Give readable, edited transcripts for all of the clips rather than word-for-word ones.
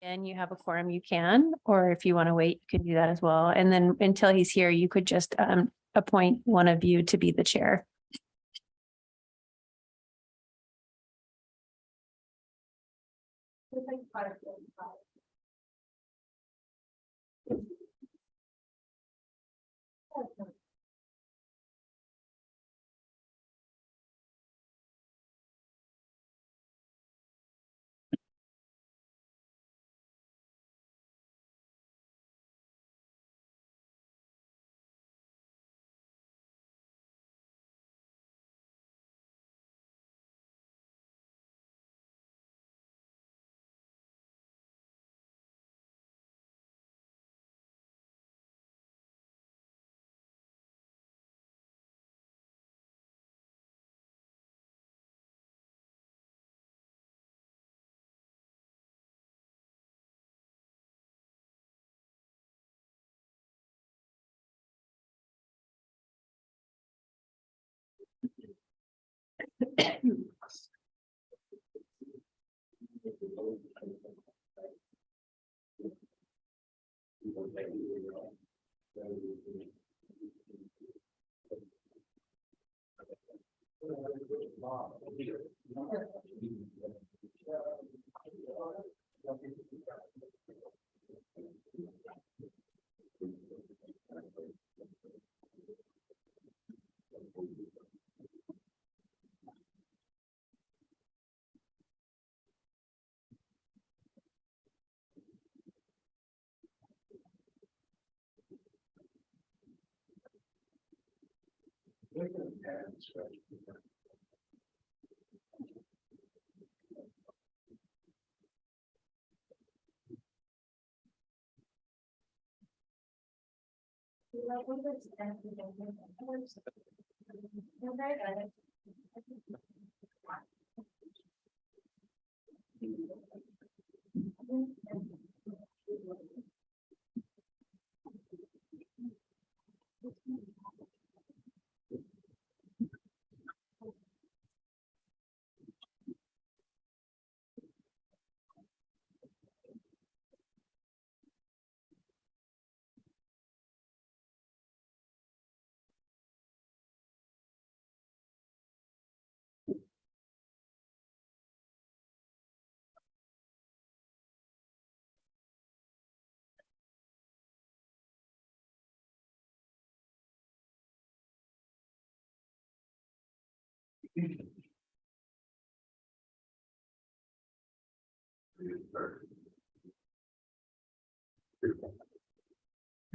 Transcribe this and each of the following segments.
and you have a quorum, you can, or if you want to wait, you can do that as well. And then until he's here, you could just appoint one of you to be the chair.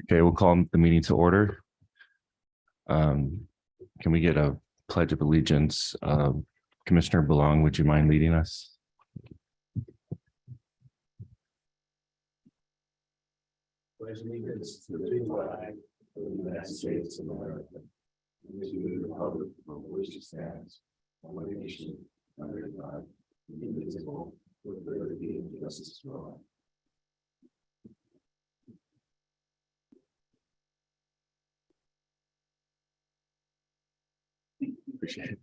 Okay, we'll call the meeting to order. Can we get a pledge of allegiance? Commissioner Belong, would you mind leading us? Pledge allegiance to the flag of the United States of America, and to the republic for which it stands, one nation, under God, indivisible, with liberty and justice for all. Appreciate it.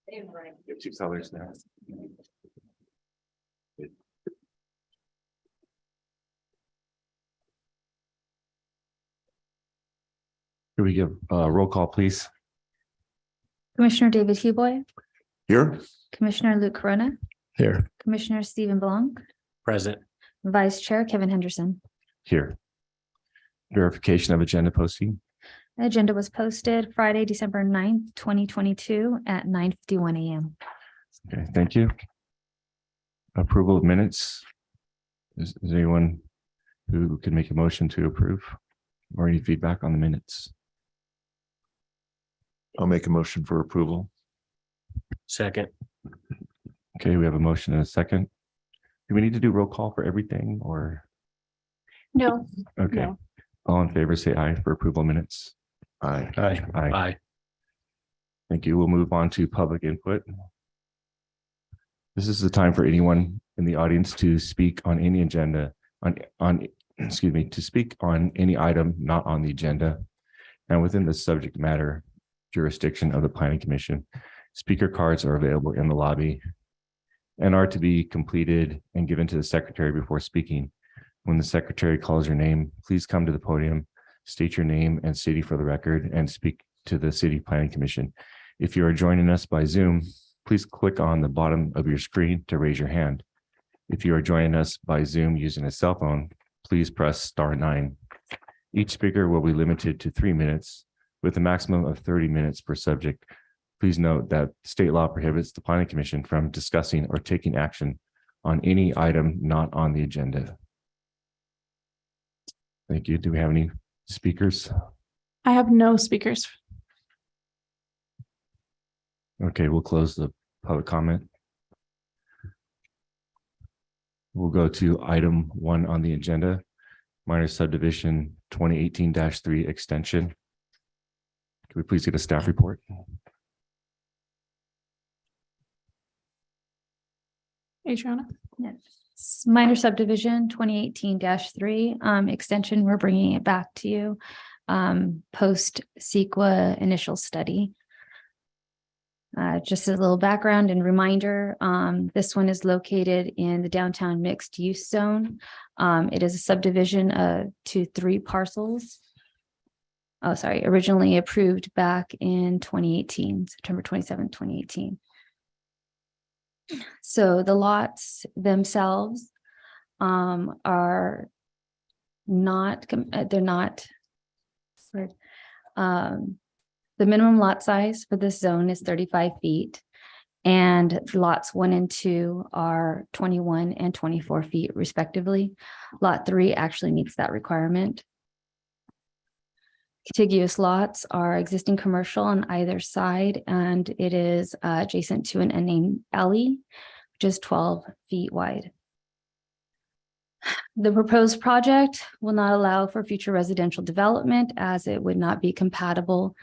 You have two colors now. Can we give a roll call, please? Commissioner David Huboy, Here. Commissioner Luke Corona, Here. Commissioner Stephen Blanc, Present. Vice Chair Kevin Henderson. Here. Verification of agenda posting. The agenda was posted Friday, December 9th, 2022 at 9:51 a.m. Okay, thank you. Approval of minutes. Is there anyone who could make a motion to approve or any feedback on the minutes? I'll make a motion for approval. Second. Okay, we have a motion and a second. Do we need to do roll call for everything or? No, Okay, No. all in favor, say aye for approval minutes. Aye. Aye. Aye. Aye. Thank you. We'll move on to public input. This is the time for anyone in the audience to speak on any agenda excuse me, to speak on any item not on the agenda and within the subject matter jurisdiction of the Planning Commission. Speaker cards are available in the lobby. and are to be completed and given to the secretary before speaking. When the secretary calls your name, please come to the podium, state your name and city for the record, and speak to the City Planning Commission. If you are joining us by Zoom, please click on the bottom of your screen to raise your hand. If you are joining us by Zoom using a cell phone, please press *9. Each speaker will be limited to 3 minutes with a maximum of 30 minutes per subject. Please note that state law prohibits the Planning Commission from discussing or taking action on any item not on the agenda. Thank you. Do we have any speakers? I have no speakers. Okay, we'll close the public comment. We'll go to item 1 on the agenda, minor subdivision 2018-3 extension. Can we please get a staff report? Adriana. Minor subdivision 2018-3 extension. We're bringing it back to you post CEQA initial study. Just a little background and reminder, this one is located in the downtown mixed use zone. It is a subdivision to 3 parcels. Oh, sorry, originally approved back in 2018, September 27, 2018. So the lots themselves are not, they're not, the minimum lot size for this zone is 35 feet, and lots 1 and 2 are 21 and 24 feet respectively. Lot 3 actually meets that requirement. Contiguous lots are existing commercial on either side, and it is adjacent to an unnamed alley, which is 12 feet wide. The proposed project will not allow for future residential development, as it would not be compatible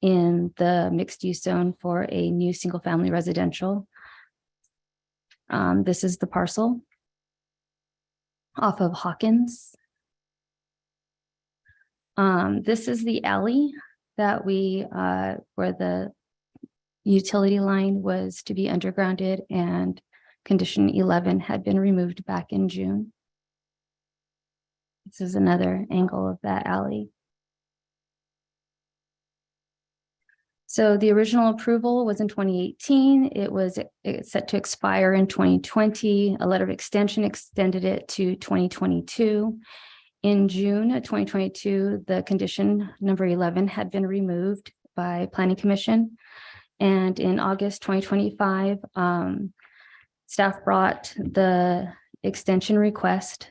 in the mixed use zone for a new single family residential. This is the parcel off of Hawkins. This is the alley that where the utility line was to be undergrounded, and condition 11 had been removed back in June. This is another angle of that alley. So the original approval was in 2018. It was set to expire in 2020. A letter of extension extended it to 2022. In June of 2022, the condition number 11 had been removed by Planning Commission. And in August 2025, staff brought the extension request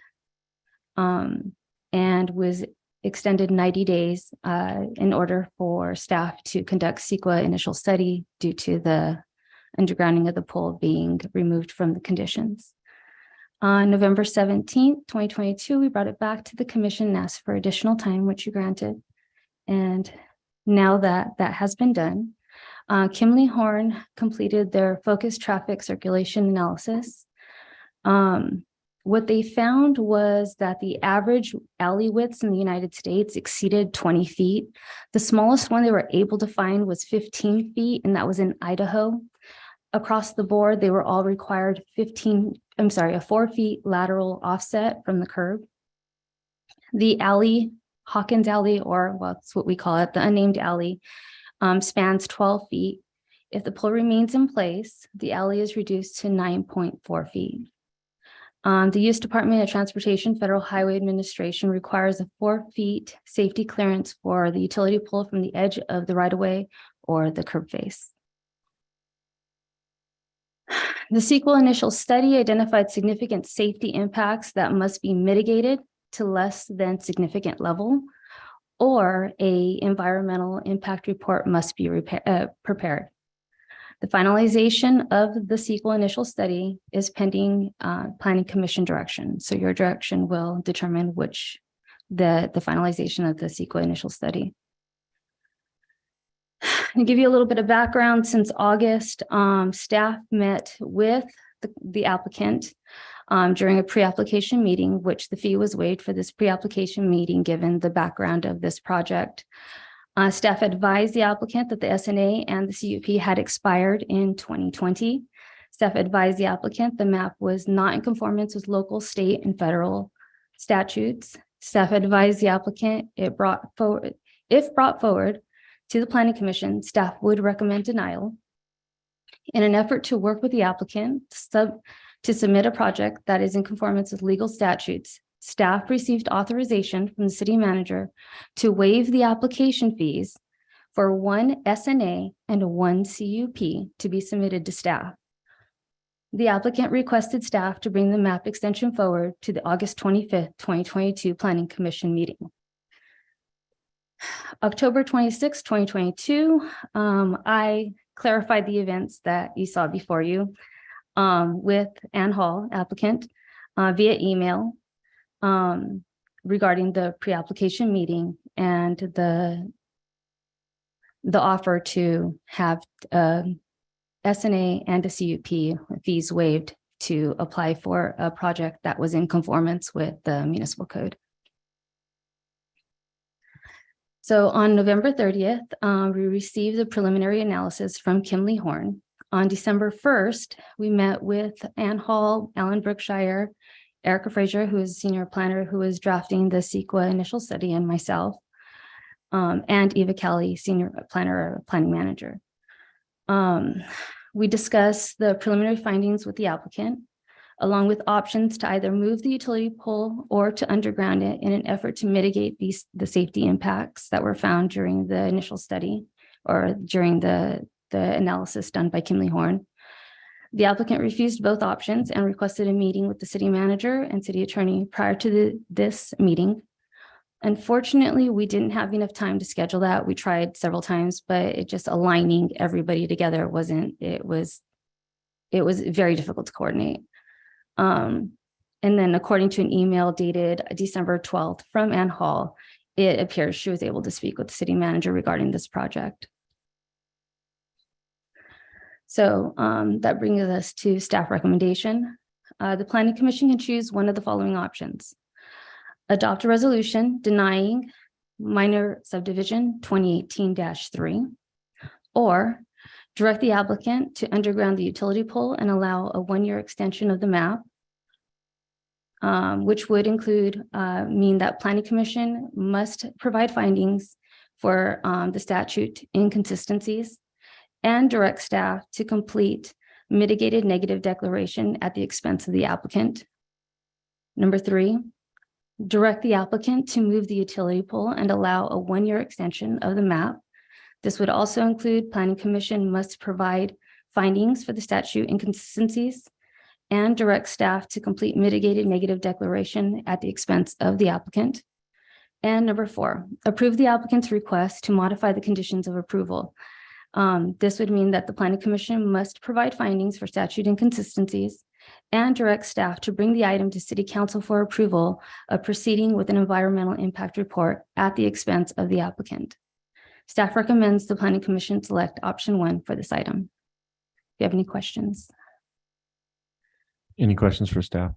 and was extended 90 days in order for staff to conduct CEQA initial study due to the undergrounding of the pole being removed from the conditions. On November 17th, 2022, we brought it back to the commission and asked for additional time, which you granted. And now that that has been done, Kimley Horn completed their focused traffic circulation analysis. What they found was that the average alley widths in the United States exceeded 20 feet. The smallest one they were able to find was 15 feet, and that was in Idaho. Across the board, they were all required a 4 feet lateral offset from the curb. The alley, Hawkins Alley, or well, that's what we call it, the unnamed alley, spans 12 feet. If the pole remains in place, the alley is reduced to 9.4 feet. The U.S. Department of Transportation Federal Highway Administration requires a 4 feet safety clearance for the utility pole from the edge of the right-of-way or the curb face. The CEQA initial study identified significant safety impacts that must be mitigated to less than significant level, or an environmental impact report must be prepared. The finalization of the CEQA initial study is pending Planning Commission direction. So your direction will determine which the finalization of the CEQA initial study. To give you a little bit of background, since August, staff met with the applicant during a pre-application meeting, which the fee was waived for this pre-application meeting, given the background of this project. Staff advised the applicant that the SNA and the CUP had expired in 2020. Staff advised the applicant the map was not in conformance with local, state, and federal statutes. Staff advised the applicant if brought forward to the Planning Commission, staff would recommend denial. In an effort to work with the applicant to submit a project that is in conformance with legal statutes, staff received authorization from the city manager to waive the application fees for one SNA and one CUP to be submitted to staff. The applicant requested staff to bring the map extension forward to the August 25th, 2022 Planning Commission meeting. October 26, 2022, I clarified the events that you saw before you with Ann Hall, applicant, via email regarding the pre-application meeting and the offer to have SNA and a CUP fees waived to apply for a project that was in conformance with the municipal code. So on November 30th, we received the preliminary analysis from Kimley Horn. On December 1st, we met with Ann Hall, Alan Brookshire, Erica Frazier, who is senior planner who is drafting the CEQA initial study, and myself, and Eva Kelly, senior planner, planning manager. We discussed the preliminary findings with the applicant, along with options to either move the utility pole or to underground it in an effort to mitigate the safety impacts that were found during the initial study or during the analysis done by Kimley Horn. The applicant refused both options and requested a meeting with the city manager and city attorney prior to this meeting. Unfortunately, we didn't have enough time to schedule that. We tried several times, but it just aligning everybody together it was very difficult to coordinate. And then according to an email dated December 12th from Ann Hall, it appears she was able to speak with the city manager regarding this project. So that brings us to staff recommendation. The Planning Commission can choose one of the following options. Adopt a resolution denying minor subdivision 2018-3, or direct the applicant to underground the utility pole and allow a one-year extension of the map, which would include mean that Planning Commission must provide findings for the statute inconsistencies and direct staff to complete mitigated negative declaration at the expense of the applicant. Number 3, direct the applicant to move the utility pole and allow a one-year extension of the map. This would also include Planning Commission must provide findings for the statute inconsistencies and direct staff to complete mitigated negative declaration at the expense of the applicant. And number 4, approve the applicant's request to modify the conditions of approval. This would mean that the Planning Commission must provide findings for statute inconsistencies and direct staff to bring the item to City Council for approval of proceeding with an environmental impact report at the expense of the applicant. Staff recommends the Planning Commission select option 1 for this item. Do you have any questions? Any questions for staff?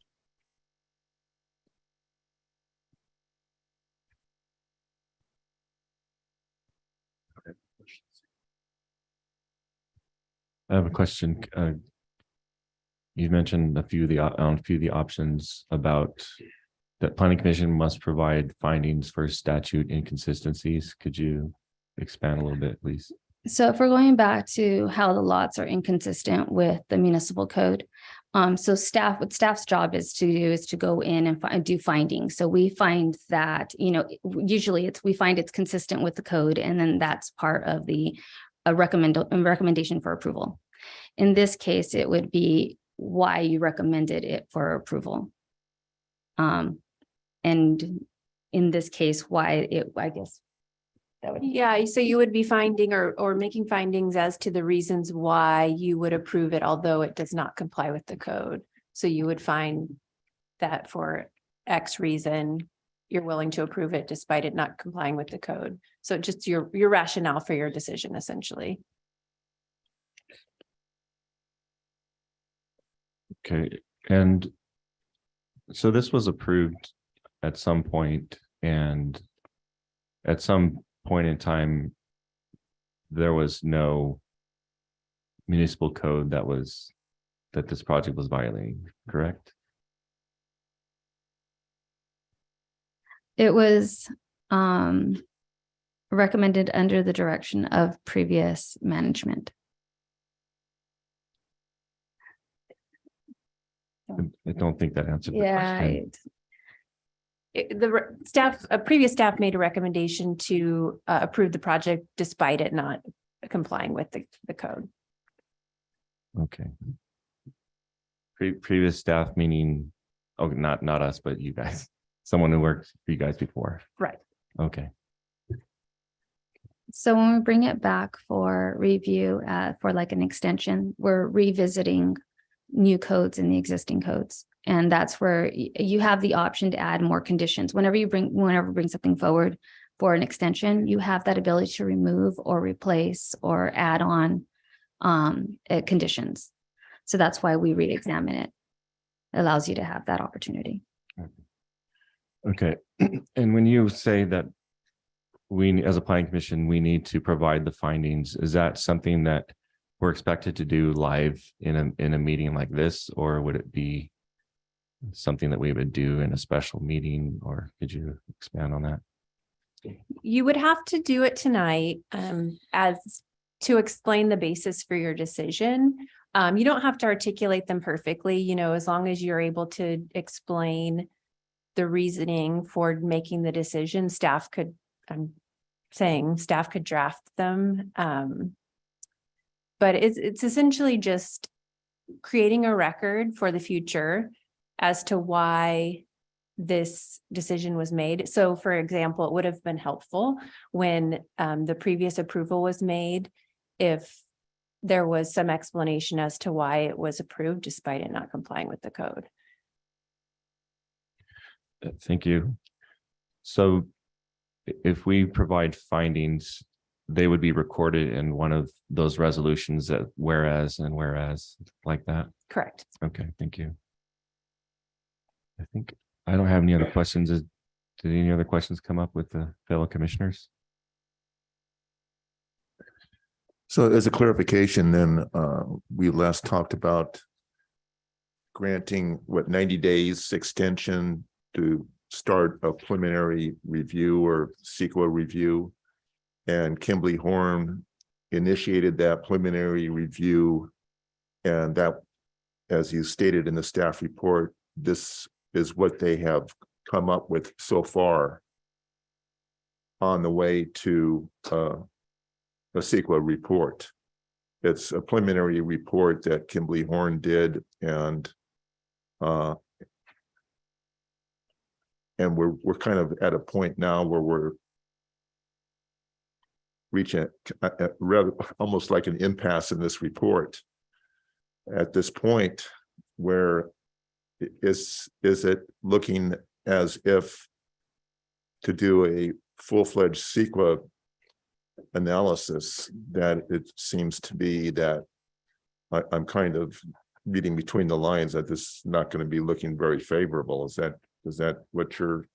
I have a question. You mentioned a few of the options about that Planning Commission must provide findings for statute inconsistencies. Could you expand a little bit, please? So if we're going back to how the lots are inconsistent with the municipal code, so what staff's job is to do is to go in and do findings. So we find that, usually we find it's consistent with the code, and then that's part of the recommendation for approval. In this case, it would be why you recommended it for approval. And in this case, why it, I guess. Yeah, so you would be finding or making findings as to the reasons why you would approve it, although it does not comply with the code. So you would find that for X reason, you're willing to approve it despite it not complying with the code. So just your rationale for your decision, essentially. Okay, and so this was approved at some point, and at some point in time, there was no municipal code that was that this project was violating, correct? It was recommended under the direction of previous management. I don't think that answered the Yeah, question. A previous staff made a recommendation to approve the project despite it not complying with the code. Okay. Previous staff meaning, oh, not us, but you guys, someone who worked for you guys before. Right. Okay. so when we bring it back for review for like an extension, we're revisiting new codes in the existing codes. And that's where you have the option to add more conditions. Whenever you bring something forward for an extension, you have that ability to remove or replace or add on conditions. So that's why we re-examine it. It allows you to have that opportunity. Okay. And when you say that we, as a planning commission, we need to provide the findings, is that something that we're expected to do live in a meeting like this, or would it be something that we would do in a special meeting, or could you expand on that? You would have to do it tonight as to explain the basis for your decision. You don't have to articulate them perfectly, as long as you're able to explain the reasoning for making the decision, staff could draft them. But it's essentially just creating a record for the future as to why this decision was made. So for example, it would have been helpful when the previous approval was made, if there was some explanation as to why it was approved despite it not complying with the code. Thank you. So if we provide findings, they would be recorded in one of those resolutions that whereas and whereas like that. Correct. Okay, thank you. I think I don't have any other questions. Did any other questions come up with the fellow commissioners? So as a clarification, then we last talked about granting 90 days extension to start a preliminary review or CEQA review. And Kimberly Horn initiated that preliminary review. And that, as you stated in the staff report, this is what they have come up with so far on the way to a CEQA report. It's a preliminary report that Kimberly Horn did, and we're kind of at a point now where we're reaching rather almost like an impasse in this report. At this point, where is it looking as if to do a full-fledged CEQA analysis, that it seems to be that I'm kind of reading between the lines that this is not going to be looking very favorable. Is that what you're?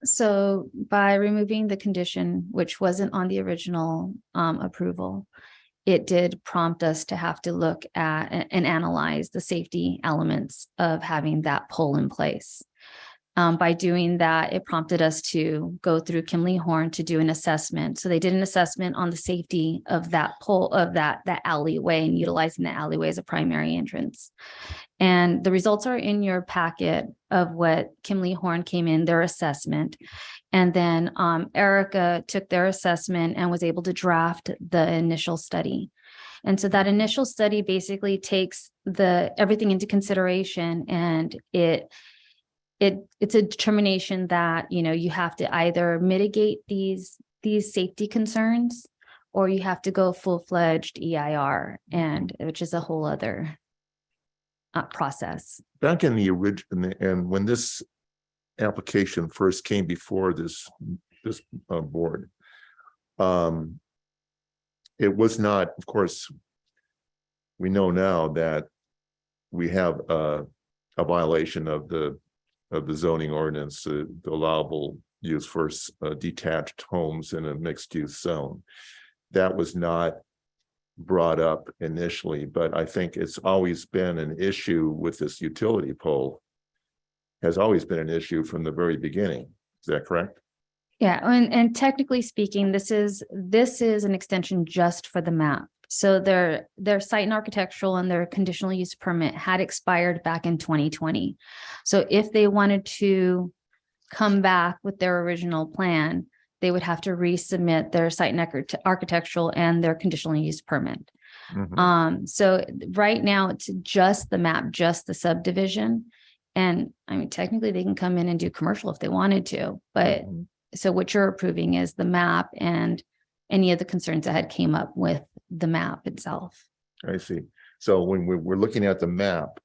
So by removing the condition, which wasn't on the original approval, it did prompt us to have to look at and analyze the safety elements of having that pole in place. By doing that, it prompted us to go through Kimberly Horn to do an assessment. So they did an assessment on the safety of that pole, of that alleyway, and utilizing the alleyway as a primary entrance. And the results are in your packet of what Kimberly Horn came in, their assessment. And then Erica took their assessment and was able to draft the initial study. And so that initial study basically takes everything into consideration, and it's a determination that, you have to either mitigate these safety concerns, or you have to go full-fledged EIR, and which is a whole other process. Back in the original, and when this application first came before this board, it was not, of course, we know now that we have a violation of the zoning ordinance, the allowable use for detached homes in a mixed use zone. That was not brought up initially, but I think it's always been an issue with this utility pole. Has always been an issue from the very beginning. Is that correct? Yeah, and technically speaking, this is an extension just for the map. So their site and architectural and their conditional use permit had expired back in 2020. So if they wanted to come back with their original plan, they would have to resubmit their site and architectural and their conditional use permit. Mhm. So right now it's just the map, just the subdivision. And I mean, technically they can come in and do commercial if they wanted to, but Mhm. so what you're approving is the map and any of the concerns that had came up with the map itself. I see. So when we're looking at the map,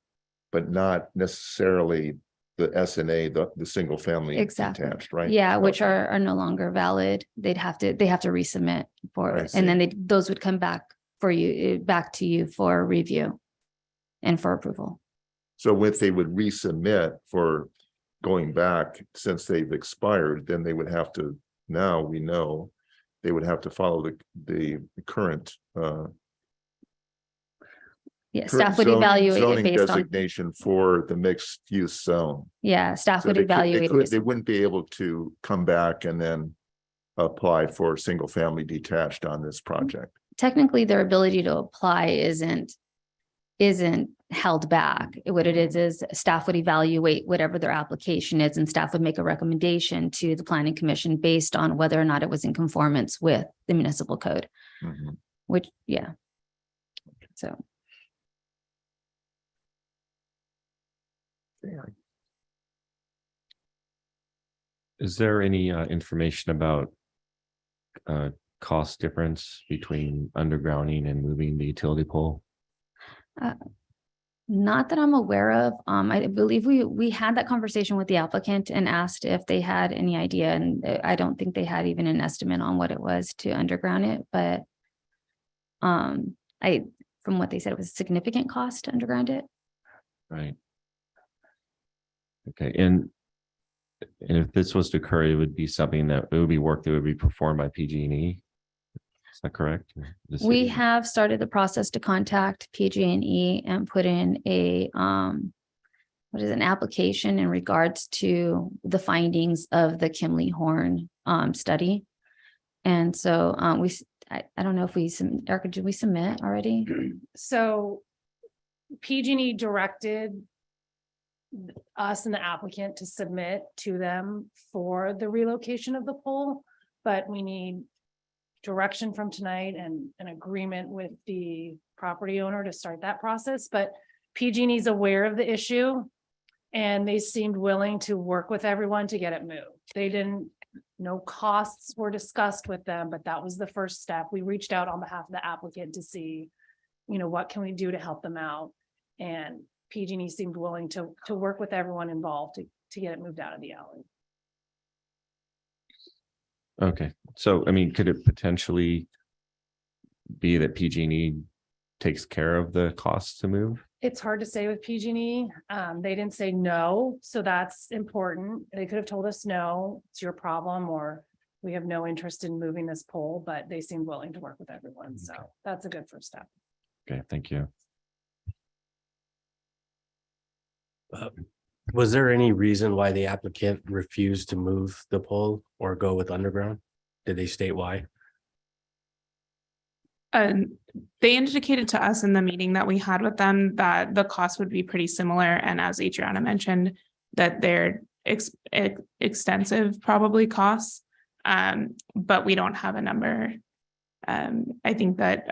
but not necessarily the SNA, the single family Exactly. detached, right? Yeah, which Okay. are no longer valid. They have to resubmit for I it. And then see. those would come back for you, back to you for review and for approval. So if they would resubmit for going back, since they've expired, then they would have to, now we know, they would have to follow the current Yeah, current staff would evaluate it zoning based on, designation for the mixed use zone. yeah, staff So would evaluate it. they wouldn't be able to come back and then apply for single family detached on this project. Technically, their ability to apply isn't held back. What it is staff would evaluate whatever their application is, and staff would make a recommendation to the planning commission based on whether or not it was in conformance with the municipal code, Mhm. which, yeah. So, Is there any information about cost difference between undergrounding and moving the utility pole? not that I'm aware of. I believe we had that conversation with the applicant and asked if they had any idea, and I don't think they had even an estimate on what it was to underground it, but from what they said, it was a significant cost to underground it. Right. Okay, and if this was to occur, it would be something that it would be work that would be performed by PG&E. Is that correct? The We city? have started the process to contact PG&E and put in an application in regards to the findings of the Kimley Horn study. And so I don't know if Erica, did we submit already? So PG&E directed us and the applicant to submit to them for the relocation of the pole, but we need direction from tonight and an agreement with the property owner to start that process. But PG&E is aware of the issue and they seemed willing to work with everyone to get it moved. No costs were discussed with them, but that was the first step. We reached out on behalf of the applicant to see, what can we do to help them out? And PG&E seemed willing to work with everyone involved to get it moved out of the alley. Okay, so I mean, could it potentially be that PG&E takes care of the costs to move? It's hard to say with PG&E. They didn't say no, so that's important. They could have told us no, it's your problem, or we have no interest in moving this pole, but they seemed willing to work with everyone. So that's a good first step. Okay, thank you. Was there any reason why the applicant refused to move the pole or go with underground? Did they state why? They indicated to us in the meeting that we had with them that the cost would be pretty similar. And as Adriana mentioned, that they're extensive probably costs. But we don't have a number. I think that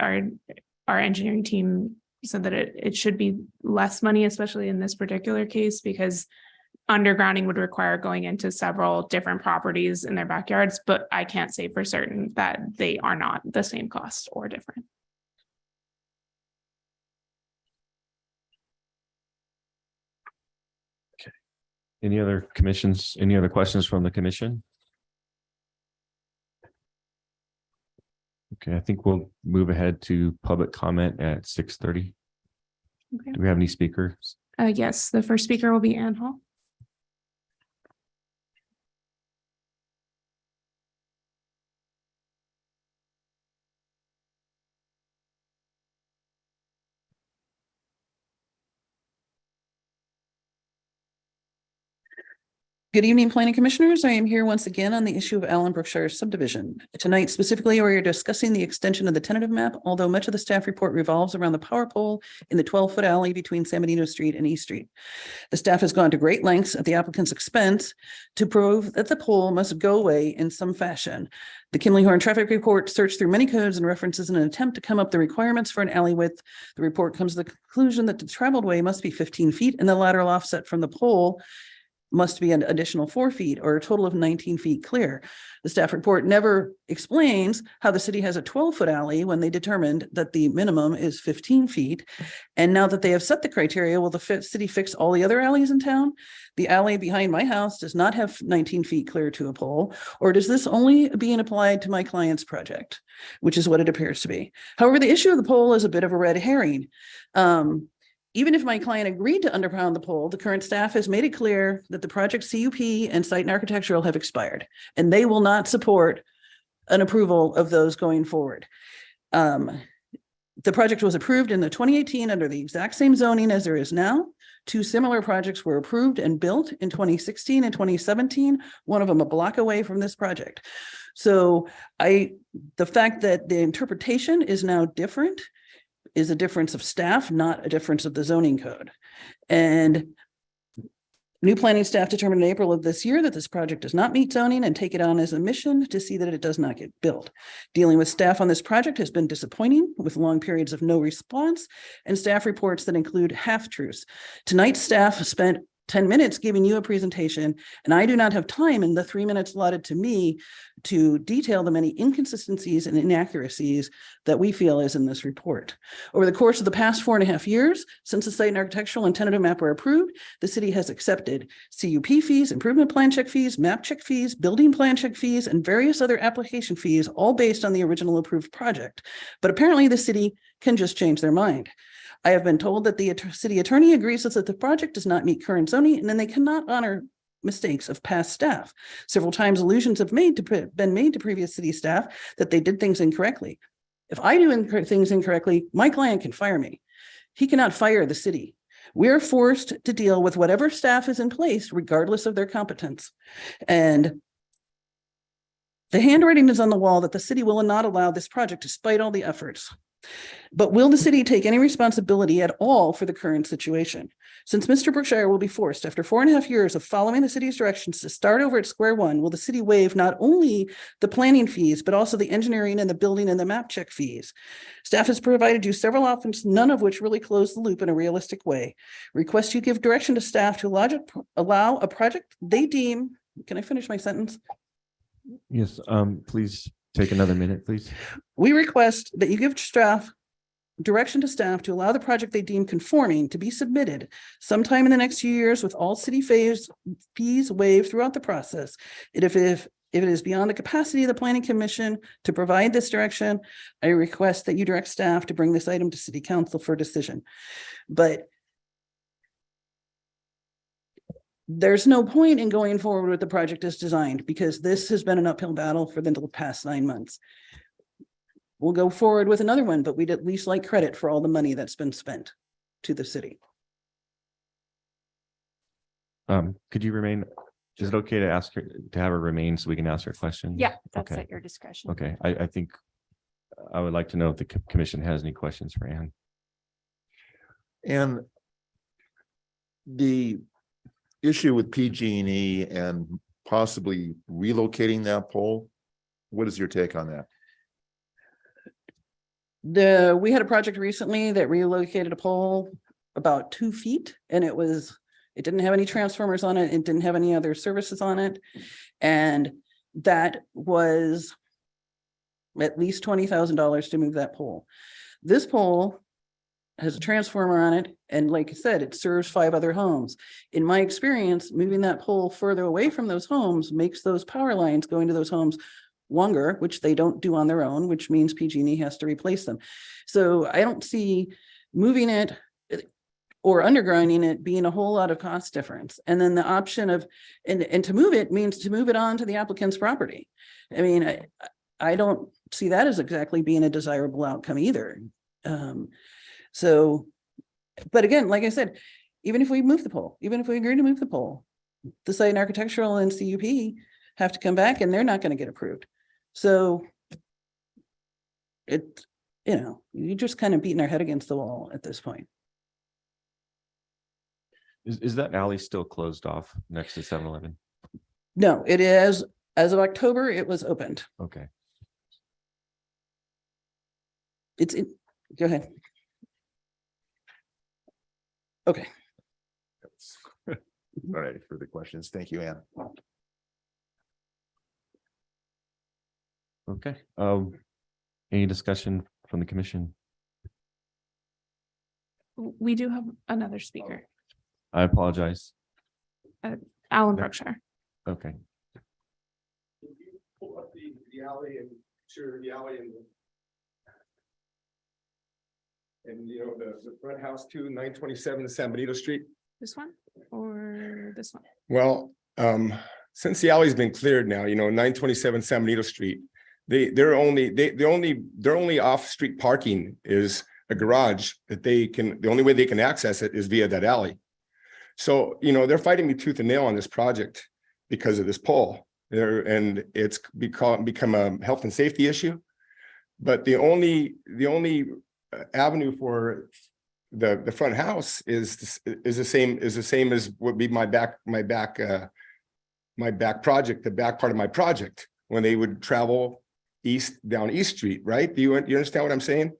our engineering team said that it should be less money, especially in this particular case, because undergrounding would require going into several different properties in their backyards, but I can't say for certain that they are not the same cost or different. Any other questions from the commission? Okay, I think we'll move ahead to public comment at 6:30. Okay. Do we have any speakers? Yes, the first speaker will be Ann Hall. Good evening, planning commissioners. I am here once again on the issue of Allen Brookshire subdivision. Tonight specifically, we are discussing the extension of the tentative map, although much of the staff report revolves around the power pole in the 12-foot alley between San Benito Street and East Street. The staff has gone to great lengths at the applicant's expense to prove that the pole must go away in some fashion. The Kimley Horn traffic report searched through many codes and references in an attempt to come up the requirements for an alley width. The report comes to the conclusion that the traveled way must be 15 feet and the lateral offset from the pole must be an additional 4 feet or a total of 19 feet clear. The staff report never explains how the city has a 12-foot alley when they determined that the minimum is 15 feet. And now that they have set the criteria, will the city fix all the other alleys in town? The alley behind my house does not have 19 feet clear to a pole, or does this only being applied to my client's project, which is what it appears to be. However, the issue of the pole is a bit of a red herring. Even if my client agreed to underpound the pole, the current staff has made it clear that the project CUP and site and architectural have expired, and they will not support an approval of those going forward. The project was approved in the 2018 under the exact same zoning as there is now. Two similar projects were approved and built in 2016 and 2017, one of them a block away from this project. So the fact that the interpretation is now different is a difference of staff, not a difference of the zoning code. And new planning staff determined in April of this year that this project does not meet zoning and take it on as a mission to see that it does not get built. Dealing with staff on this project has been disappointing, with long periods of no response and staff reports that include half-truths. Tonight, staff spent 10 minutes giving you a presentation, and I do not have time in the 3 minutes allotted to me to detail the many inconsistencies and inaccuracies that we feel is in this report. Over the course of the past 4.5 years, since the site and architectural and tentative map were approved, the city has accepted CUP fees, improvement plan check fees, map check fees, building plan check fees, and various other application fees, all based on the original approved project. But apparently the city can just change their mind. I have been told that the city attorney agrees that the project does not meet current zoning, and then they cannot honor mistakes of past staff. Several times allusions have been made to previous city staff that they did things incorrectly. If I do things incorrectly, my client can fire me. He cannot fire the city. We're forced to deal with whatever staff is in place, regardless of their competence. And the handwriting is on the wall that the city will not allow this project despite all the efforts. But will the city take any responsibility at all for the current situation? Since Mr. Brookshire will be forced, after 4.5 years of following the city's directions, to start over at square one, will the city waive not only the planning fees, but also the engineering and the building and the map check fees? Staff has provided you several options, none of which really close the loop in a realistic way. Request you give direction to staff to allow a project they deem, can I finish my sentence? Yes, please take another minute, please. We request that you give direction to staff to allow the project they deem conforming to be submitted sometime in the next few years with all city fees waived throughout the process. If it is beyond the capacity of the planning commission to provide this direction, I request that you direct staff to bring this item to city council for decision. But there's no point in going forward with the project as designed, because this has been an uphill battle for the past 9 months. We'll go forward with another one, but we'd at least like credit for all the money that's been spent to the city. Could you remain? Is it okay to ask her to have her remain so we can ask her questions? Yeah, that's Okay. at your discretion. Okay, I think I would like to know if the commission has any questions for Ann. And the issue with PG&E and possibly relocating that pole, what is your take on that? We had a project recently that relocated a pole about 2 feet, and it didn't have any transformers on it. It didn't have any other services on it. And that was at least $20,000 to move that pole. This pole has a transformer on it. And like I said, it serves 5 other homes. In my experience, moving that pole further away from those homes makes those power lines going to those homes longer, which they don't do on their own, which means PG&E has to replace them. So I don't see moving it or undergrounding it being a whole lot of cost difference. And then the option of, and to move it means to move it onto the applicant's property. I mean, I don't see that as exactly being a desirable outcome either. So, but again, like I said, even if we move the pole, even if we agree to move the pole, the site and architectural and CUP have to come back and they're not gonna get approved. So it, you're just kind of beating our head against the wall at this point. Is that alley still closed off next to 7-Eleven? No, it is, as of October, it was opened. Okay. Go ahead. Okay. All right, further questions. Thank you, Ann. Okay. Any discussion from the commission? We do have another speaker, I apologize. Alan Brookshire. Okay. Pull up the alley and sure the alley and you know, the front house too, 927 San Benito Street. This one or this one? Well, since the alley's been cleared now, you know, 927 San Benito Street, their only off-street parking is a garage that the only way they can access it is via that alley. So, you know, they're fighting me tooth and nail on this project because of this pole there, and it's become a health and safety issue. But the only avenue for the front house is the same as would be my back project, the back part of my project, when they would travel down East Street, right? Do you understand what I'm saying?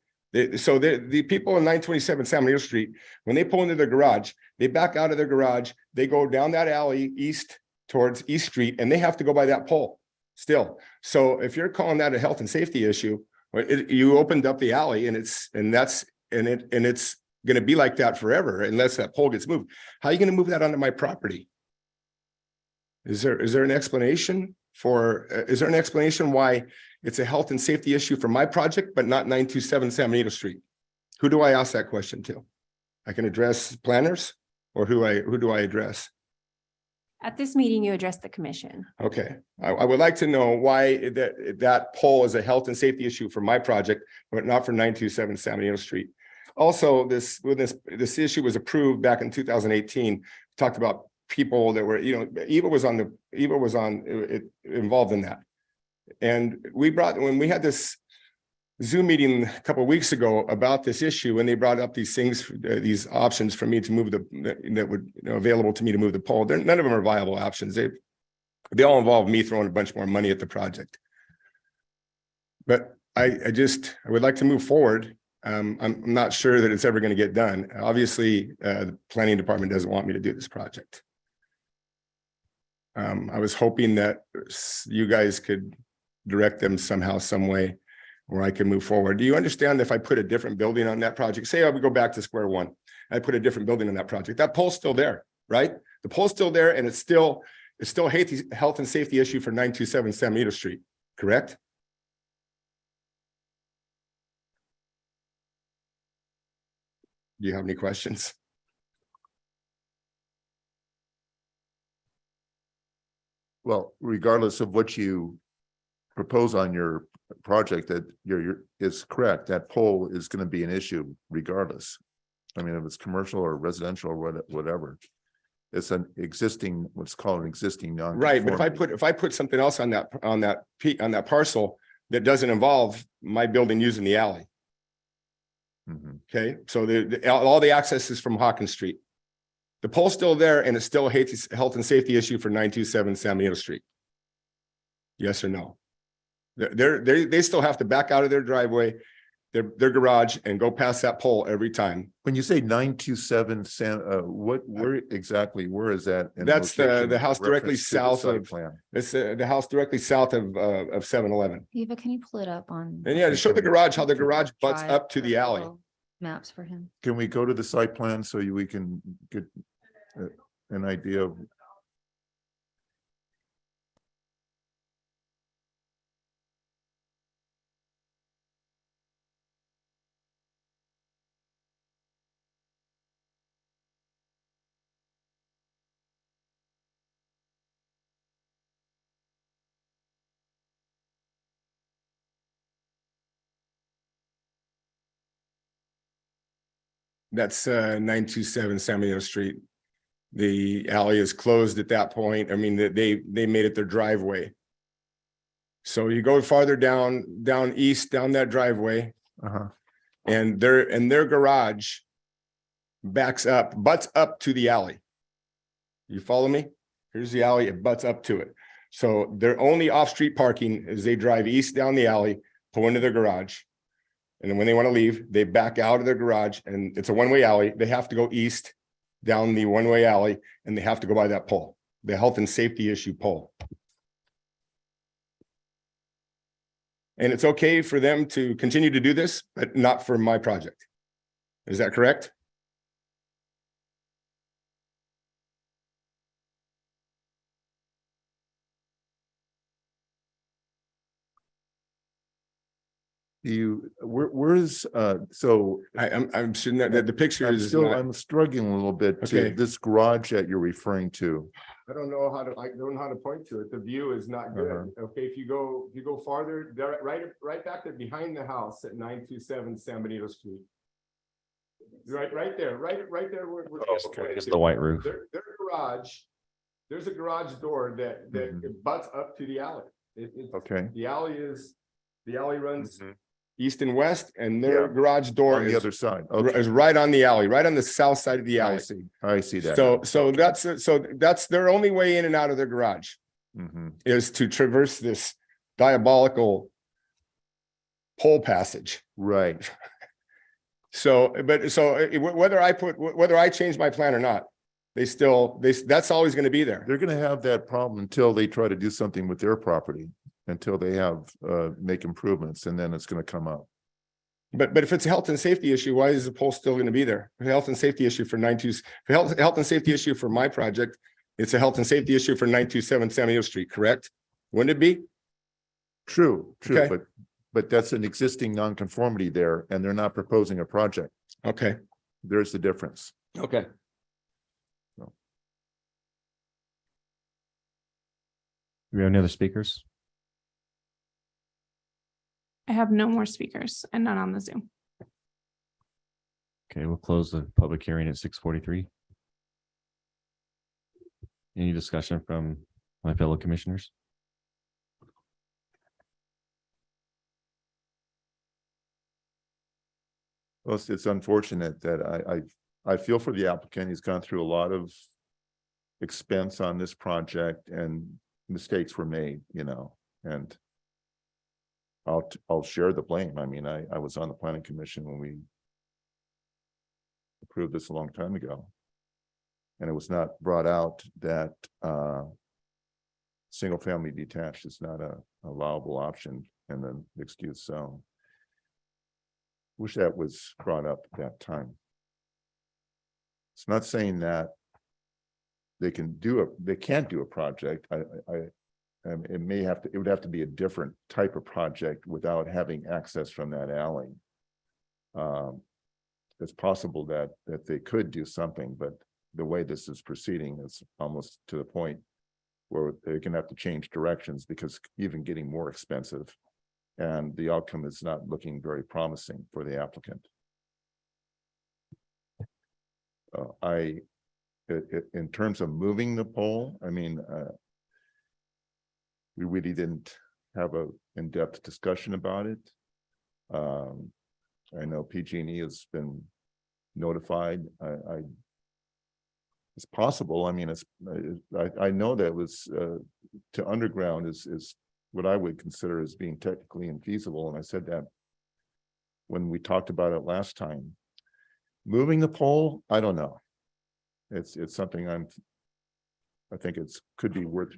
So the people in 927 San Benito Street, when they pull into their garage, they back out of their garage, they go down that alley east towards East Street, and they have to go by that pole still. So if you're calling that a health and safety issue, you opened up the alley, and it's going to be like that forever unless that pole gets moved. How are you going to move that onto my property? Is there an explanation why it's a health and safety issue for my project, but not 927 San Benito Street? Who do I ask that question to? I can address planners, or who do I address? At this meeting, you address the commission. Okay, I would like to know why that pole is a health and safety issue for my project, but not for 927 San Benito Street. Also, this issue was approved back in 2018. Talked about people that were, you know, Eva was involved in that. And when we had this Zoom meeting a couple of weeks ago about this issue, and they brought up these things, these options for me to move that would, you know, available to me to move the pole. None of them are viable options. They all involve me throwing a bunch more money at the project. But I would like to move forward. I'm not sure that it's ever going to get done. Obviously, the planning department doesn't want me to do this project. I was hoping that you guys could direct them somehow, some way, where I can move forward. Do you understand if I put a different building on that project? Say I would go back to square one. I put a different building on that project. That pole's still there, right? The pole's still there, and it's still a health and safety issue for 927 San Benito Street, correct? Do you have any questions? Well, regardless of what you propose on your project, that is correct, that pole is going to be an issue regardless. I mean, if it's commercial or residential or whatever, it's an existing, what's called an existing non. Right, but if I put something else on that parcel that doesn't involve my building using the alley. Mhm. Okay, so all the access is from Hawkins Street. The pole's still there, and it's still a health and safety issue for 927 San Benito Street. Yes or no? They still have to back out of their driveway, their garage, and go past that pole every time. When you say 927 where exactly, where is that? in That's location the house directly reference to the south site of, plan? it's the house directly south of 7-Eleven. Eva, can you pull it up on? And yeah, to show the garage, how the garage butts Drive up to the alley. Google Maps for him. Can we go to the site plan so we can get an idea of? That's 927 San Benito Street. The alley is closed at that point. I mean, they made it their driveway. So you go farther down east, down that driveway, Uh-huh. and their garage butts up to the alley. You follow me? Here's the alley, it butts up to it. So their only off-street parking is they drive east down the alley, pull into their garage. And then when they want to leave, they back out of their garage, and it's a one-way alley. They have to go east down the one-way alley, and they have to go by that pole, the health and safety issue pole. And it's okay for them to continue to do this, but not for my project. Is that correct? Where's, so I'm sure that the picture is not. I'm struggling a little bit to Okay. this garage that you're referring to. I don't know how to point to it. The view is not good. Okay, if you go farther, right back there behind the house at 927 San Benito Street. Right there, right there where. It's the white roof. Their garage, there's a garage door that Mhm. butts up to the alley. Okay. The alley runs east and west, and their Yeah. garage door On the other side. Okay. is right on the alley, right on the south side of the I alley. see. I see that. So that's their only way in and out of their garage Mhm. is to traverse this diabolical pole passage. Right. Whether I change my plan or not, that's always going to be there. They're gonna have that problem until they try to do something with their property, until they have, make improvements, and then it's gonna come up. But if it's a health and safety issue, why is the pole still going to be there? A health and safety issue for health and safety issue for my project. It's a health and safety issue for 927 San Diego Street, correct? Wouldn't it be? True, Okay. but that's an existing nonconformity there, and they're not proposing a project. Okay. There's the difference. Okay. Do we have any other speakers? I have no more speakers and none on the Zoom. Okay, we'll close the public hearing at 6:43. Any discussion from my fellow commissioners? Well, it's unfortunate that I feel for the applicant. He's gone through a lot of expense on this project, and mistakes were made, and I'll share the blame. I mean, I was on the planning commission when we approved this a long time ago. And it was not brought out that single family detached is not a allowable option in the mixed use zone. Wish that was brought up at that time. It's not saying that they can't do a project. It would have to be a different type of project without having access from that alley. It's possible that they could do something, but the way this is proceeding is almost to the point where they're gonna have to change directions, because even getting more expensive. And the outcome is not looking very promising for the applicant. In terms of moving the pole, I mean, we really didn't have a in-depth discussion about it. I know PG&E has been notified. It's possible. I mean, I know that was to underground is what I would consider as being technically infeasible, and I said that when we talked about it last time. Moving the pole, I don't know. It's something I think could be worth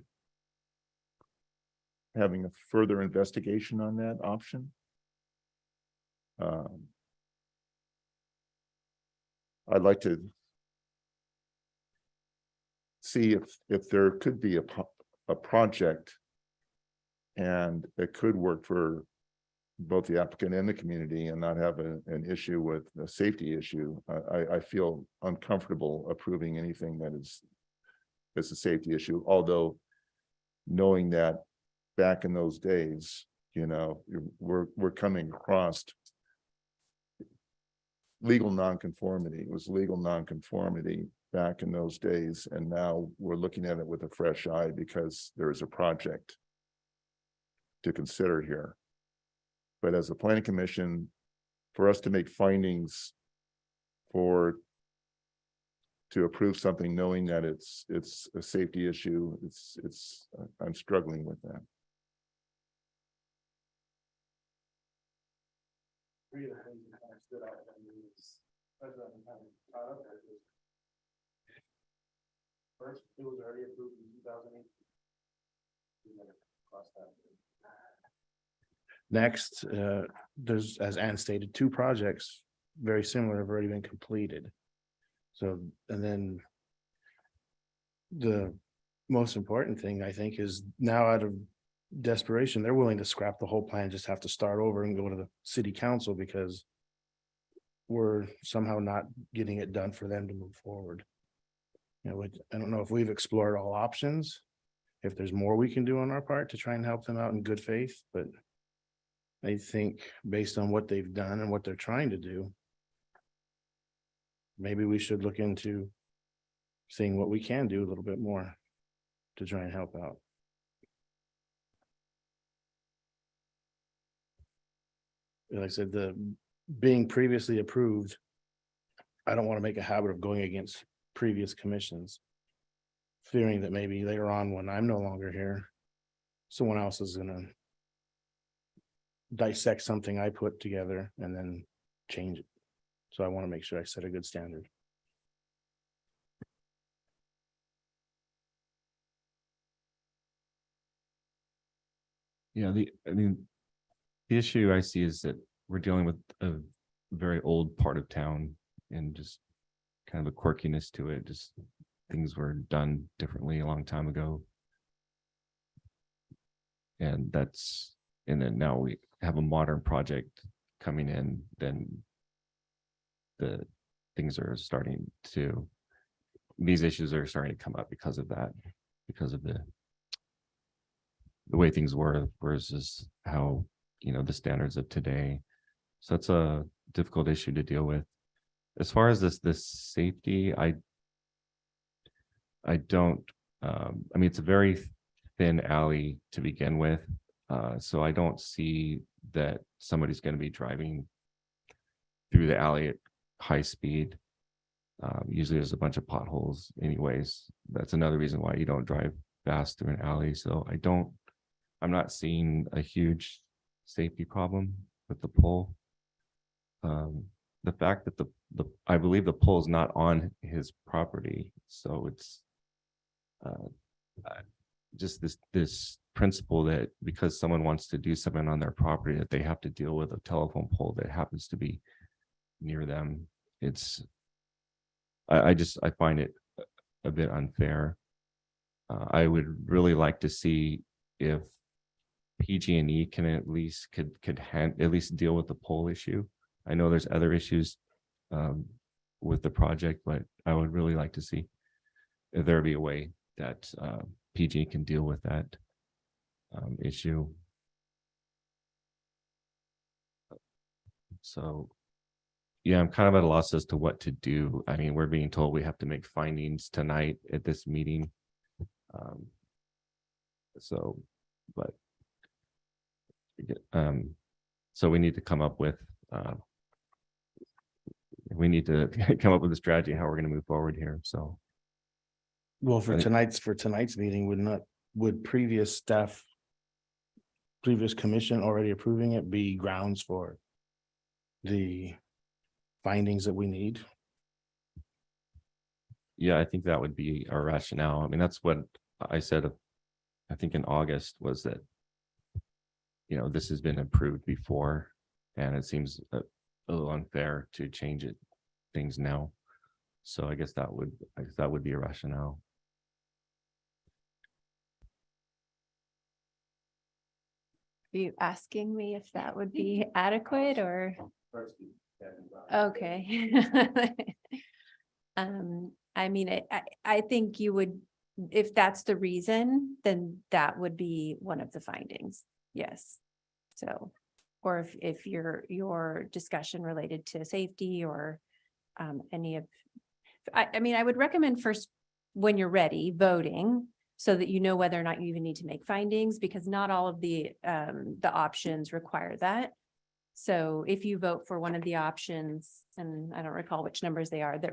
having a further investigation on that option. I'd like to see if there could be a project and it could work for both the applicant and the community and not have an issue with a safety issue. I feel uncomfortable approving anything that is a safety issue, although knowing that back in those days, we're coming across legal nonconformity. It was legal nonconformity back in those days, and now we're looking at it with a fresh eye because there is a project to consider here. But as a planning commission, for us to make findings to approve something, knowing that it's a safety issue, I'm struggling with that. First, it was already approved in 2008. Next, there's, as Ann stated, two projects very similar have already been completed. So, and then the most important thing, I think, is now out of desperation, they're willing to scrap the whole plan, just have to start over and go to the city council because we're somehow not getting it done for them to move forward. You know, I don't know if we've explored all options, if there's more we can do on our part to try and help them out in good faith, but I think based on what they've done and what they're trying to do, maybe we should look into seeing what we can do a little bit more to try and help out. Like I said, the being previously approved, I don't want to make a habit of going against previous commissions, fearing that maybe later on when I'm no longer here, someone else is gonna dissect something I put together and then change it. So I want to make sure I set a good standard. Yeah, the issue I see is that we're dealing with a very old part of town and just kind of a quirkiness to it. Just things were done differently a long time ago. And then now we have a modern project coming in, then the things are starting to, these issues are starting to come up because of that, because of the way things were versus how, the standards of today. So it's a difficult issue to deal with. As far as this safety, I don't, it's a very thin alley to begin with. So I don't see that somebody's going to be driving through the alley at high speed. Usually there's a bunch of potholes anyways. That's another reason why you don't drive fast through an alley. So I'm not seeing a huge safety problem with the pole. The fact that I believe the pole is not on his property. So it's just this principle that because someone wants to do something on their property, that they have to deal with a telephone pole that happens to be near them. I find it a bit unfair. I would really like to see if PG&E can at least at least deal with the pole issue. I know there's other issues with the project, but I would really like to see if there be a way that PG can deal with that issue. So, yeah, I'm kind of at a loss as to what to do. I mean, we're being told we have to make findings tonight at this meeting. So we need to come up with a strategy how we're going to move forward here. So, Well, for tonight's meeting, would previous commission already approving it be grounds for the findings that we need? yeah, I think that would be our rationale. I mean, that's what I said, I think in August, was that, this has been approved before, and it seems a little unfair to change things now. So I guess that would be a rationale. Are you asking me if that would be adequate or? Okay. I think you would, if that's the reason, then that would be one of the findings. Yes. So, or if your discussion related to safety or any of, I mean, I would recommend first, when you're ready, voting so that you know whether or not you even need to make findings, because not all of the options require that. So if you vote for one of the options, and I don't recall which numbers they are, that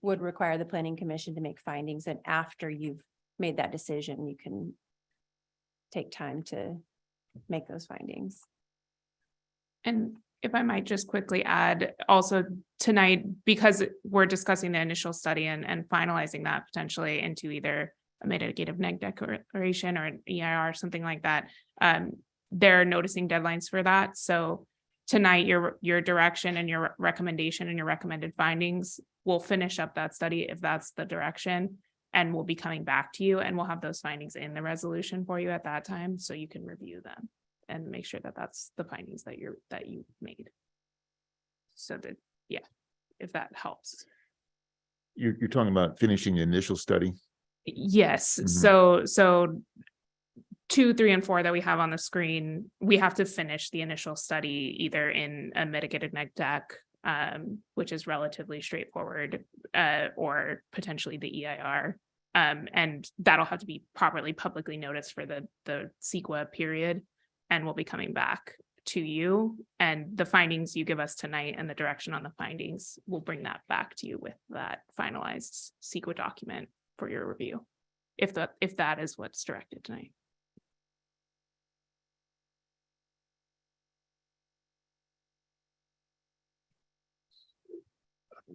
would require the planning commission to make findings, and after you've made that decision, you can take time to make those findings. And if I might just quickly add, also tonight, because we're discussing the initial study and finalizing that potentially into either a mitigative neg declaration or an EIR, something like that, they're noticing deadlines for that. So tonight, your direction and your recommendation and your recommended findings will finish up that study if that's the direction. And we'll be coming back to you, and we'll have those findings in the resolution for you at that time, so you can review them and make sure that that's the findings that you made. So that, yeah, if that helps. You're talking about finishing the initial study? Yes, Mhm. so 2, 3, and 4 that we have on the screen, we have to finish the initial study either in a mitigated neg deck, which is relatively straightforward, or potentially the EIR. And that'll have to be properly publicly noticed for the CEQA period, and we'll be coming back to you. And the findings you give us tonight and the direction on the findings, we'll bring that back to you with that finalized CEQA document for your review, if that is what's directed tonight.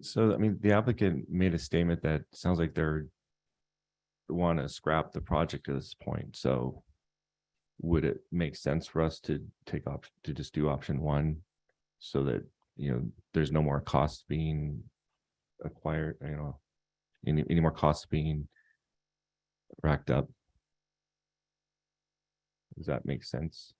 So, I mean, the applicant made a statement that sounds like they're want to scrap the project at this point. So would it make sense for us to just do option 1 so that, there's no more costs being acquired, any more costs being racked up? Does that make sense?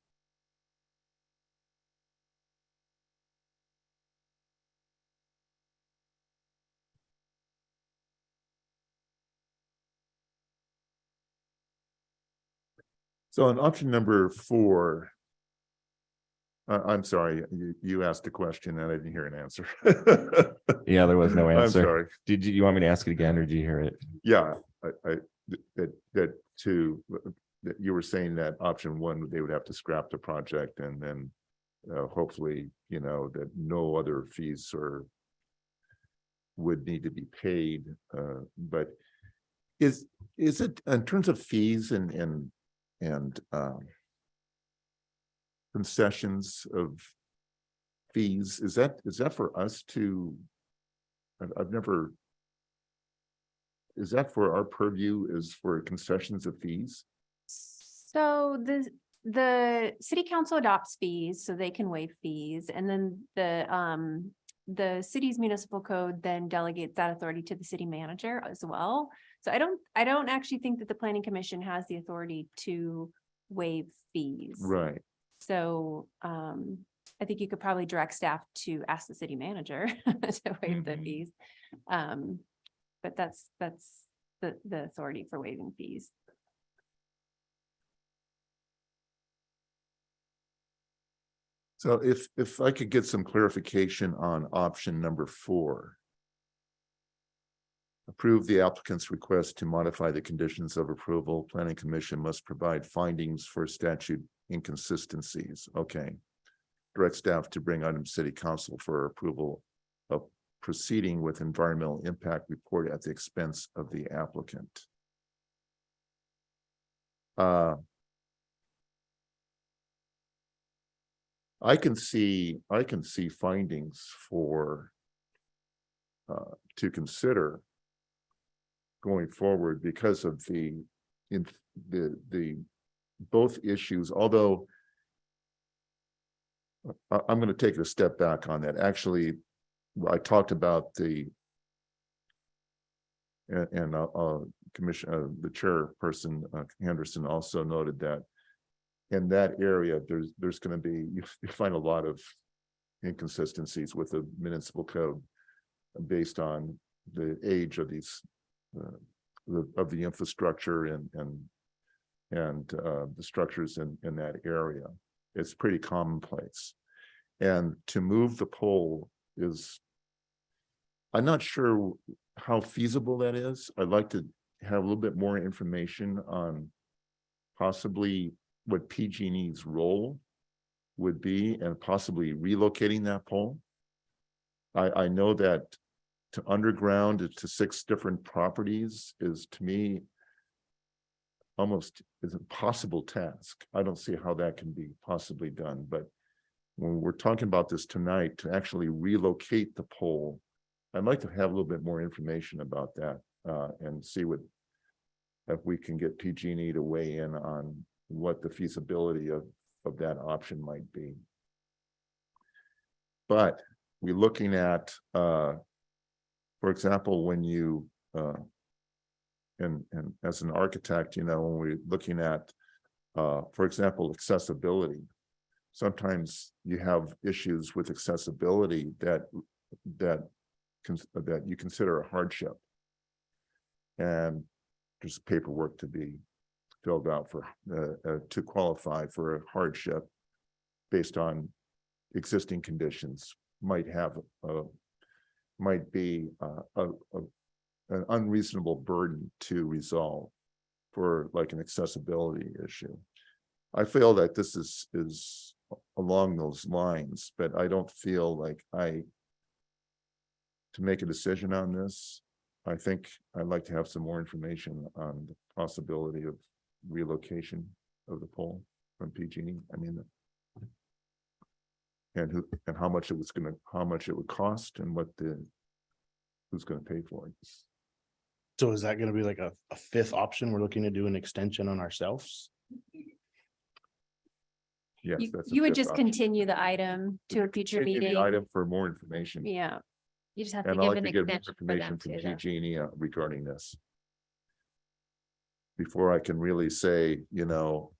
So on option number 4, I'm sorry, you asked a question and I didn't hear an answer. Yeah, there was no I'm answer. sorry. Did you want me to ask it again, or did you hear it? Yeah, that you were saying that option 1, they would have to scrap the project, and then hopefully, that no other fees would need to be paid. But is it in terms of fees and concessions of fees, is that for us to, I've never, is that for our purview, is for concessions of fees? So the city council adopts fees, so they can waive fees, and then the city's municipal code then delegates that authority to the city manager as well. So I don't actually think that the planning commission has the authority to waive fees. Right. So I think you could probably direct staff to ask the city manager to waive the fees. But that's the authority for waiving fees. So if I could get some clarification on option number 4. Approve the applicant's request to modify the conditions of approval. Planning commission must provide findings for statute inconsistencies. Okay. Direct staff to bring item city council for approval of proceeding with environmental impact report at the expense of the applicant. I can see findings for to consider going forward because of the both issues, although I'm going to take a step back on that. Actually, I talked about the commission, the chairperson Henderson also noted that in that area, there's going to be, you find a lot of inconsistencies with the municipal code based on the age of these of the infrastructure and the structures in that area. It's pretty commonplace. And to move the pole is I'm not sure how feasible that is. I'd like to have a little bit more information on possibly what PG&E's role would be and possibly relocating that pole. I know that to underground it to 6 different properties is, to me, almost is an impossible task. I don't see how that can be possibly done, but when we're talking about this tonight, to actually relocate the pole, I'd like to have a little bit more information about that and see what, if we can get PG&E to weigh in on what the feasibility of that option might be. But we're looking at, for example, when you, and as an architect, you know, when we're looking at, for example, accessibility, sometimes you have issues with accessibility that you consider a hardship. And there's paperwork to be filled out for, to qualify for a hardship based on existing conditions, might be an unreasonable burden to resolve for like an accessibility issue. I feel that this is along those lines, but I don't feel like to make a decision on this. I think I'd like to have some more information on the possibility of relocation of the pole from PG&E. I mean, and how much it would cost and who's gonna pay for it. So is that gonna be like a 5th option? We're looking to do an extension on ourselves? Yes, You that's a you would fifth just option. continue the item to a future Continue the meeting. item for more information. Yeah, You just have to And I'd give like an to get more extension for them information from to the. PG&E regarding this. Before I can really say, you know,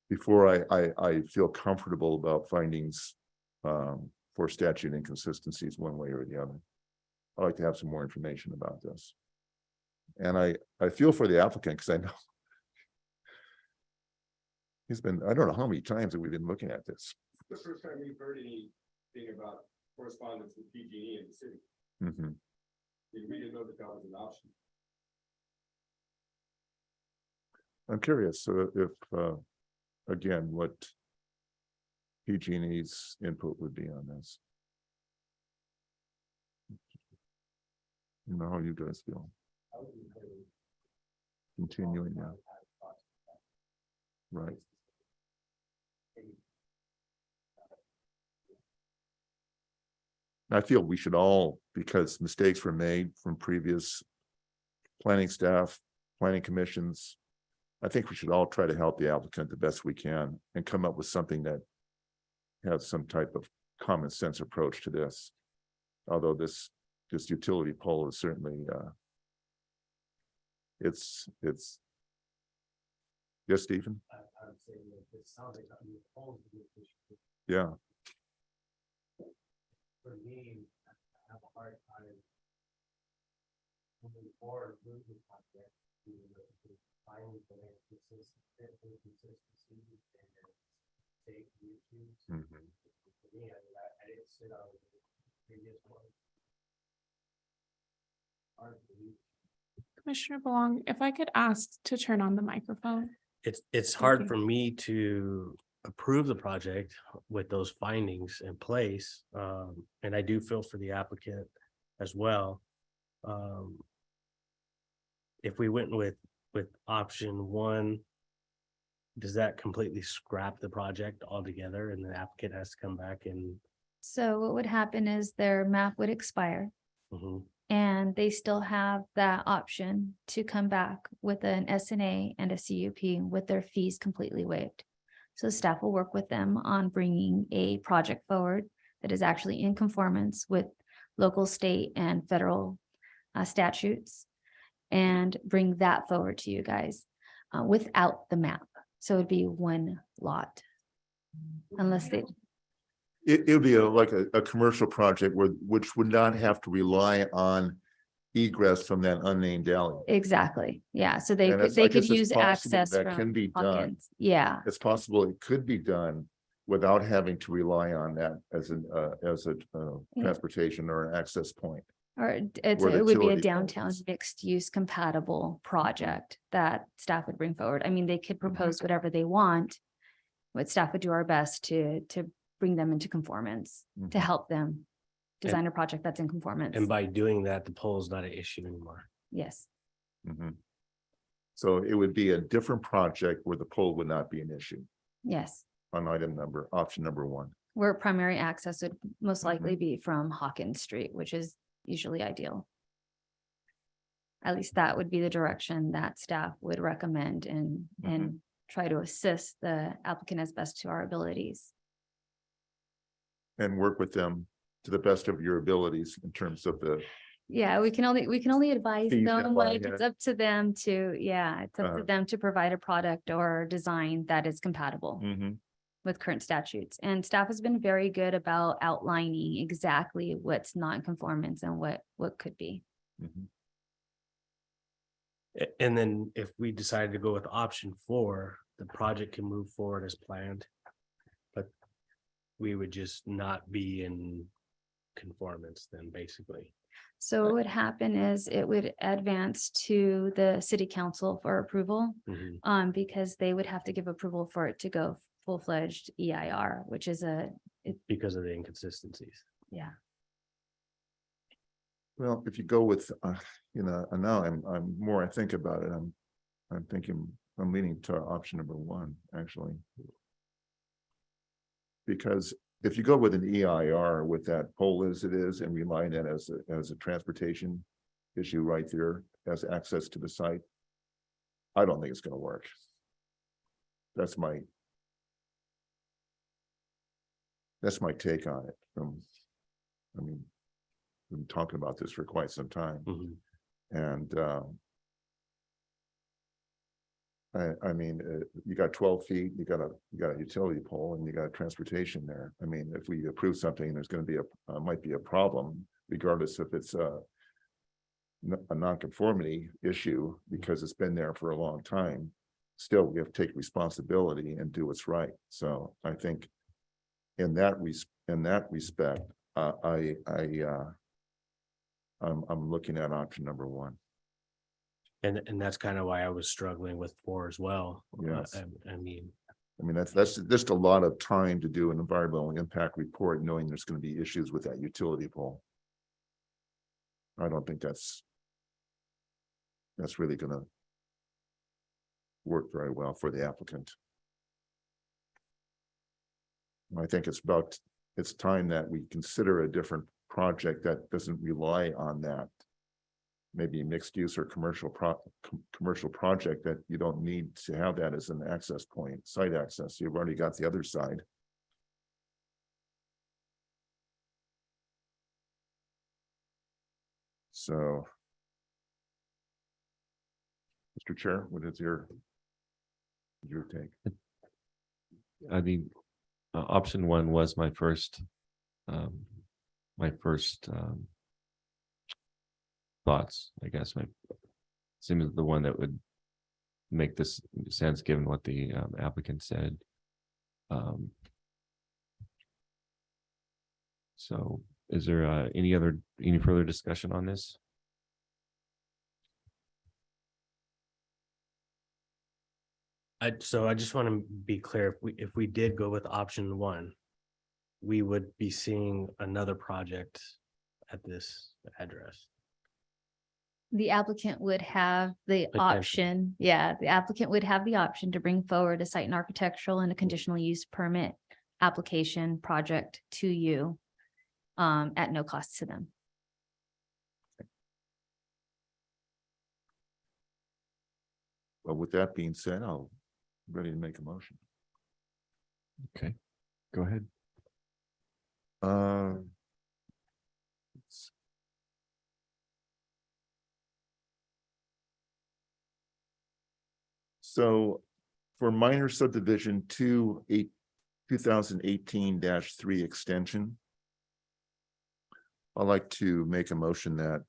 before I feel comfortable about findings for statute inconsistencies one way or the other. I'd like to have some more information about this. And I feel for the applicant because I know he's been, I don't know how many times that we've been looking at this. The first time we've heard anything about correspondence with PG&E in the city. Mhm. We didn't know that was an option. I'm curious if, again, what PG&E's input would be on this. You know how you guys feel. Continuing now. Right. I feel we should all, because mistakes were made from previous planning staff, planning commissions. I think we should all try to help the applicant the best we can and come up with something that has some type of common sense approach to this. Although this utility pole is certainly it's yes, Stephen? Yeah. For me, I have a hard time moving forward with the project to find the consistency and safety issues. Mhm. For me, I didn't sit on the previous one. Hard to believe. Commissioner Belong, if I could ask to turn on the microphone. It's you. hard for me to approve the project with those findings in place. And I do feel for the applicant as well. If we went with option 1, does that completely scrap the project altogether and the applicant has to come back and? So what would happen is their map would expire Mhm. and they still have that option to come back with an SNA and a CUP with their fees completely waived. So staff will work with them on bringing a project forward that is actually in conformance with local, state, and federal statutes and bring that forward to you guys without the map. So it'd be one lot. Unless they, It would be like a commercial project which would not have to rely on egress from that unnamed alley. exactly, yeah, so they And could, I they could guess it's use possible access that can from be done. Hawkins, yeah. It's possible it could be done without having to rely on that as a Yeah. transportation or access point. Or Where the it would be a utility pole downtown is. mixed use compatible project that staff would bring forward. I mean, they could Mm-hmm. propose whatever they want. But staff would do our best to bring them into conformance, to Mhm. help them design a project that's in conformance. And by doing that, the poll is not an issue anymore. Yes, Mhm. So it would be a different project where the pole would not be an issue yes. on option number one. Where primary access would most Mm-hmm. likely be from Hawkins Street, which is usually ideal. At least that would be the direction that staff would recommend and Mm-hmm. try to assist the applicant as best to our abilities. And work with them to the best of your abilities in terms of the, Yeah, we can only advise Fees that them, lie like, it's ahead. up to them to, yeah, it's up to Uh, them to provide a product or design that is compatible Mhm. with current statutes. And staff has been very good about outlining exactly what's not in conformance and what could be. Mhm. And then if we decide to go with option 4, the project can move forward as planned. But we would just not be in conformance then, basically. So what would happen is it would advance to the city council for approval, Mhm. because they would have to give approval for it to go full-fledged EIR, which is Because of the inconsistencies. yeah. Well, if you go with, and now I'm more I think about it, I'm thinking, I'm leaning to option number one, actually. Because if you go with an EIR with that pole as it is and rely on that as a transportation issue right there as access to the site, I don't think it's gonna work. That's my take on it I mean, we've been talking about this for quite some time. Mhm. And I mean, you got 12 feet, you got a utility pole and you got transportation there. I mean, if we approve something, there's gonna be might be a problem, regardless if it's a nonconformity issue, because it's been there for a long time. Still, we have to take responsibility and do what's right. So I think in that respect, I'm looking at option number one. And that's kind of why I was struggling with 4 as well. Yes. I mean, I mean, that's just a lot of time to do an environmental impact report, knowing there's gonna be issues with that utility pole. I don't think that's really gonna work very well for the applicant. I think it's time that we consider a different project that doesn't rely on that. Maybe mixed use or commercial project that you don't need to have that as an access point, site access. You've already got the other side. So. Mr. Chair, what is your take? I mean, option 1 was my first thoughts, I guess. Seems the one that would make this sense, given what the applicant said. So is there any further discussion on this? So I just want to be clear, if we did go with option 1, we would be seeing another project at this address. The applicant would have the Potentially. option, the applicant would have the option to bring forward a site and architectural and a conditional use permit application project to you at no cost to them. Well, with that being said, I'll ready to make a motion. Okay, go ahead. So for minor subdivision 2018-3 extension, I'd like to make a motion that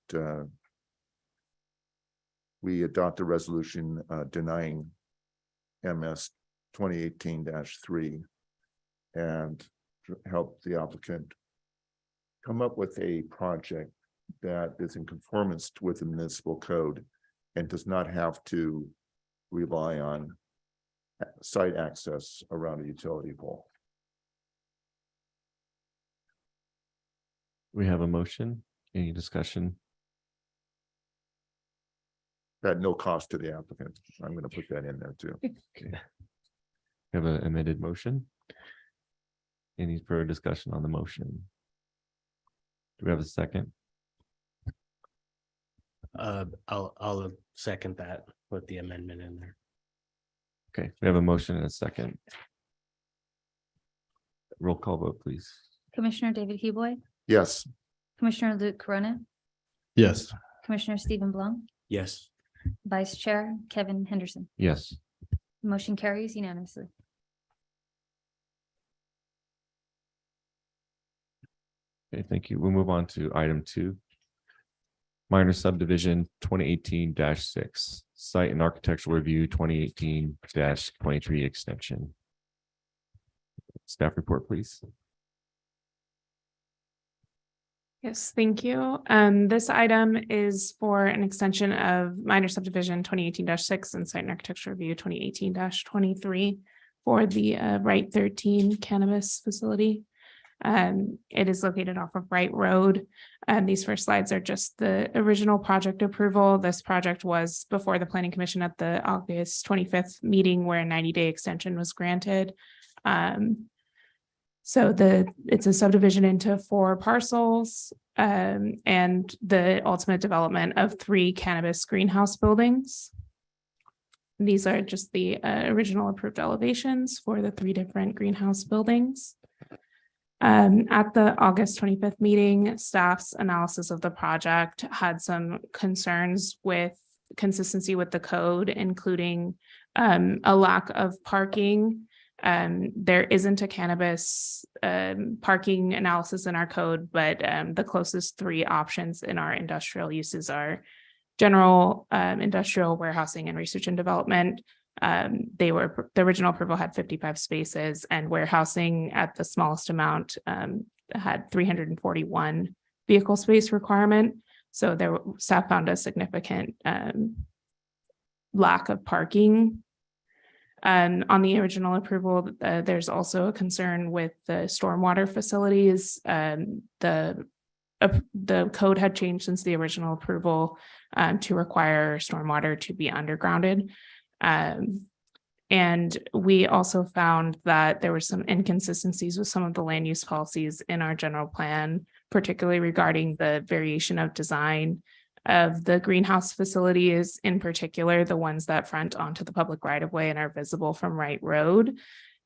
we adopt a resolution denying MS 2018-3 and help the applicant come up with a project that is in conformance with the municipal code and does not have to rely on site access around a utility pole. We have a motion. Any discussion? At no cost to the applicant. I'm gonna put that in there too. Okay. We have an amended motion. Any further discussion on the motion? Do we have a second? I'll second that with the amendment in there. Okay, we have a motion and a second. Roll call vote, please. Commissioner David Heboy, Yes, Commissioner Luke Corona, Yes. Commissioner Stephen Blum, Yes, Vice Chair Kevin Henderson. Yes. Motion carries unanimously. Okay, thank you. We'll move on to item 2. Minor subdivision 2018-6, site and architectural review 2018-23 extension. Staff report, please. Yes, thank you. This item is for an extension of minor subdivision 2018-6 and site and architecture review 2018-23 for the Right 13 cannabis facility. It is located off of Wright Road. And these first slides are just the original project approval. This project was before the Planning Commission at the August 25th meeting where a 90-day extension was granted. So it's a subdivision into 4 parcels and the ultimate development of 3 cannabis greenhouse buildings. These are just the original approved elevations for the 3 different greenhouse buildings. At the August 25th meeting, staff's analysis of the project had some concerns with consistency with the code, including a lack of parking. There isn't a cannabis parking analysis in our code, but the closest 3 options in our industrial uses are general industrial warehousing and research and development. The original approval had 55 spaces, and warehousing at the smallest amount had 341 vehicle space requirement. So staff found a significant lack of parking. And on the original approval, there's also a concern with the stormwater facilities. The code had changed since the original approval to require stormwater to be undergrounded. And we also found that there were some inconsistencies with some of the land use policies in our general plan, particularly regarding the variation of design of the greenhouse facilities, in particular, the ones that front onto the public right of way and are visible from Wright Road.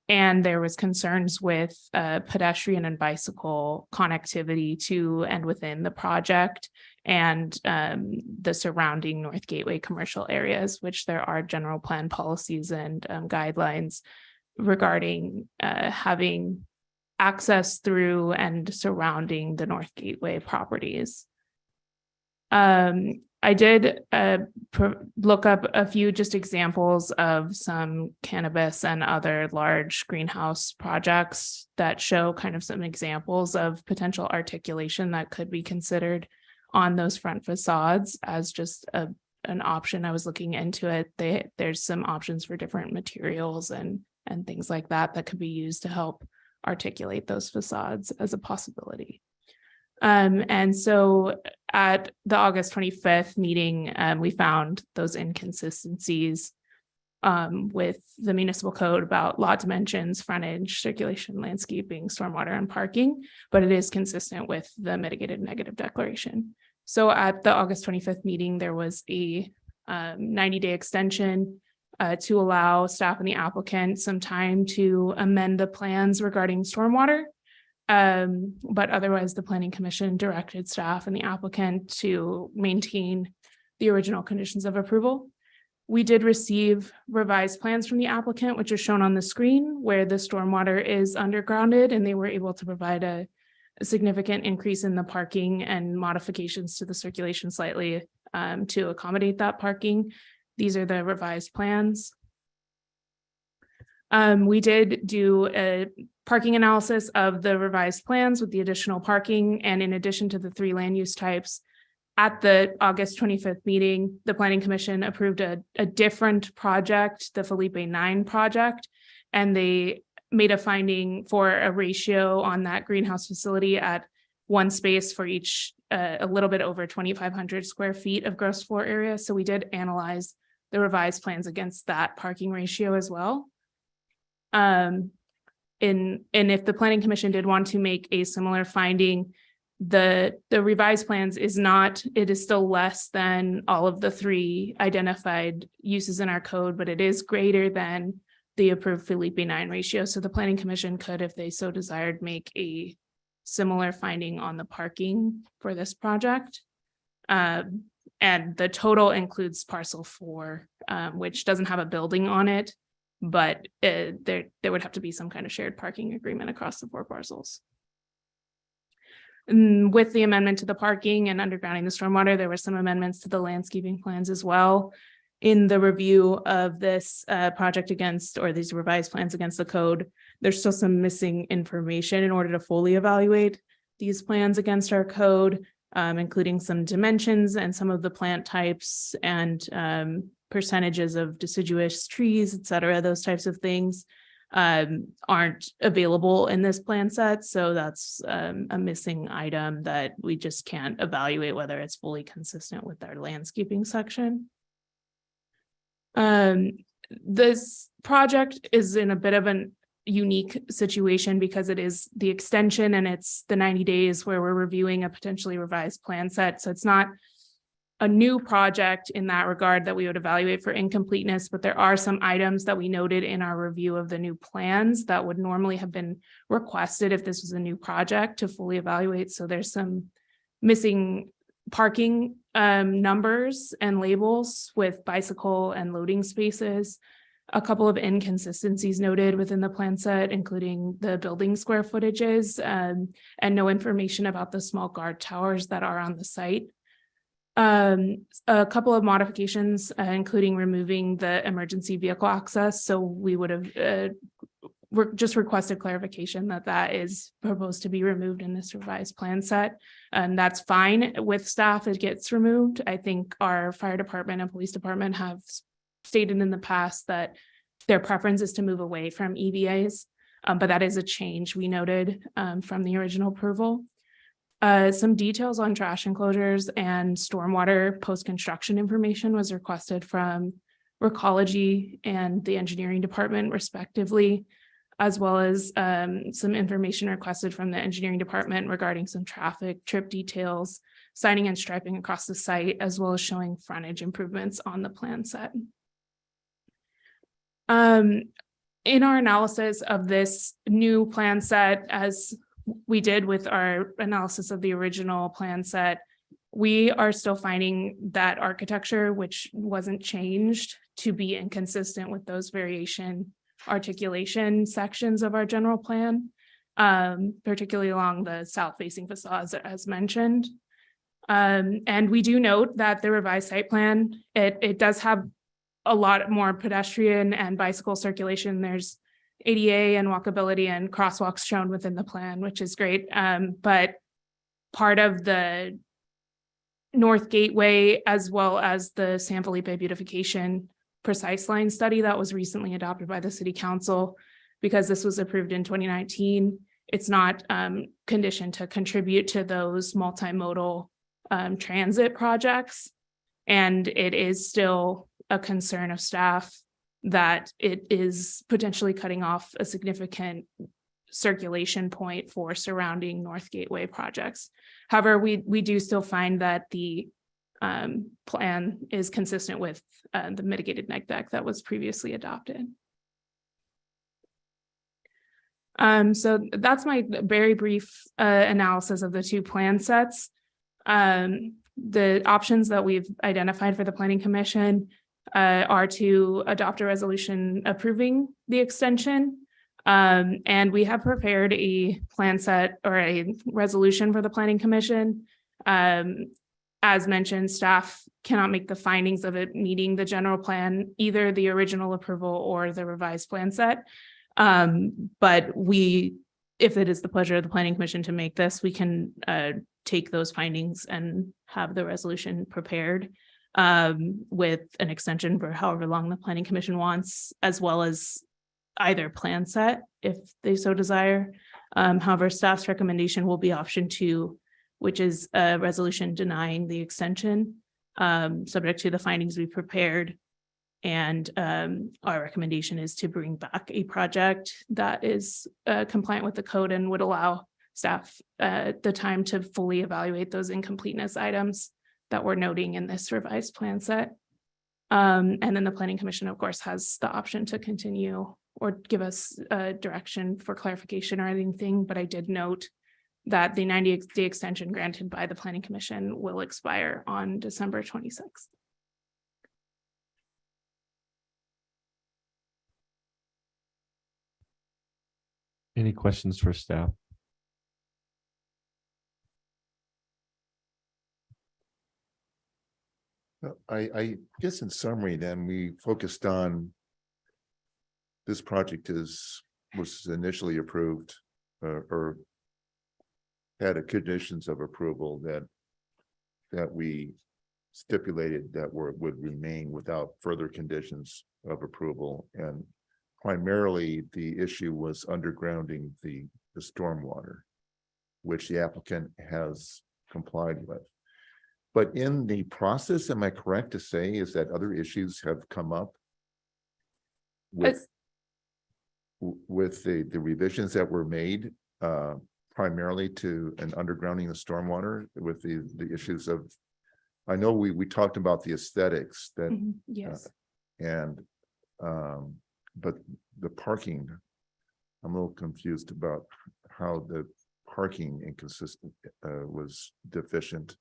And there was concerns with pedestrian and bicycle connectivity to and within the project and the surrounding North Gateway commercial areas, which there are general plan policies and guidelines regarding having access through and surrounding the North Gateway properties. I did look up a few just examples of some cannabis and other large greenhouse projects that show kind of some examples of potential articulation that could be considered on those front facades as just an option. I was looking into it. There's some options for different materials and things like that that could be used to help articulate those facades as a possibility. And so at the August 25th meeting, we found those inconsistencies with the municipal code about lot dimensions, frontage, circulation, landscaping, stormwater, and parking, but it is consistent with the mitigated negative declaration. So at the August 25th meeting, there was a 90-day extension to allow staff and the applicant some time to amend the plans regarding stormwater. But otherwise, the Planning Commission directed staff and the applicant to maintain the original conditions of approval. We did receive revised plans from the applicant, which is shown on the screen, where the stormwater is undergrounded, and they were able to provide a significant increase in the parking and modifications to the circulation slightly to accommodate that parking. These are the revised plans. We did do a parking analysis of the revised plans with the additional parking, and in addition to the 3 land use types, at the August 25th meeting, the Planning Commission approved a different project, the Felipe 9 project, and they made a finding for a ratio on that greenhouse facility at 1 space for each, a little bit over 2,500 square feet of gross floor area. So we did analyze the revised plans against that parking ratio as well. And if the Planning Commission did want to make a similar finding, the revised plans is not, it is still less than all of the 3 identified uses in our code, but it is greater than the approved Felipe 9 ratio. So the Planning Commission could, if they so desired, make a similar finding on the parking for this project. And the total includes parcel 4, which doesn't have a building on it, but there would have to be some kind of shared parking agreement across the 4 parcels. And with the amendment to the parking and undergrounding the stormwater, there were some amendments to the landscaping plans as well. In the review of this project against, or these revised plans against the code, there's still some missing information in order to fully evaluate these plans against our code, including some dimensions and some of the plant types and percentages of deciduous trees, et cetera. Those types of things aren't available in this plan set. So that's a missing item that we just can't evaluate whether it's fully consistent with our landscaping section. This project is in a bit of an unique situation because it is the extension and it's the 90 days where we're reviewing a potentially revised plan set. So it's not a new project in that regard that we would evaluate for incompleteness, but there are some items that we noted in our review of the new plans that would normally have been requested if this was a new project to fully evaluate. So there's some missing parking numbers and labels with bicycle and loading spaces. A couple of inconsistencies noted within the plan set, including the building square footages and no information about the small guard towers that are on the site. A couple of modifications, including removing the emergency vehicle access. So we would have just requested clarification that that is proposed to be removed in this revised plan set. And that's fine with staff, it gets removed. I think our fire department and police department have stated in the past that their preference is to move away from EVAs, but that is a change we noted from the original approval. Some details on trash enclosures and stormwater post-construction information was requested from Recology and the engineering department respectively, as well as some information requested from the engineering department regarding some traffic trip details, signing and striping across the site, as well as showing frontage improvements on the plan set. In our analysis of this new plan set, as we did with our analysis of the original plan set, we are still finding that architecture, which wasn't changed, to be inconsistent with those variation articulation sections of our general plan, particularly along the south facing facades as mentioned. And we do note that the revised site plan, it does have a lot more pedestrian and bicycle circulation. There's ADA and walkability and crosswalks shown within the plan, which is great. But part of the North Gateway, as well as the San Felipe beautification precise line study that was recently adopted by the city council, because this was approved in 2019, it's not conditioned to contribute to those multimodal transit projects. And it is still a concern of staff that it is potentially cutting off a significant circulation point for surrounding North Gateway projects. However, we do still find that the plan is consistent with the mitigated neg deck that was previously adopted. So that's my very brief analysis of the 2 plan sets. The options that we've identified for the Planning Commission are to adopt a resolution approving the extension. And we have prepared a plan set or a resolution for the Planning Commission. as mentioned, staff cannot make the findings of it meeting the general plan, either the original approval or the revised plan set. But if it is the pleasure of the planning commission to make this, we can take those findings and have the resolution prepared with an extension for however long the planning commission wants, as well as either plan set if they so desire. However, staff's recommendation will be option 2, which is a resolution denying the extension, subject to the findings we prepared. And our recommendation is to bring back a project that is compliant with the code and would allow staff the time to fully evaluate those incompleteness items that we're noting in this revised plan set. And then the planning commission, of course, has the option to continue or give us direction for clarification or anything. But I did note that the 90-day extension granted by the planning commission will expire on December 26th. Any questions for staff? I guess in summary, then we focused on this project was initially approved or had a conditions of approval that we stipulated that would remain without further conditions of approval. And primarily the issue was undergrounding the stormwater, which the applicant has complied with. But in the process, am I correct to say is that other issues have come up with the revisions that were made primarily to an undergrounding the stormwater with the issues of, I know we talked about the aesthetics that Yes. but the parking, I'm a little confused about how the parking inconsistent was deficient.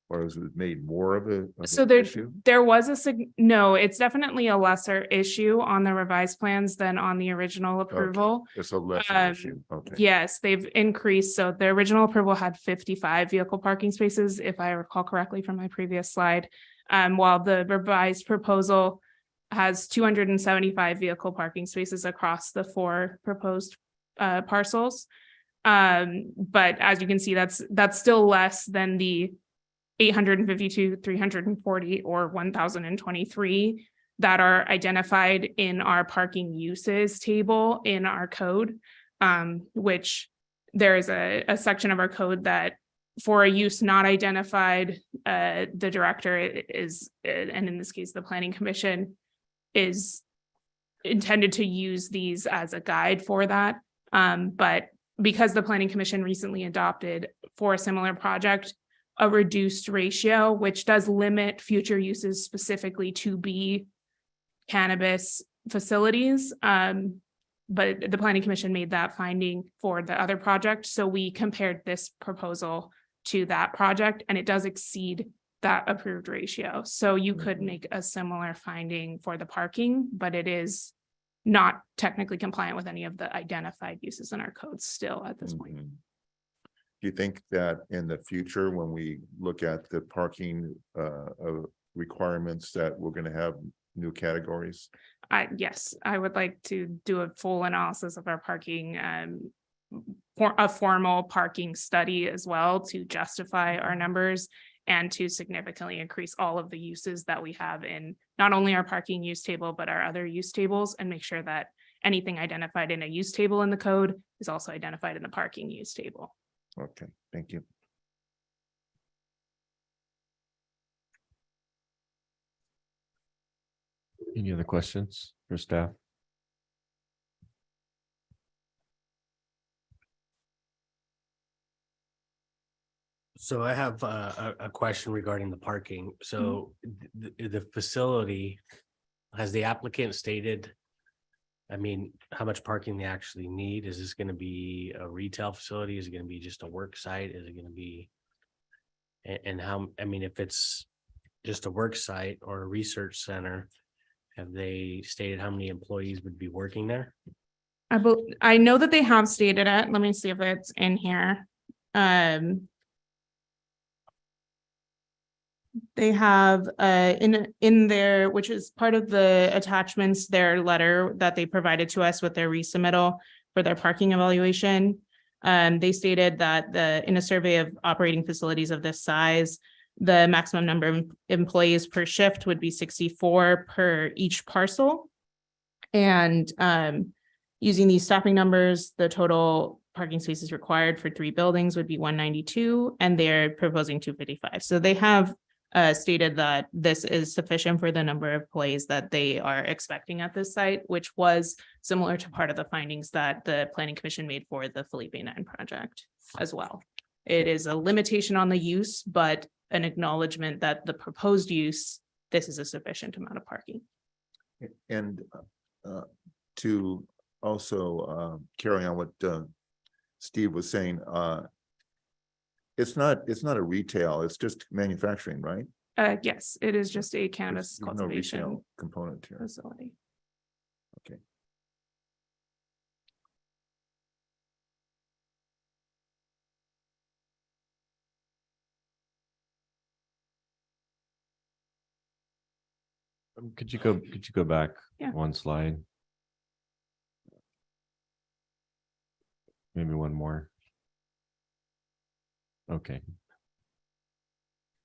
Or is it made more of an So issue? there was no, it's definitely a lesser issue on the revised plans than on the original approval. It's a lesser Um, issue, okay. Yes, they've increased. So the original approval had 55 vehicle parking spaces, if I recall correctly from my previous slide. While the revised proposal has 275 vehicle parking spaces across the 4 proposed parcels. But as you can see, that's still less than the 852, 340, or 1,023 that are identified in our parking uses table in our code, which there is a section of our code that for a use not identified, the director is, and in this case, the planning commission is intended to use these as a guide for that. But because the planning commission recently adopted for a similar project, a reduced ratio, which does limit future uses specifically to be cannabis facilities. But the planning commission made that finding for the other project. So we compared this proposal to that project and it does exceed that approved ratio. So you could make a similar finding for the parking, but it is not technically compliant with any of the identified uses in our code still at this point. Mhm. Do you think that in the future, when we look at the parking requirements, that we're going to have new categories? Yes, I would like to do a full analysis of our parking, for a formal parking study as well to justify our numbers and to significantly increase all of the uses that we have in not only our parking use table, but our other use tables, and make sure that anything identified in a use table in the code is also identified in the parking use table. Okay, thank you. Any other questions for staff? So I have a question regarding the parking. So the facility, has the applicant stated, I mean, how much parking they actually need? Is this going to be a retail facility? Is it going to be just a work site? Is it going to be? And how, I mean, if it's just a work site or a research center, have they stated how many employees would be working there? I know that they have stated it. Let me see if it's in here. They have in their, which is part of the attachments, their letter that they provided to us with their resubmittal for their parking evaluation. They stated that in a survey of operating facilities of this size, the maximum number of employees per shift would be 64 per each parcel. And using these staffing numbers, the total parking spaces required for 3 buildings would be 192, and they're proposing 255. So they have stated that this is sufficient for the number of employees that they are expecting at this site, which was similar to part of the findings that the Planning Commission made for the Felipe 9 project as well. It is a limitation on the use, but an acknowledgement that the proposed use, this is a sufficient amount of parking. And to also carry on what Steve was saying, it's not a retail, it's just manufacturing, right? Yes, it is just a cannabis There's no cultivation retail component here. facility. Okay. Could you go back Yeah. one slide? Maybe one more. Okay.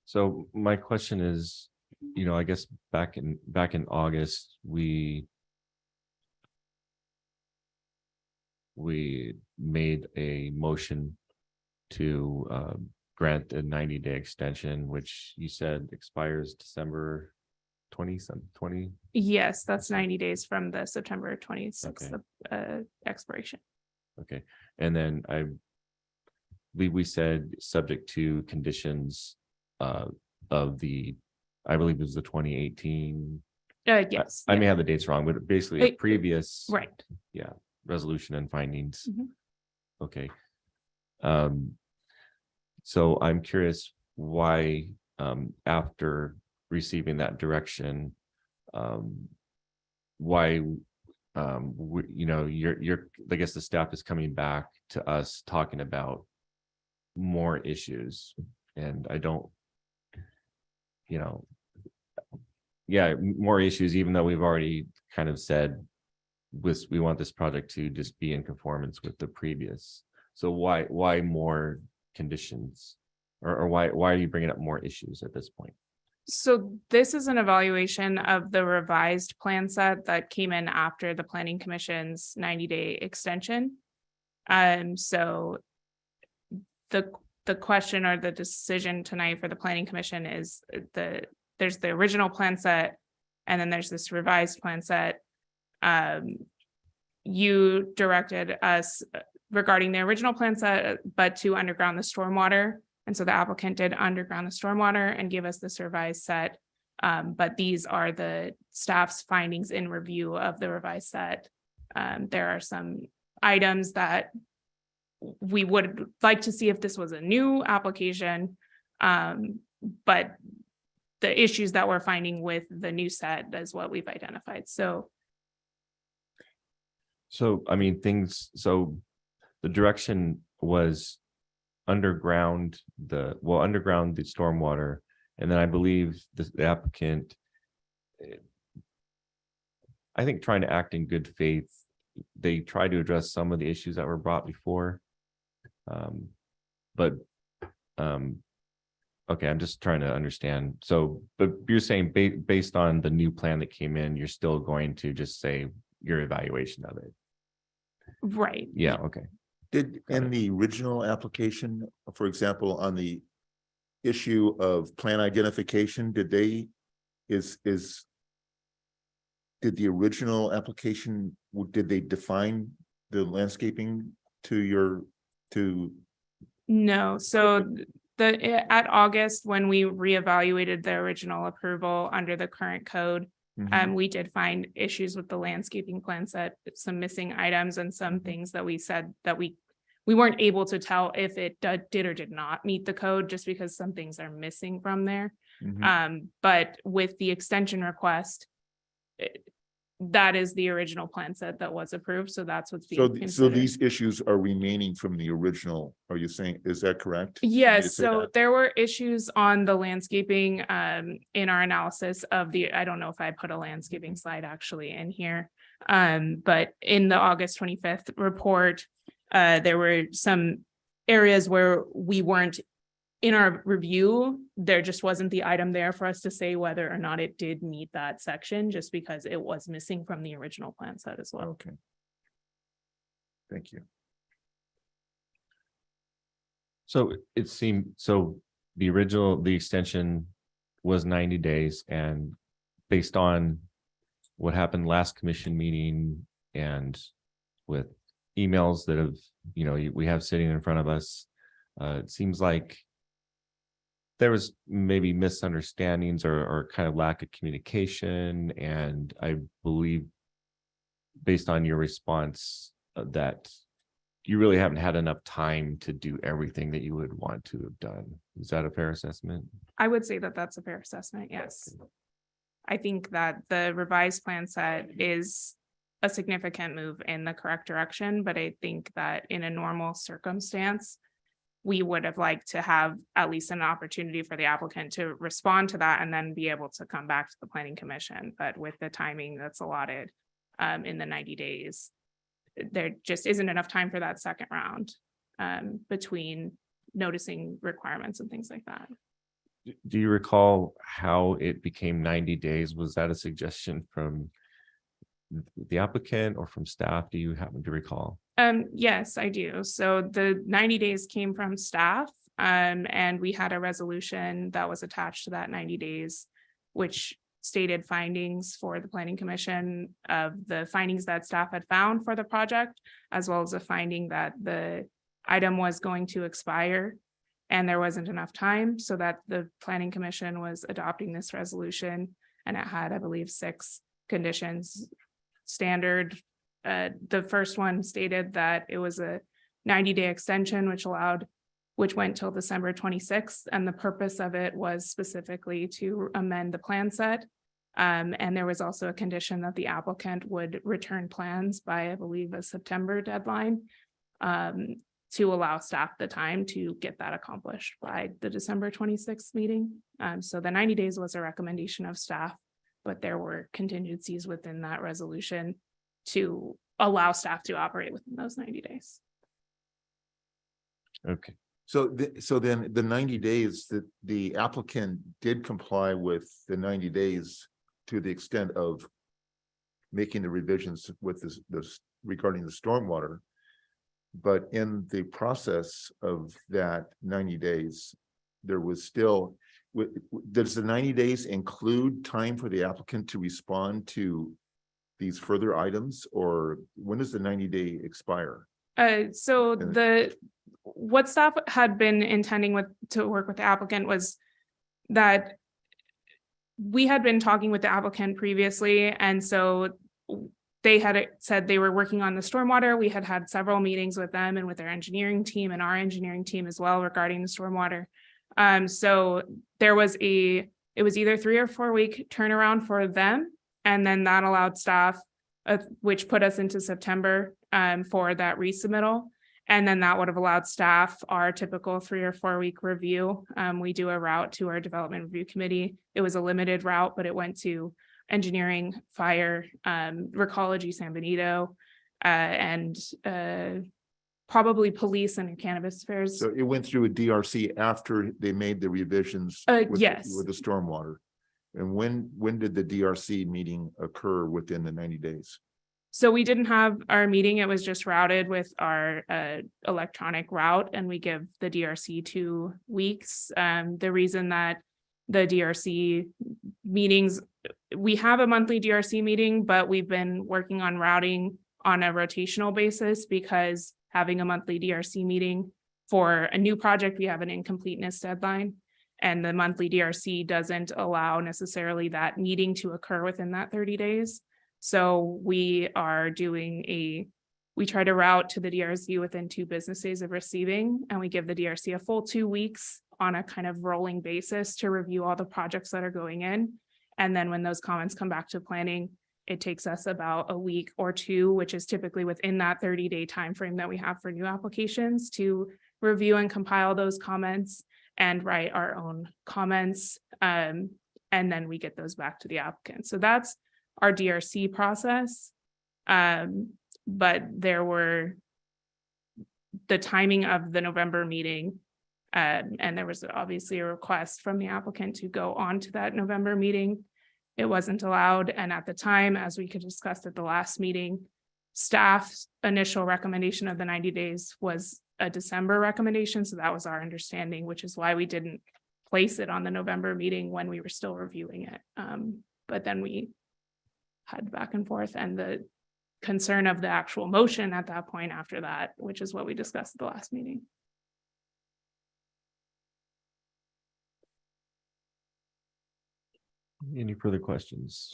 So my question is, I guess back in August, we made a motion to grant a 90-day extension, which you said expires December 20. Yes, that's 90 days from the September 26th expiration. Okay, and then we said subject to conditions of the, I believe it was the 2018. Yes. I may have the dates wrong, but basically a Hey, previous Right. resolution and findings. Mhm. Okay. So I'm curious why, after receiving that direction, why, I guess the staff is coming back to us talking about more issues, and I don't, more issues, even though we've already kind of said we want this project to just be in conformance with the previous. So why more conditions, or why are you bringing up more issues at this point? So this is an evaluation of the revised plan set that came in after the Planning Commission's 90-day extension. So the question or the decision tonight for the Planning Commission is there's the original plan set, and then there's this revised plan set. You directed us regarding the original plan set, but to underground the stormwater. And so the applicant did underground the stormwater and give us this revised set. But these are the staff's findings in review of the revised set. There are some items that we would like to see if this was a new application. But the issues that we're finding with the new set is what we've identified. So I mean, so the direction was underground the stormwater, and then I believe the applicant, I think, trying to act in good faith, they tried to address some of the issues that were brought before. Okay, I'm just trying to understand. So, but you're saying based on the new plan that came in, you're still going to just say your evaluation of it? right. Yeah, okay. Did in the original application, for example, on the issue of plan identification, did the original application, did they define the landscaping to No, so at August, when we reevaluated the original approval under the current code, we did find issues with the landscaping plan set, some missing items and some things that we said that we weren't able to tell if it did or did not meet the code, just because some things are missing from there. But with the extension request, that is the original plan set that was approved, so that's what's So, being so considered. these issues are remaining from the original, are you saying, is that correct? You Yes, say so that. there were issues on the landscaping in our analysis of I don't know if I put a landscaping slide actually in here. But in the August 25th report, there were some areas where we weren't in our review, there just wasn't the item there for us to say whether or not it did meet that section, just because it was missing from the original plan set as well. Okay. Thank you. So it seemed, so the extension was 90 days, and based on what happened last commission meeting and with emails that have, we have sitting in front of us, it seems like there was maybe misunderstandings or kind of lack of communication. And I believe based on your response that you really haven't had enough time to do everything that you would want to have done. Is that a fair assessment? I would say that that's a fair assessment, yes. I think that the revised plan set is a significant move in the correct direction, but I think that in a normal circumstance, we would have liked to have at least an opportunity for the applicant to respond to that and then be able to come back to the planning commission. But with the timing that's allotted in the 90 days, there just isn't enough time for that second round between noticing requirements and things like that. Do you recall how it became 90 days? Was that a suggestion from the applicant or from staff? Do you happen to recall? Yes, I do. So the 90 days came from staff, and we had a resolution that was attached to that 90 days, which stated findings for the planning commission of the findings that staff had found for the project, as well as a finding that the item was going to expire and there wasn't enough time, so that the planning commission was adopting this resolution, and it had, I believe, 6 conditions. Standard, the first one stated that it was a 90-day extension, which went till December 26th, and the purpose of it was specifically to amend the plan set. And there was also a condition that the applicant would return plans by, I believe, a September deadline, to allow staff the time to get that accomplished by the December 26th meeting. So the 90 days was a recommendation of staff, but there were contingencies within that resolution to allow staff to operate within those 90 days. Okay. So, so then the 90 days that the applicant did comply with the 90 days to the extent of making the revisions with this regarding the stormwater. But in the process of that 90 days, there was still, does the 90 days include time for the applicant to respond to these further items, or when does the 90-day expire? So what staff had been intending to work with the applicant was that we had been talking with the applicant previously, and so they had said they were working on the stormwater. We had had several meetings with them and with their engineering team and our engineering team as well regarding the stormwater. So there was it was either 3 or 4 week turnaround for them, and then that allowed staff, which put us into September for that resubmittal. And then that would have allowed staff our typical 3 or 4 week review. We do a route to our development review committee. It was a limited route, but it went to engineering, fire, Recology San Benito, and probably police and cannabis affairs. So it went through a DRC after they made the revisions with Yes. with the stormwater. And when did the DRC meeting occur within the 90 days? So we didn't have our meeting. It was just routed with our electronic route, and we give the DRC 2 weeks. The reason that the DRC meetings, we have a monthly DRC meeting, but we've been working on routing on a rotational basis, because having a monthly DRC meeting for a new project, we have an incompleteness deadline. And the monthly DRC doesn't allow necessarily that meeting to occur within that 30 days. So we are doing we try to route to the DRC within 2 business days of receiving, and we give the DRC a full 2 weeks on a kind of rolling basis to review all the projects that are going in. And then when those comments come back to planning, it takes us about a week or two, which is typically within that 30-day timeframe that we have for new applications, to review and compile those comments and write our own comments. And then we get those back to the applicant. So that's our DRC process. But there were the timing of the November meeting. And there was obviously a request from the applicant to go on to that November meeting. It wasn't allowed. And at the time, as we could discuss at the last meeting, staff's initial recommendation of the 90 days was a December recommendation. So that was our understanding, which is why we didn't place it on the November meeting when we were still reviewing it. But then we had back and forth, and the concern of the actual motion at that point after that, which is what we discussed at the last meeting. Any further questions?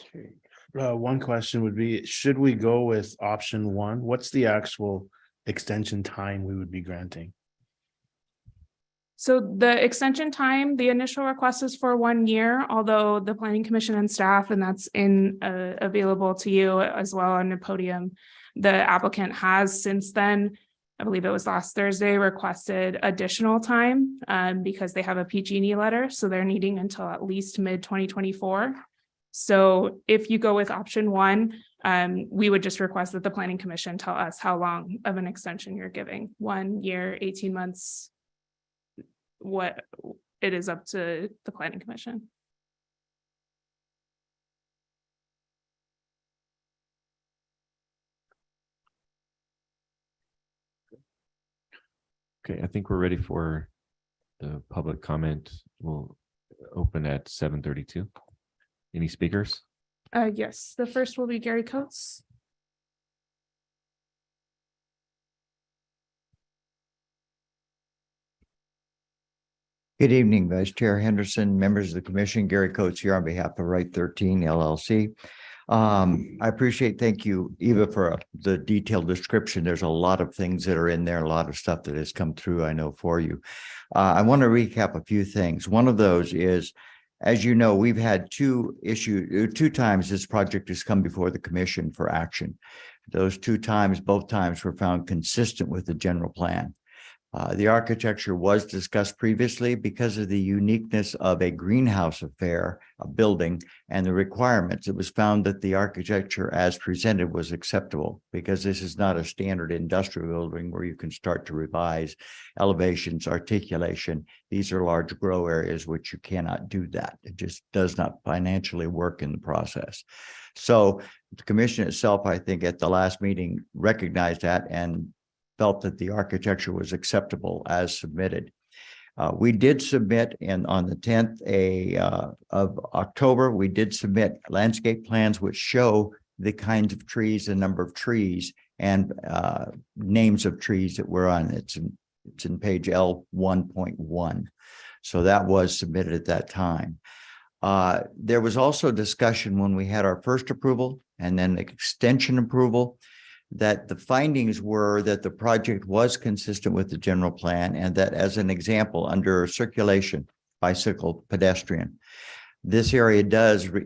One question would be, should we go with option one? What's the actual extension time we would be granting? So the extension time, the initial request is for 1 year, although the planning commission and staff, and that's available to you as well on the podium. The applicant has since then, I believe it was last Thursday, requested additional time because they have a PG&E letter. So they're needing until at least mid-2024. So if you go with option one, we would just request that the planning commission tell us how long of an extension you're giving. 1 year, 18 months, what it is up to the planning commission. Okay, I think we're ready for the public comment. We'll open at 7:32. Any speakers? Yes, the first will be Gary Coates. Good evening, Vice Chair Henderson, members of the commission. Gary Coates here on behalf of Right 13 LLC. I appreciate, thank you, Eva, for the detailed description. There's a lot of things that are in there, a lot of stuff that has come through, I know, for you. I want to recap a few things. One of those is, as you know, we've had two times this project has come before the commission for action. Those two times, both times were found consistent with the general plan. The architecture was discussed previously because of the uniqueness of a greenhouse affair, a building, and the requirements. It was found that the architecture as presented was acceptable because this is not a standard industrial building where you can start to revise elevations, articulation. These are large grow areas, which you cannot do that. It just does not financially work in the process. So the commission itself, I think, at the last meeting recognized that and felt that the architecture was acceptable as submitted. We did submit on the 10th of October, we did submit landscape plans which show the kinds of trees, the number of trees, and names of trees that were on. It's in page L1.1. So that was submitted at that time. There was also discussion when we had our first approval and then extension approval, that the findings were that the project was consistent with the general plan, and that, as an example, under circulation, bicycle, pedestrian, this area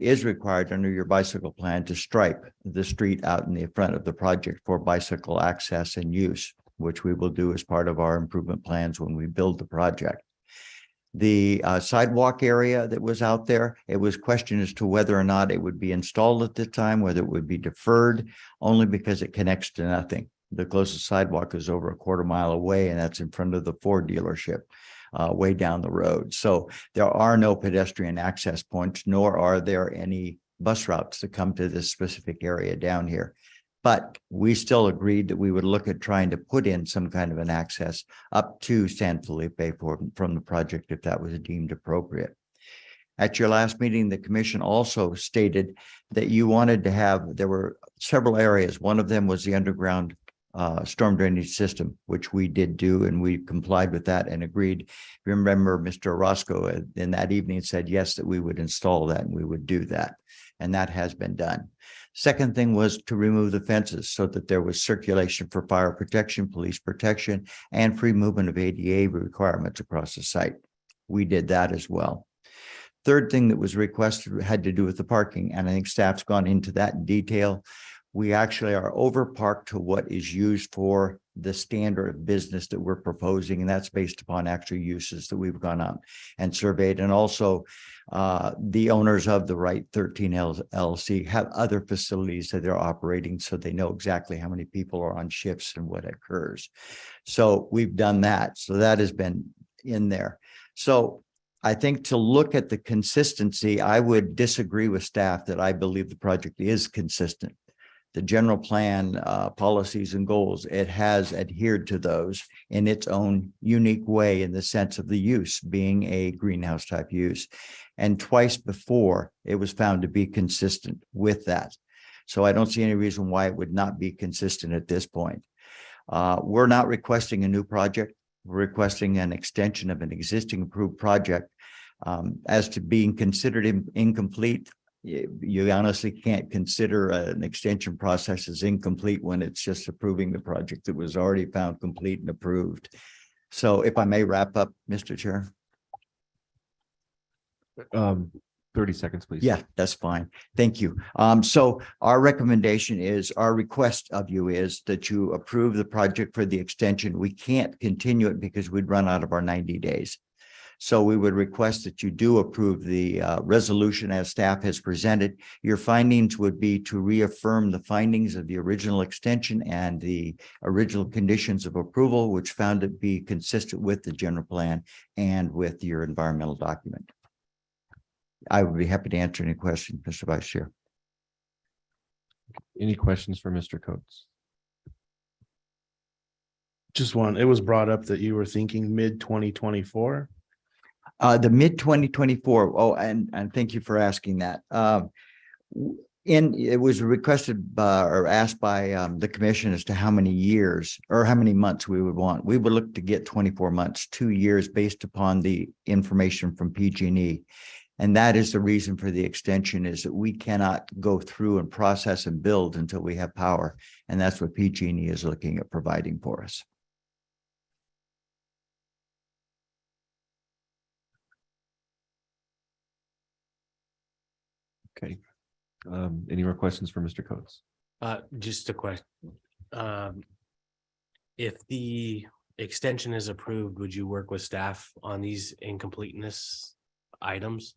is required under your bicycle plan to stripe the street out in the front of the project for bicycle access and use, which we will do as part of our improvement plans when we build the project. The sidewalk area that was out there, it was questioned as to whether or not it would be installed at the time, whether it would be deferred, only because it connects to nothing. The closest sidewalk is over a quarter mile away, and that's in front of the Ford dealership way down the road. So there are no pedestrian access points, nor are there any bus routes that come to this specific area down here. But we still agreed that we would look at trying to put in some kind of an access up to San Felipe from the project if that was deemed appropriate. At your last meeting, the commission also stated that you wanted to have, there were several areas. One of them was the underground storm drainage system, which we did do, and we complied with that and agreed. Remember, Mr. Orozco in that evening said yes, that we would install that and we would do that. And that has been done. Second thing was to remove the fences so that there was circulation for fire protection, police protection, and free movement of ADA requirements across the site. We did that as well. Third thing that was requested had to do with the parking, and I think staff's gone into that in detail. We actually are over parked to what is used for the standard of business that we're proposing, and that's based upon actual uses that we've gone out and surveyed. And also the owners of the Right 13 LLC have other facilities that they're operating, so they know exactly how many people are on shifts and what occurs. So we've done that. So that has been in there. So I think to look at the consistency, I would disagree with staff that I believe the project is consistent. The general plan, policies and goals, it has adhered to those in its own unique way in the sense of the use being a greenhouse type use. And twice before it was found to be consistent with that. So I don't see any reason why it would not be consistent at this point. We're not requesting a new project. We're requesting an extension of an existing approved project. As to being considered incomplete, you honestly can't consider an extension process as incomplete when it's just approving the project that was already found complete and approved. So if I may wrap up, Mr. Chair. 30 seconds, please. Yeah, that's fine. Thank you. So our recommendation is, our request of you is that you approve the project for the extension. We can't continue it because we'd run out of our 90 days. So we would request that you do approve the resolution as staff has presented. Your findings would be to reaffirm the findings of the original extension and the original conditions of approval, which found it be consistent with the general plan and with your environmental document. I would be happy to answer any questions, Mr. Vice Chair. Any questions for Mr. Coates? Just one, it was brought up that you were thinking mid-2024. The mid-2024. Oh, and thank you for asking that. It was requested or asked by the commission as to how many years or how many months we would want. We would look to get 24 months, 2 years based upon the information from PG&E. And that is the reason for the extension, is that we cannot go through and process and build until we have power. And that's what PG&E is looking at providing for us. Okay. Any more questions for Mr. Coates? Just a question. If the extension is approved, would you work with staff on these incompleteness items?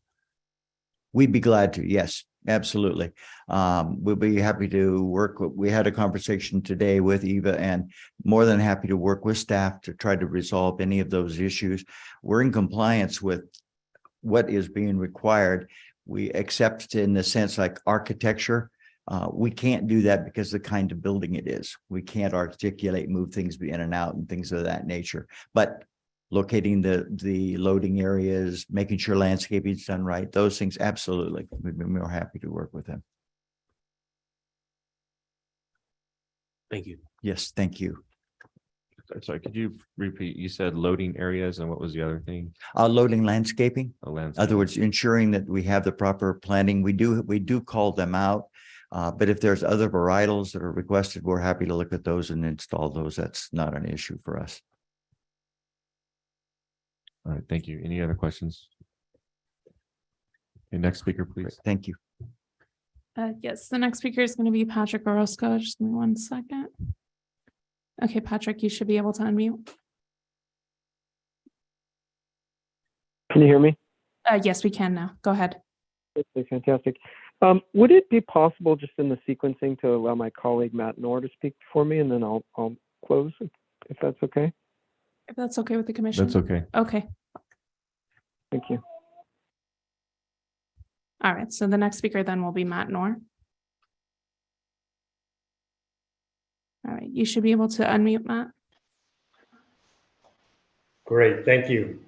We'd be glad to. Yes, absolutely. We'll be happy to work. We had a conversation today with Eva, and more than happy to work with staff to try to resolve any of those issues. We're in compliance with what is being required. We accept in the sense like architecture. We can't do that because of the kind of building it is. We can't articulate, move things in and out and things of that nature. But locating the loading areas, making sure landscaping is done right, those things, absolutely. We'd be more happy to work with them. Thank you. Yes, thank you. Sorry, could you repeat? You said loading areas, and what was the other thing? Loading landscaping. In Other words, ensuring that we have the proper planting. We do call them out. But if there's other varietals that are requested, we're happy to look at those and install those. That's not an issue for us. All right, thank you. Any other questions? Okay, next speaker, please. Thank you. Yes, the next speaker is going to be Patrick Orozco. Just give me 1 second. Okay, Patrick, you should be able to unmute. Can you hear me? Yes, we can now. Go ahead. Okay, fantastic. Would it be possible just in the sequencing to allow my colleague Matt Knorr to speak before me, and then I'll close if that's okay? If that's okay with the commission. That's okay. Okay. Thank you. All right. So the next speaker then will be Matt Knorr. All right. You should be able to unmute, Matt. Great. Thank you.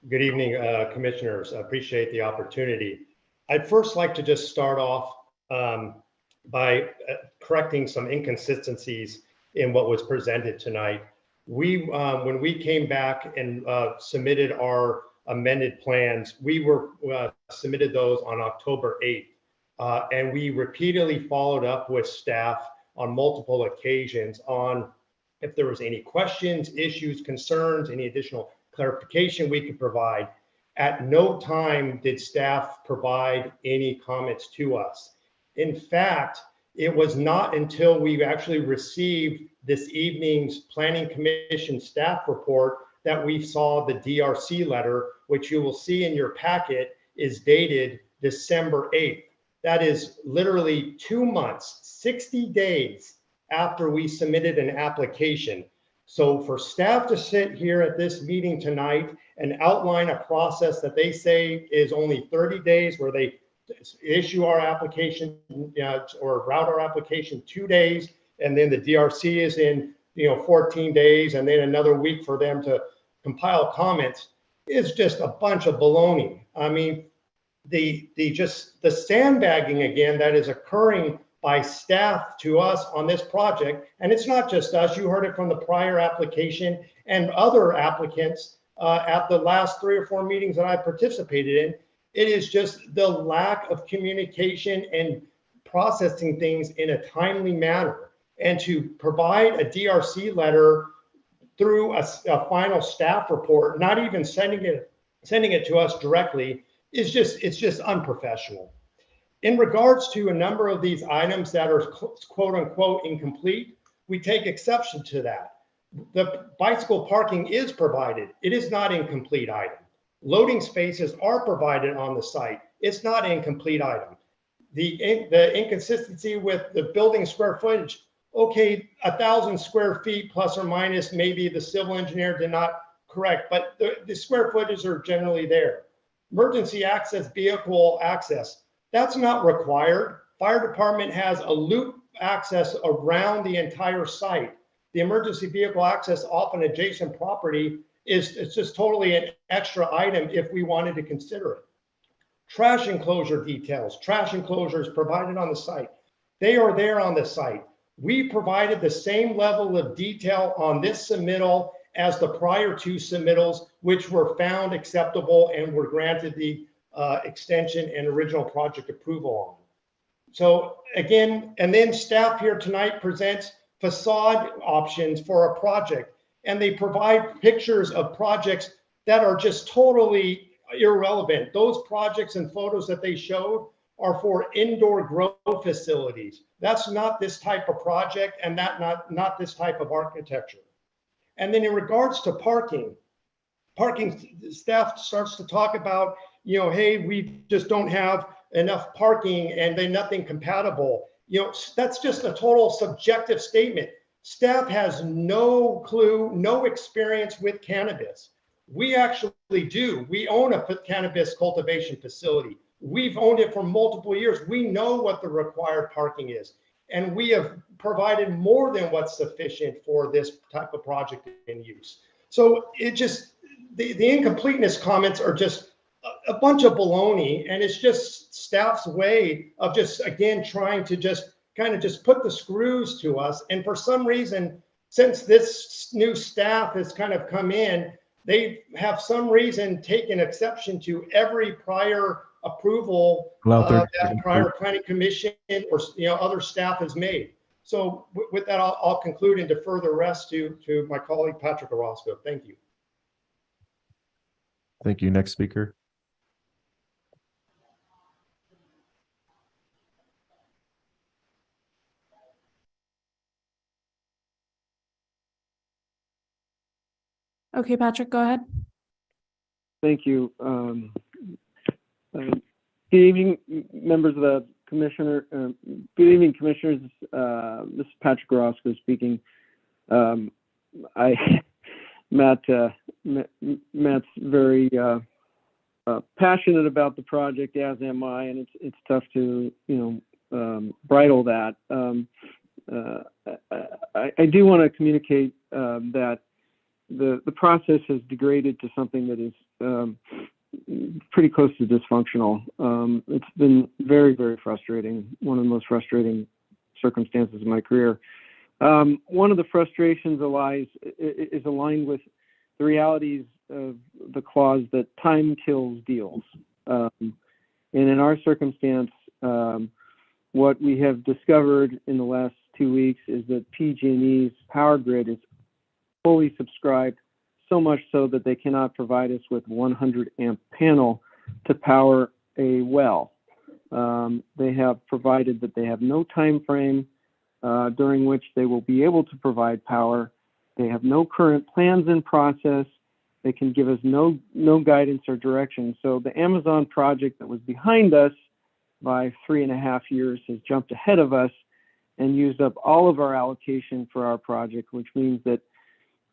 Good evening, commissioners. I appreciate the opportunity. I'd first like to just start off by correcting some inconsistencies in what was presented tonight. When we came back and submitted our amended plans, we were submitted those on October 8th. And we repeatedly followed up with staff on multiple occasions on if there was any questions, issues, concerns, any additional clarification we could provide. at no time did staff provide any comments to us. In fact, it was not until we actually received this evening's Planning Commission staff report that we saw the DRC letter, which you will see in your packet is dated December 8th. That is literally 2 months, 60 days after we submitted an application. So for staff to sit here at this meeting tonight and outline a process that they say is only 30 days, where they issue our application or route our application 2 days, and then the DRC is in 14 days, and then another week for them to compile comments, is just a bunch of baloney. I mean, the sandbagging again that is occurring by staff to us on this project, and it's not just us. You heard it from the prior application and other applicants at the last 3 or 4 meetings that I participated in. It is just the lack of communication and processing things in a timely manner. And to provide a DRC letter through a final staff report, not even sending it to us directly, it's just unprofessional. In regards to a number of these items that are quote unquote incomplete, we take exception to that. The bicycle parking is provided. It is not an incomplete item. Loading spaces are provided on the site. It's not an incomplete item. The inconsistency with the building square footage, okay, 1,000 square feet plus or minus, maybe the civil engineer did not correct, but the square footages are generally there. Emergency access, vehicle access, that's not required. Fire department has a loop access around the entire site. The emergency vehicle access off an adjacent property it's just totally an extra item if we wanted to consider it. Trash enclosure details, trash enclosures provided on the site. They are there on the site. We provided the same level of detail on this submittal as the prior 2 submittals, which were found acceptable and were granted the extension and original project approval on. So again, and then staff here tonight presents facade options for a project, and they provide pictures of projects that are just totally irrelevant. Those projects and photos that they showed are for indoor grow facilities. That's not this type of project, and not this type of architecture. And then in regards to parking staff starts to talk about, hey, we just don't have enough parking and then nothing compatible. That's just a total subjective statement. Staff has no clue, no experience with cannabis. We actually do. We own a cannabis cultivation facility. We've owned it for multiple years. We know what the required parking is, and we have provided more than what's sufficient for this type of project in use. So it just, the incompleteness comments are just a bunch of baloney, and it's just staff's way of just, again, trying to just kind of just put the screws to us. And for some reason, since this new staff has kind of come in, they have some reason taken exception to every prior approval that prior planning commission or other staff has made. So with that, I'll conclude and defer the rest to my colleague Patrick Orozco. Thank you. Thank you. Next speaker. Okay, Patrick, go ahead. Thank you. Good evening, members of the commissioner. Good evening, commissioners. This is Patrick Orozco speaking. Matt's very passionate about the project, as am I, and it's tough to bridle that. I do want to communicate that the process has degraded to something that is pretty close to dysfunctional. It's been very, very frustrating. One of the most frustrating circumstances of my career. One of the frustrations is aligned with the realities of the clause that time kills deals. And in our circumstance, what we have discovered in the last 2 weeks is that PG&E's power grid is fully subscribed, so much so that they cannot provide us with 100 amp panel to power a well. They have provided that they have no time frame during which they will be able to provide power. They have no current plans in process. They can give us no guidance or direction. So the Amazon project that was behind us by 3.5 years has jumped ahead of us and used up all of our allocation for our project, which means that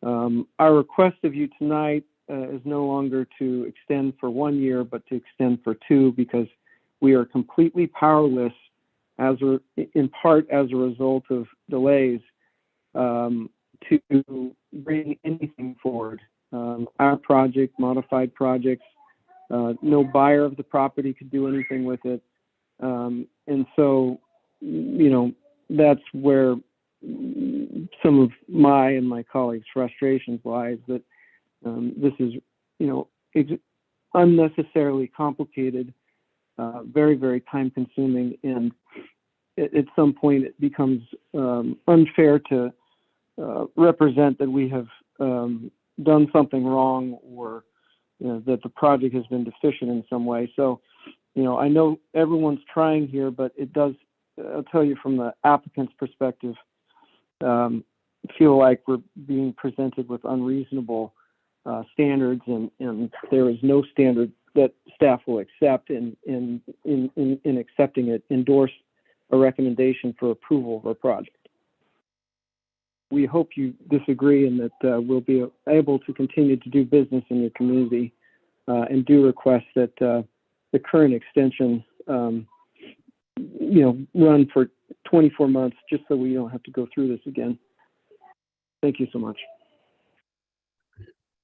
our request of you tonight is no longer to extend for 1 year, but to extend for 2, because we are completely powerless in part as a result of delays to bring anything forward. Our project, modified projects, no buyer of the property could do anything with it. And so, that's where some of my and my colleagues' frustrations lies, that this is, unnecessarily complicated, very, very time consuming. And at some point it becomes unfair to represent that we have done something wrong, or that the project has been deficient in some way. So, I know everyone's trying here, but it does, I'll tell you from the applicant's perspective, feel like we're being presented with unreasonable standards, and there is no standard that staff will accept in accepting it, endorse a recommendation for approval of a project. We hope you disagree, and that we'll be able to continue to do business in your community, and do request that the current extension, run for 24 months, just so we don't have to go through this again. Thank you so much.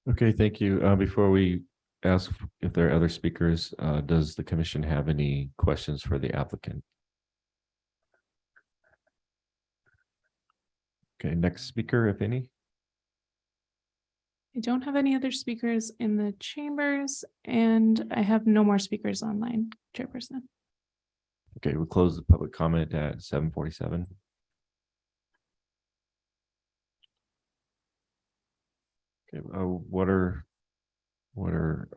Okay, thank you. Before we ask if there are other speakers, does the commission have any questions for the applicant? Okay, next speaker, if any. I don't have any other speakers in the chambers, and I have no more speakers online, Chairperson. Okay, we'll close the public comment at 7:47. Okay, what are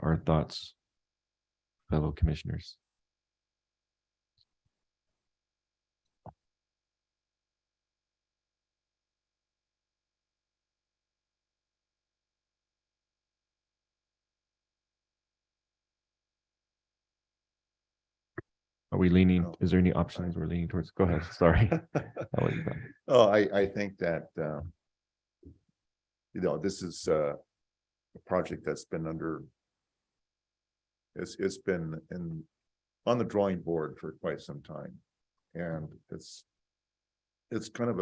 our thoughts, fellow commissioners? Are we leaning, is there any options we're leaning towards? Go ahead, sorry. I'll let you go. Oh, I think that, this is a project that's been it's been on the drawing board for quite some time. And it's kind of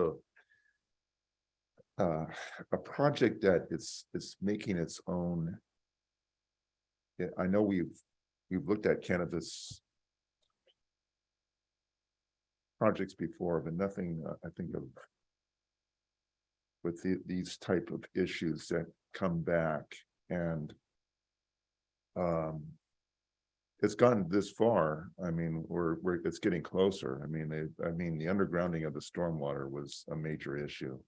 a project that it's making its own. Yeah, I know we've looked at cannabis projects before, but nothing I think of with these type of issues that come back, and it's gotten this far. I mean, it's getting closer. I mean, the undergrounding of the stormwater was a major issue,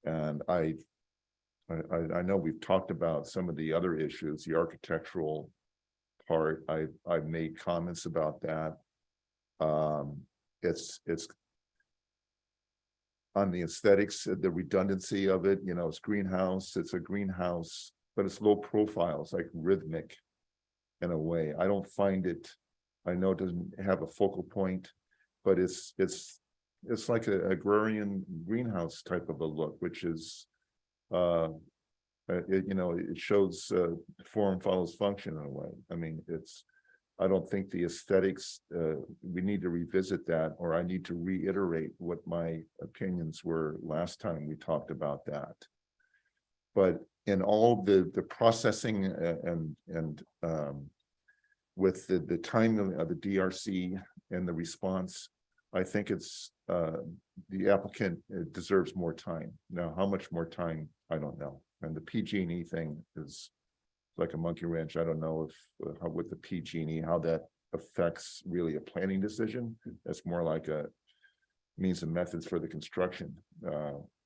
and I know we've talked about some of the other issues, the architectural part. I've made comments about that. It's on the aesthetics, the redundancy of it, it's greenhouse, it's a greenhouse, but it's low profile, it's like rhythmic in a way. I don't find it, I know it doesn't have a focal point, but it's like an agrarian greenhouse type of a look, which is, it shows form follows function in a way. I mean, I don't think the aesthetics, we need to revisit that, or I need to reiterate what my opinions were last time we talked about that. But in all the processing and with the timing of the DRC and the response, I think it's the applicant deserves more time. Now, how much more time, I don't know. And the PG&E thing is like a monkey wrench. I don't know if with the PG&E, how that affects really a planning decision. That's more like a means and methods for the construction.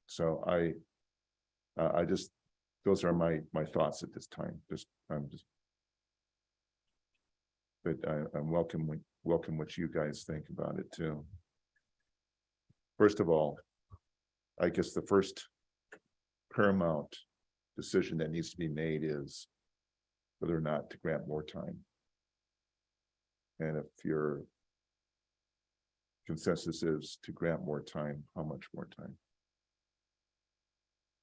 So I just those are my thoughts at this time. But I'm welcome what you guys think about it too. First of all, I guess the first paramount decision that needs to be made is whether or not to grant more time. And if your consensus is to grant more time, how much more time?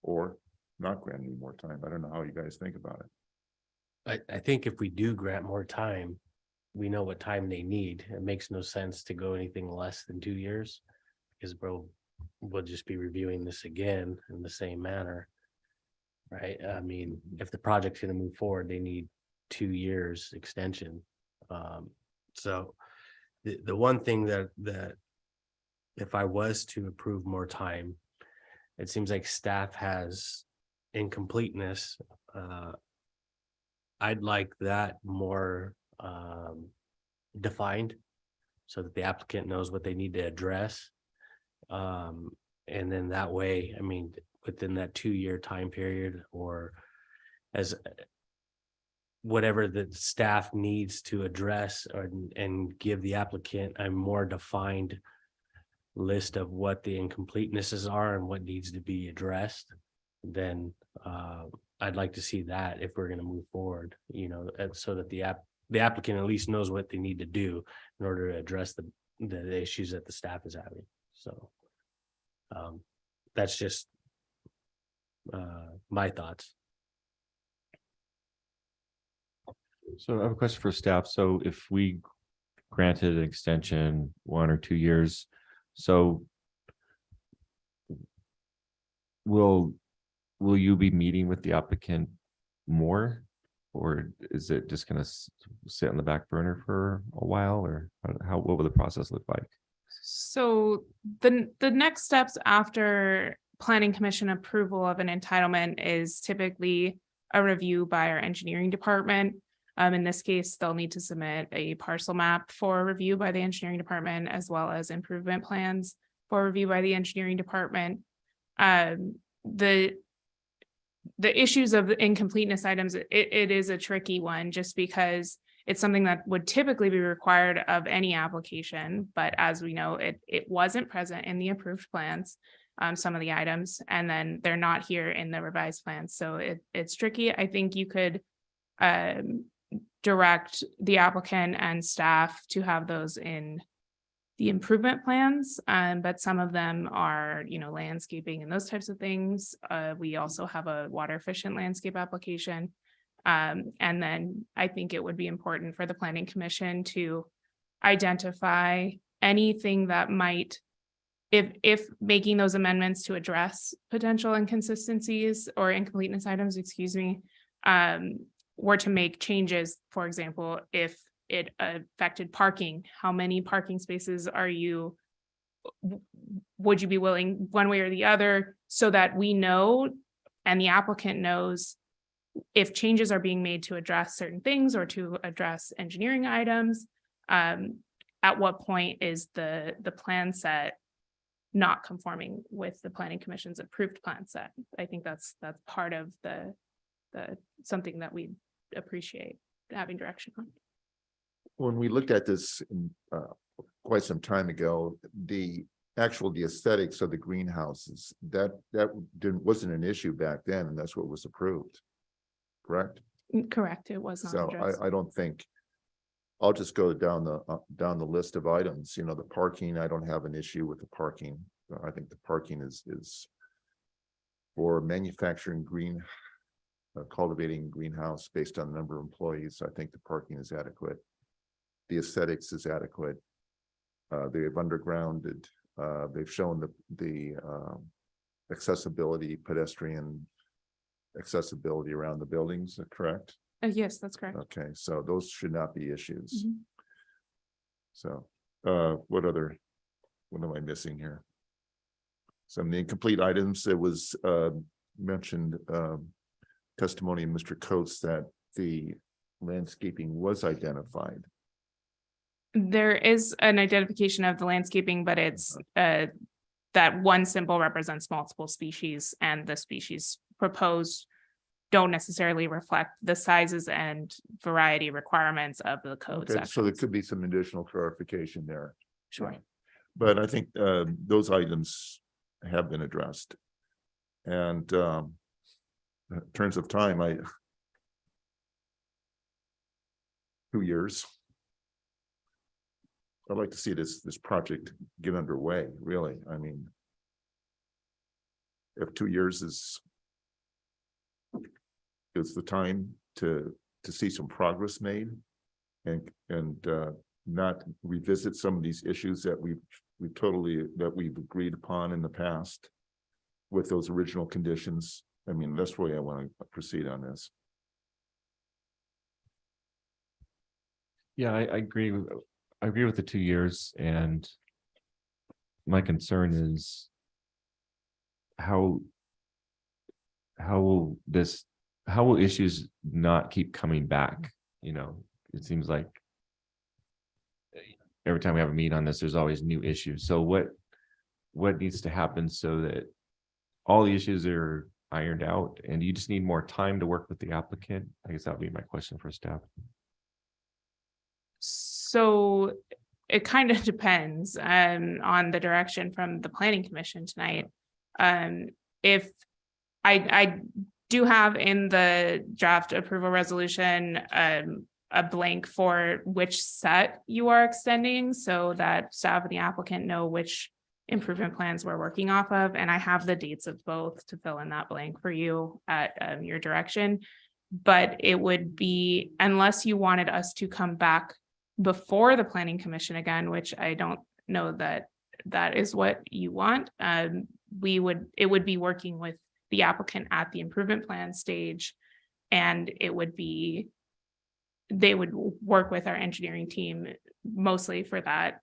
Or not grant any more time? I don't know how you guys think about it. I think if we do grant more time, we know what time they need. It makes no sense to go anything less than 2 years. Because we'll just be reviewing this again in the same manner. Right? I mean, if the project's gonna move forward, they need 2 years extension. So the one thing that if I was to approve more time, it seems like staff has incompleteness. I'd like that more defined so that the applicant knows what they need to address. And then that way, I mean, within that 2-year time period, or as whatever the staff needs to address and give the applicant a more defined list of what the incompletenesses are and what needs to be addressed, then I'd like to see that if we're going to move forward, you know, so that the applicant at least knows what they need to do in order to address the issues that the staff is having. So that's just my thoughts. So I have a question for staff. So if we granted an extension 1 or 2 years, so will you be meeting with the applicant more? Or is it just going to sit on the back burner for a while, or what will the process look like? So the next steps after planning commission approval of an entitlement is typically a review by our engineering department. In this case, they'll need to submit a parcel map for review by the engineering department, as well as improvement plans for review by the engineering department. The issues of the incompleteness items, it is a tricky one, just because it's something that would typically be required of any application. But as we know, it wasn't present in the approved plans, some of the items, and then they're not here in the revised plans. So it's tricky. I think you could direct the applicant and staff to have those in the improvement plans, but some of them are, you know, landscaping and those types of things. We also have a water efficient landscape application. And then I think it would be important for the planning commission to identify anything that might, if making those amendments to address potential inconsistencies or incompleteness items, excuse me, were to make changes. For example, if it affected parking, how many parking spaces would you be willing one way or the other, so that we know and the applicant knows if changes are being made to address certain things or to address engineering items. At what point is the plan set not conforming with the planning commission's approved plan set? I think that's part of the something that we appreciate having direction on. When we looked at this quite some time ago, the aesthetics of the greenhouses, that wasn't an issue back then, and that's what was approved. Correct? Correct. It was not So addressed. I don't think, I'll just go down the list of items. You know, the parking, I don't have an issue with the parking. I think the parking is for manufacturing cultivating greenhouse based on the number of employees. I think the parking is adequate. The aesthetics is adequate. They've undergrounded, they've shown the accessibility, pedestrian accessibility around the buildings, correct? Yes, that's correct. Okay, so those should not be issues. Mhm. So, what am I missing here? Some incomplete items. It was mentioned testimony of Mr. Coates that the landscaping was identified. There is an identification of the landscaping, but it's that one symbol represents multiple species, and the species proposed don't necessarily reflect the sizes and variety requirements of the code Okay, so there sections. could be some additional clarification there. Sure. But I think those items have been addressed. And in terms of time, 2 years. I'd like to see this project get underway, really. I mean, if 2 years is the time to see some progress made and not revisit some of these issues that we've agreed upon in the past with those original conditions. I mean, that's the way I want to proceed on this. Yeah, I agree. I agree with the 2 years, and my concern is how will issues not keep coming back? You know, it seems like every time we have a meeting on this, there's always new issues. So what needs to happen so that all the issues are ironed out, and you just need more time to work with the applicant? I guess that would be my question for staff. So it kind of depends on the direction from the planning commission tonight. If I do have in the draft approval resolution a blank for which set you are extending so that staff and the applicant know which improvement plans we're working off of. And I have the dates of both to fill in that blank for you at your direction. But it would be, unless you wanted us to come back before the planning commission again, which I don't know that that is what you want. It would be working with the applicant at the improvement plan stage, and they would work with our engineering team mostly for that,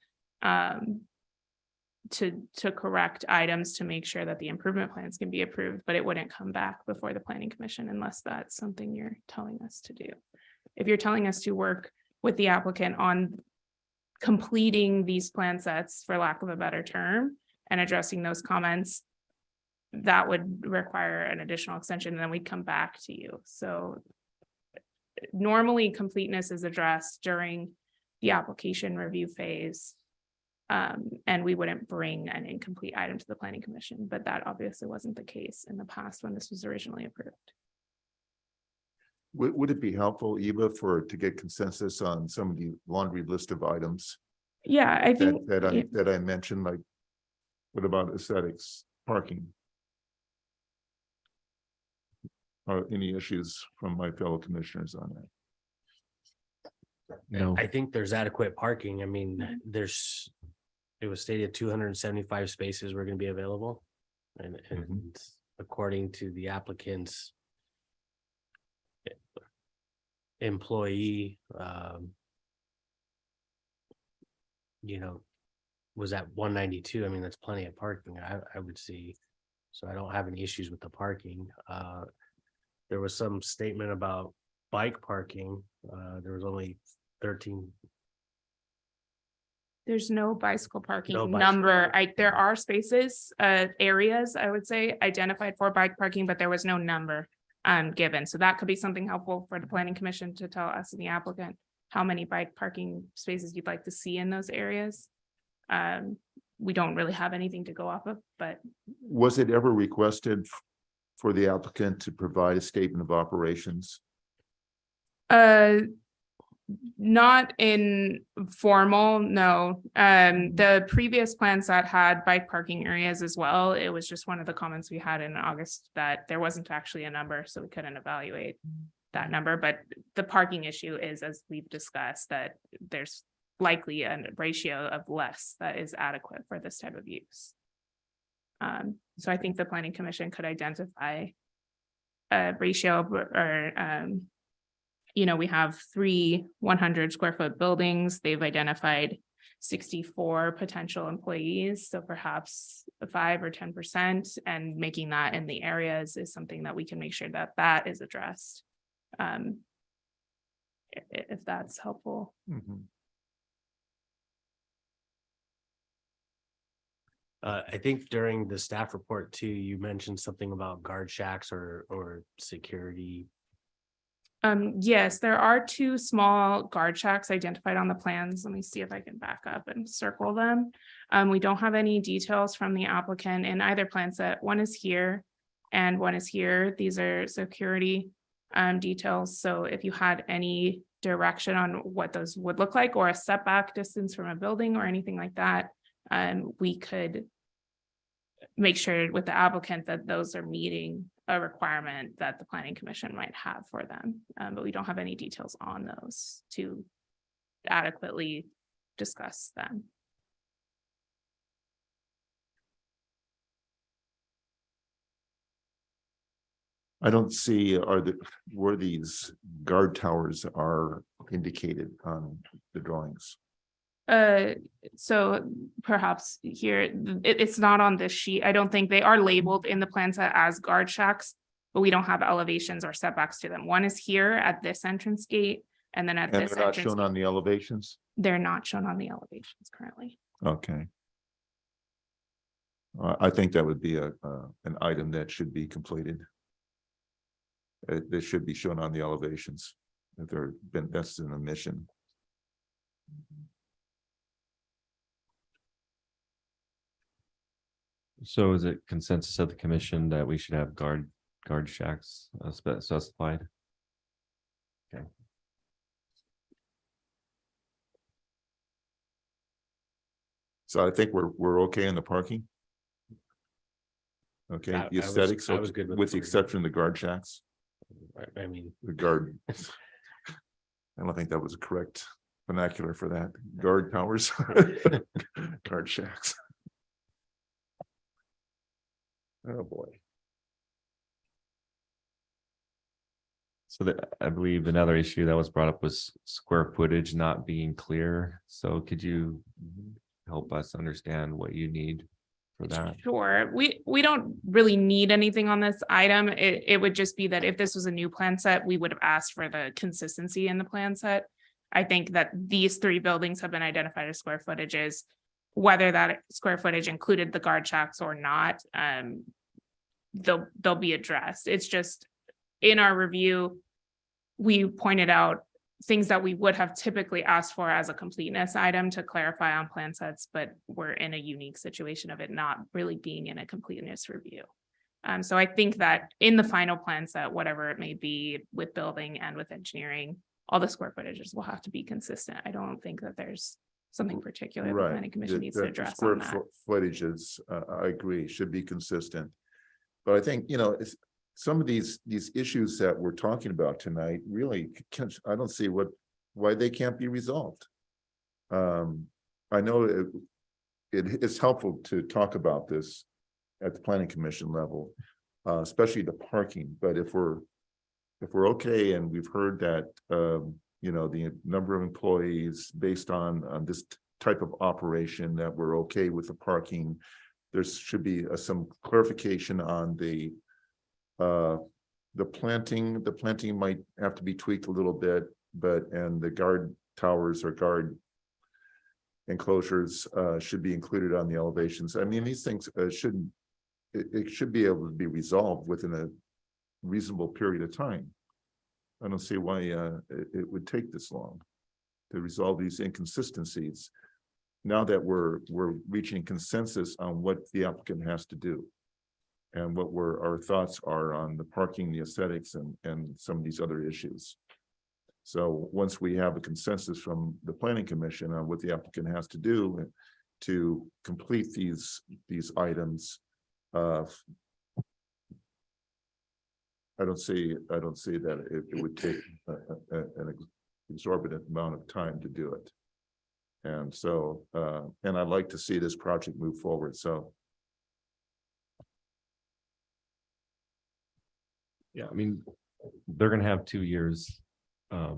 to correct items to make sure that the improvement plans can be approved, but it wouldn't come back before the planning commission unless that's something you're telling us to do. If you're telling us to work with the applicant on completing these plan sets, for lack of a better term, and addressing those comments, that would require an additional extension, and then we'd come back to you. So normally completeness is addressed during the application review phase. And we wouldn't bring an incomplete item to the planning commission, but that obviously wasn't the case in the past when this was originally approved. Would it be helpful, Eva, to get consensus on some of the laundry list of items Yeah, I think that I mentioned, like what about aesthetics, parking? Any issues from my fellow commissioners on that? No. I think there's adequate parking. I mean, it was stated 275 spaces were going to be available. And according to the applicant's employee, was at 192. I mean, that's plenty of parking, I would see. So I don't have any issues with the parking. There was some statement about bike parking. There was only 13. there's no bicycle parking No bicycle number. There are spaces, areas, I would say, identified for bike parking, but there was no number given. So that could be something helpful for the planning commission to tell us and the applicant how many bike parking spaces you'd like to see in those areas. We don't really have anything to go off of, but Was it ever requested for the applicant to provide a statement of operations? not in formal, no. The previous plan set had bike parking areas as well. It was just one of the comments we had in August that there wasn't actually a number, so we couldn't evaluate that number. But the parking issue is, as we've discussed, that there's likely a ratio of less that is adequate for this type of use. So I think the planning commission could identify a ratio or we have 3 100 square foot buildings. They've identified 64 potential employees. So perhaps 5 or 10%, and making that in the areas is something that we can make sure that that is addressed. If that's helpful. I think during the staff report too, you mentioned something about guard shacks or security. Yes, there are two small guard shacks identified on the plans. Let me see if I can back up and circle them. We don't have any details from the applicant in either plan set. One is here and one is here. These are security details. So if you had any direction on what those would look like or a setback distance from a building or anything like that, we could make sure with the applicant that those are meeting a requirement that the planning commission might have for them. But we don't have any details on those to adequately discuss them. I don't see where these guard towers are indicated on the drawings. So perhaps here, it's not on this sheet. I don't think they are labeled in the plan set as guard shacks, but we don't have elevations or setbacks to them. One is here at this entrance gate, and then at And this they're not entrance shown on gate. the elevations? They're not shown on the elevations currently. Okay. I think that would be an item that should be completed. They should be shown on the elevations. If that's an omission. So is it consensus of the commission that we should have guard shacks specified? Okay. So I think we're okay in the parking. Okay, I the was- aesthetics, I was good with with the parking. exception of the guard shacks, I mean, the guard. I don't think that was correct vernacular for that, guard towers. Guard shacks. Oh, boy. So I believe another issue that was brought up was square footage not being clear. So could you help us understand what you need for that? Sure, we don't really need anything on this item. It would just be that if this was a new plan set, we would have asked for the consistency in the plan set. I think that these three buildings have been identified as square footages, whether that square footage included the guard shacks or not, they'll be addressed. It's just in our review, we pointed out things that we would have typically asked for as a completeness item to clarify on plan sets, but we're in a unique situation of it not really being in a completeness review. So I think that in the final plan set, whatever it may be with building and with engineering, all the square footages will have to be consistent. I don't think that there's something particular the Right. planning commission needs to The address square on that. footage is, I agree, should be consistent. But I think, it's some of these issues that we're talking about tonight really I don't see why they can't be resolved. I know it's helpful to talk about this at the planning commission level, especially the parking, but if we're okay, and we've heard that, the number of employees based on this type of operation, that we're okay with the parking, there should be some clarification on the planting. The planting might have to be tweaked a little bit, and the guard towers or guard enclosures should be included on the elevations. I mean, these things it should be able to be resolved within a reasonable period of time. I don't see why it would take this long to resolve these inconsistencies. Now that we're reaching consensus on what the applicant has to do, and what our thoughts are on the parking, the aesthetics, and some of these other issues. So once we have a consensus from the planning commission on what the applicant has to do to complete these items, I don't see that it would take an exorbitant amount of time to do it. And so, and I'd like to see this project move forward, so. Yeah, I mean, they're gonna have 2 years. I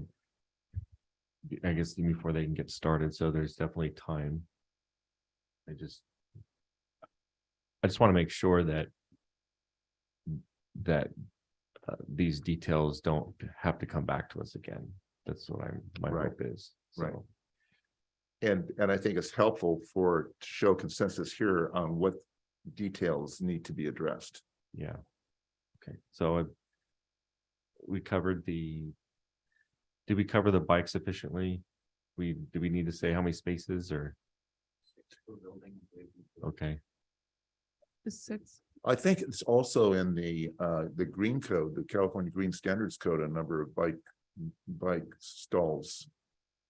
guess before they can get started, so there's definitely time. I just want to make sure that these details don't have to come back to us again. That's what my Right. hope is. Right. So, and I think it's helpful to show consensus here on what details need to be addressed. Yeah. Okay, so we covered did we cover the bike sufficiently? Do we need to say how many spaces or? Okay, Six. I think it's also in the green code, the California Green Standards Code, a number of bike stalls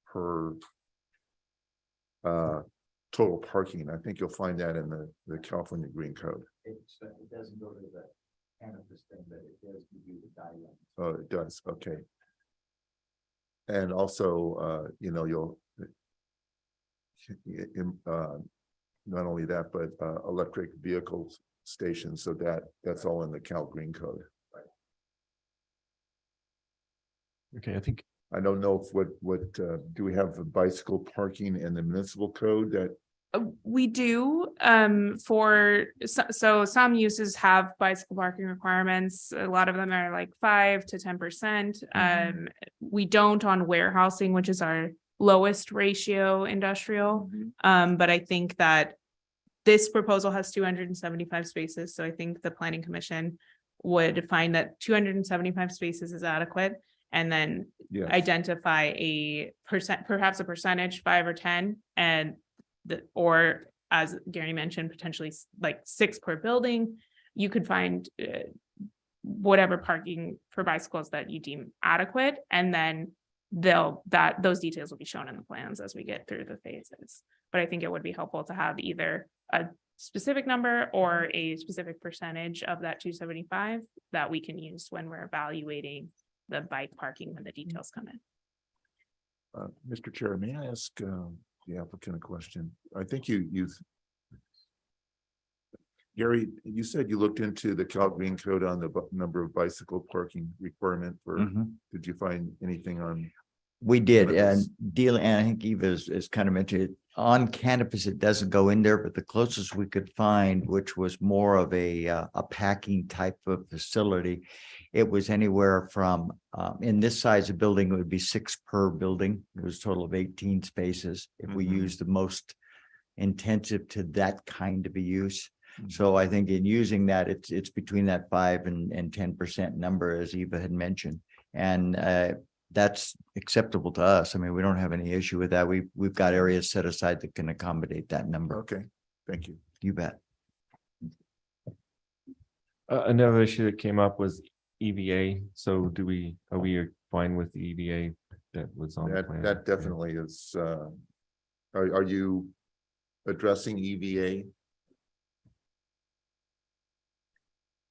per total parking. I think you'll find that in the California Green Code. It doesn't go to the cannabis thing, but it does give you the guidelines. Oh, it does, okay. And also, you'll not only that, but electric vehicles stations, so that's all in the Cal Green Code. okay, I think, I don't know if what do we have bicycle parking in the municipal code that, We do, so some uses have bicycle parking requirements. A lot of them are like 5 to 10%. We don't on warehousing, which is our lowest ratio industrial. But I think that this proposal has 275 spaces, so I think the planning commission would find that 275 spaces is adequate. And then yes, identify perhaps a percentage, 5 or 10, and or as Gary mentioned, potentially like 6 per building. You could find whatever parking for bicycles that you deem adequate, and then those details will be shown in the plans as we get through the phases. But I think it would be helpful to have either a specific number or a specific percentage of that 275 that we can use when we're evaluating the bike parking when the details come in. Mr. Chair, may I ask the applicant a question? I think Gary, you said you looked into the Cal Green Code on the number of bicycle parking requirement for, did you find anything on? We did, and and I think Eva is kind of mentioned it. On campus, it doesn't go in there, but the closest we could find, which was more of a packing type of facility, it was anywhere from, in this size of building, it would be 6 per building. It was a total of 18 spaces if we use the most intensive to that kind of a use. So I think in using that, it's between that 5 and 10% number, as Eva had mentioned. And that's acceptable to us. I mean, we don't have any issue with that. We've got areas set aside that can accommodate that number. Okay, thank you. You bet. another issue that came up was EVA. So are we fine with the EVA that was on the plan? That definitely is, are you addressing EVA?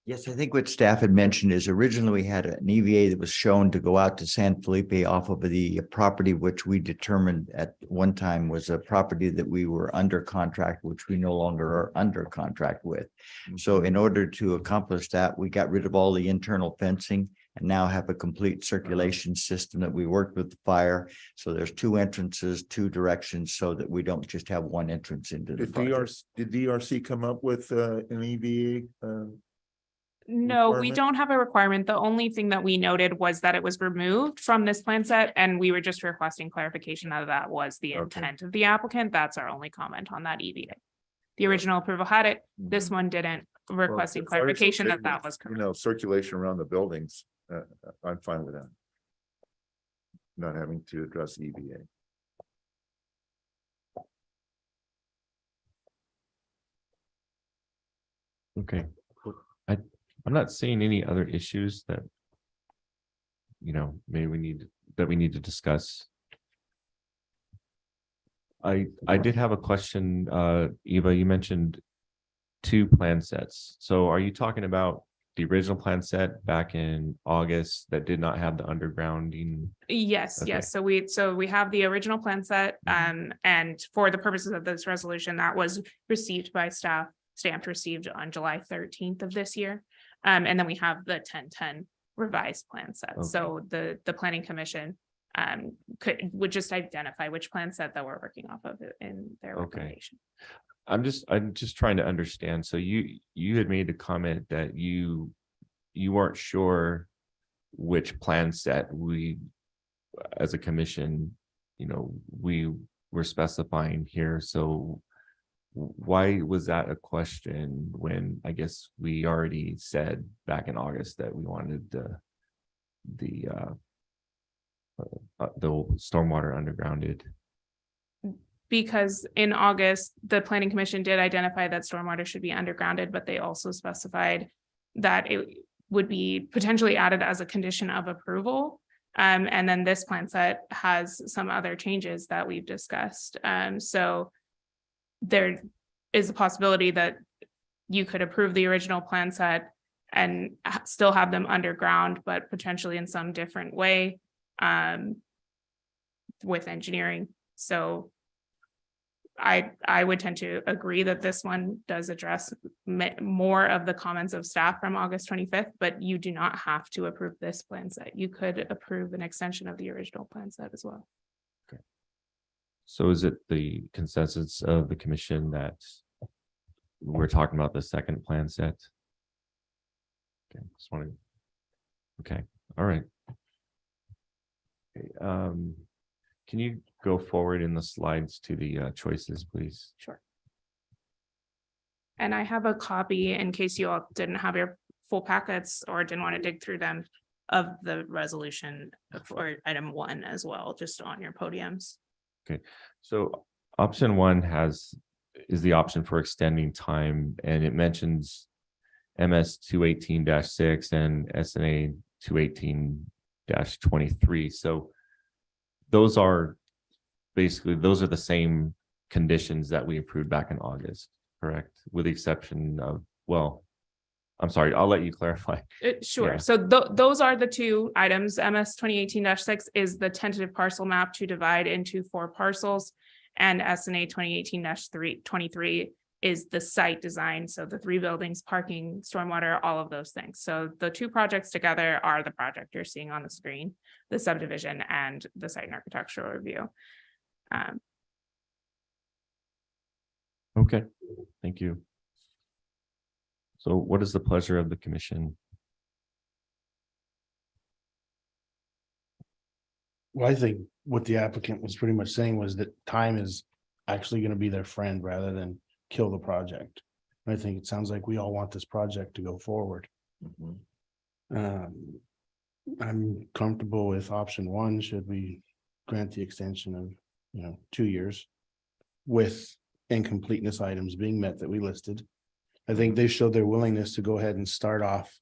Yes, I think what staff had mentioned is originally we had an EVA that was shown to go out to San Felipe off of the property, which we determined at one time was a property that we were under contract, which we no longer are under contract with. So in order to accomplish that, we got rid of all the internal fencing and now have a complete circulation system that we worked with the fire. So there's 2 entrances, 2 directions, so that we don't just have one entrance into the project. Did DRC come up with an EVA? No, we requirement? don't have a requirement. The only thing that we noted was that it was removed from this plan set, and we were just requesting clarification that was the intent of the applicant. That's our only comment on that EVA. The original approval had it. This one didn't, requesting clarification that was correct. Circulation around the buildings, I'm fine with that. Not having to address EVA. Okay. I'm not seeing any other issues that, maybe we need to discuss. I did have a question, Eva, you mentioned 2 plan sets. So are you talking about the original plan set back in August that did not have the undergrounding? Yes, Okay. yes. So we have the original plan set, and for the purposes of this resolution, that was received by staff, stamped received on July 13th of this year. And then we have the 1010 revised plan set. Okay. So the planning commission would just identify which plan set that we're working off of in their Okay. recommendation. I'm just trying to understand. So you had made a comment that you weren't sure which plan set we, as a commission, we we're specifying here. So why was that a question when I guess we already said back in August that we wanted the stormwater undergrounded? Because in August, the planning commission did identify that stormwater should be undergrounded, but they also specified that it would be potentially added as a condition of approval. And then this plan set has some other changes that we've discussed. So there is a possibility that you could approve the original plan set and still have them underground, but potentially in some different way with engineering. So I would tend to agree that this one does address more of the comments of staff from August 25th, but you do not have to approve this plan set. You could approve an extension of the original plan set as well. Okay. So is it the consensus of the commission that we're talking about the second plan set? Okay, just wanted. Okay, all right. Okay, can you go forward in the slides to the choices, please? Sure. And I have a copy in case you all didn't have your full packets or didn't want to dig through them of the resolution for item 1 as well, just on your podiums. Okay, so option 1 is the option for extending time, and it mentions MS 218-6 and SNA 218-23. So those are the same conditions that we approved back in August, correct? With the exception of, well, I'm sorry, I'll let you clarify. Sure. Yeah. So those are the two items. MS 2018-6 is the tentative parcel map to divide into 4 parcels. And SNA 2018-23 is the site design. So the 3 buildings, parking, stormwater, all of those things. So the 2 projects together are the project you're seeing on the screen, the subdivision and the site and architectural review. Okay, thank you. So what is the pleasure of the commission? Well, I think what the applicant was pretty much saying was that time is actually going to be their friend rather than kill the project. I think it sounds like we all want this project to go forward. I'm comfortable with option 1. Should we grant the extension of, 2 years with incompleteness items being met that we listed? I think they showed their willingness to go ahead and start off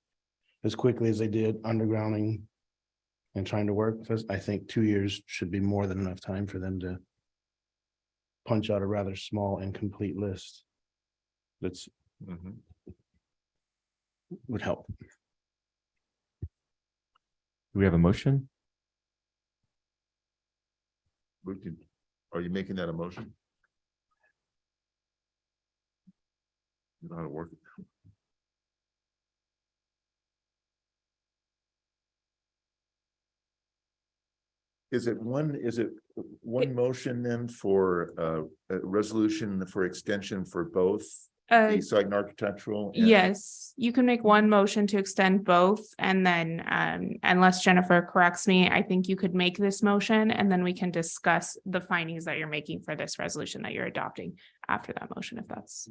as quickly as they did undergrounding and trying to work with us. I think 2 years should be more than enough time for them to punch out a rather small incomplete list. That's would help. Do we have a motion? Are you making that a motion? You know how to work it. Is it one motion then for a resolution for extension for both the site and architectural? and- Yes, you can make one motion to extend both, and then unless Jennifer corrects me, I think you could make this motion and then we can discuss the findings that you're making for this resolution that you're adopting after that motion, if that's.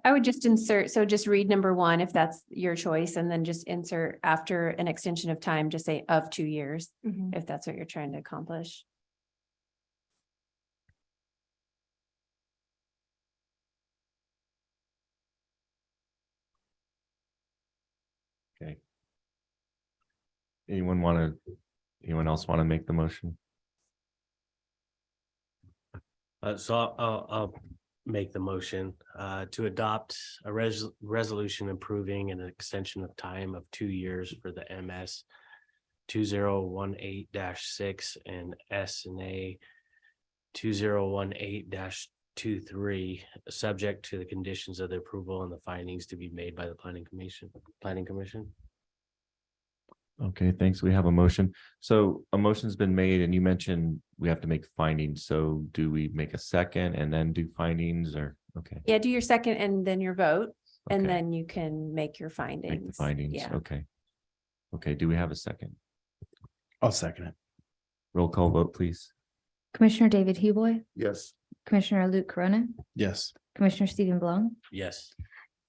I would just insert, so just read number 1 if that's your choice, and then just insert after an extension of time, just say of 2 years, if that's what you're trying to accomplish. Okay. Anyone else want to make the motion? So I'll make the motion to adopt a resolution approving an extension of time of 2 years for the MS 2018-6 and SNA 2018-23, subject to the conditions of the approval and the findings to be made by the planning commission. Okay, thanks. We have a motion. So a motion's been made and you mentioned we have to make findings. So do we make a second and then do findings, or, okay, Yeah, do your second and then your vote. And Okay. then you can make your findings. Make the findings. Yeah. Okay. Okay, do we have a second? I'll second it. Roll call vote, please. Commissioner David Heboy, Yes. Commissioner Luke Corona, Yes. Commissioner Stephen Blum, Yes.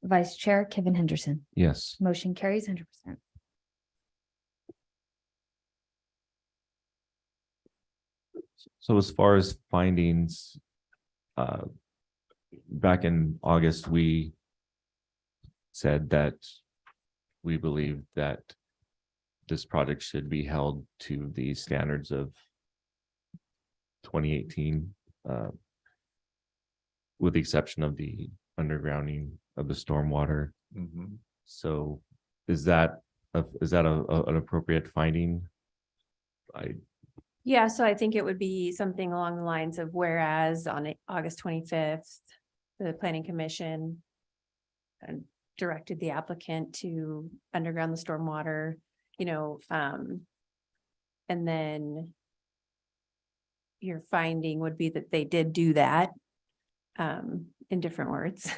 Vice Chair Kevin Henderson. Yes. Motion carries 100%. So as far as findings, back in August, we said that we believe that this project should be held to the standards of 2018, with the exception of the undergrounding of the stormwater. Mhm. So is that an appropriate finding? Yeah, so I think it would be something along the lines of whereas on August 25th, the planning commission directed the applicant to underground the stormwater, and then your finding would be that they did do that, in different words.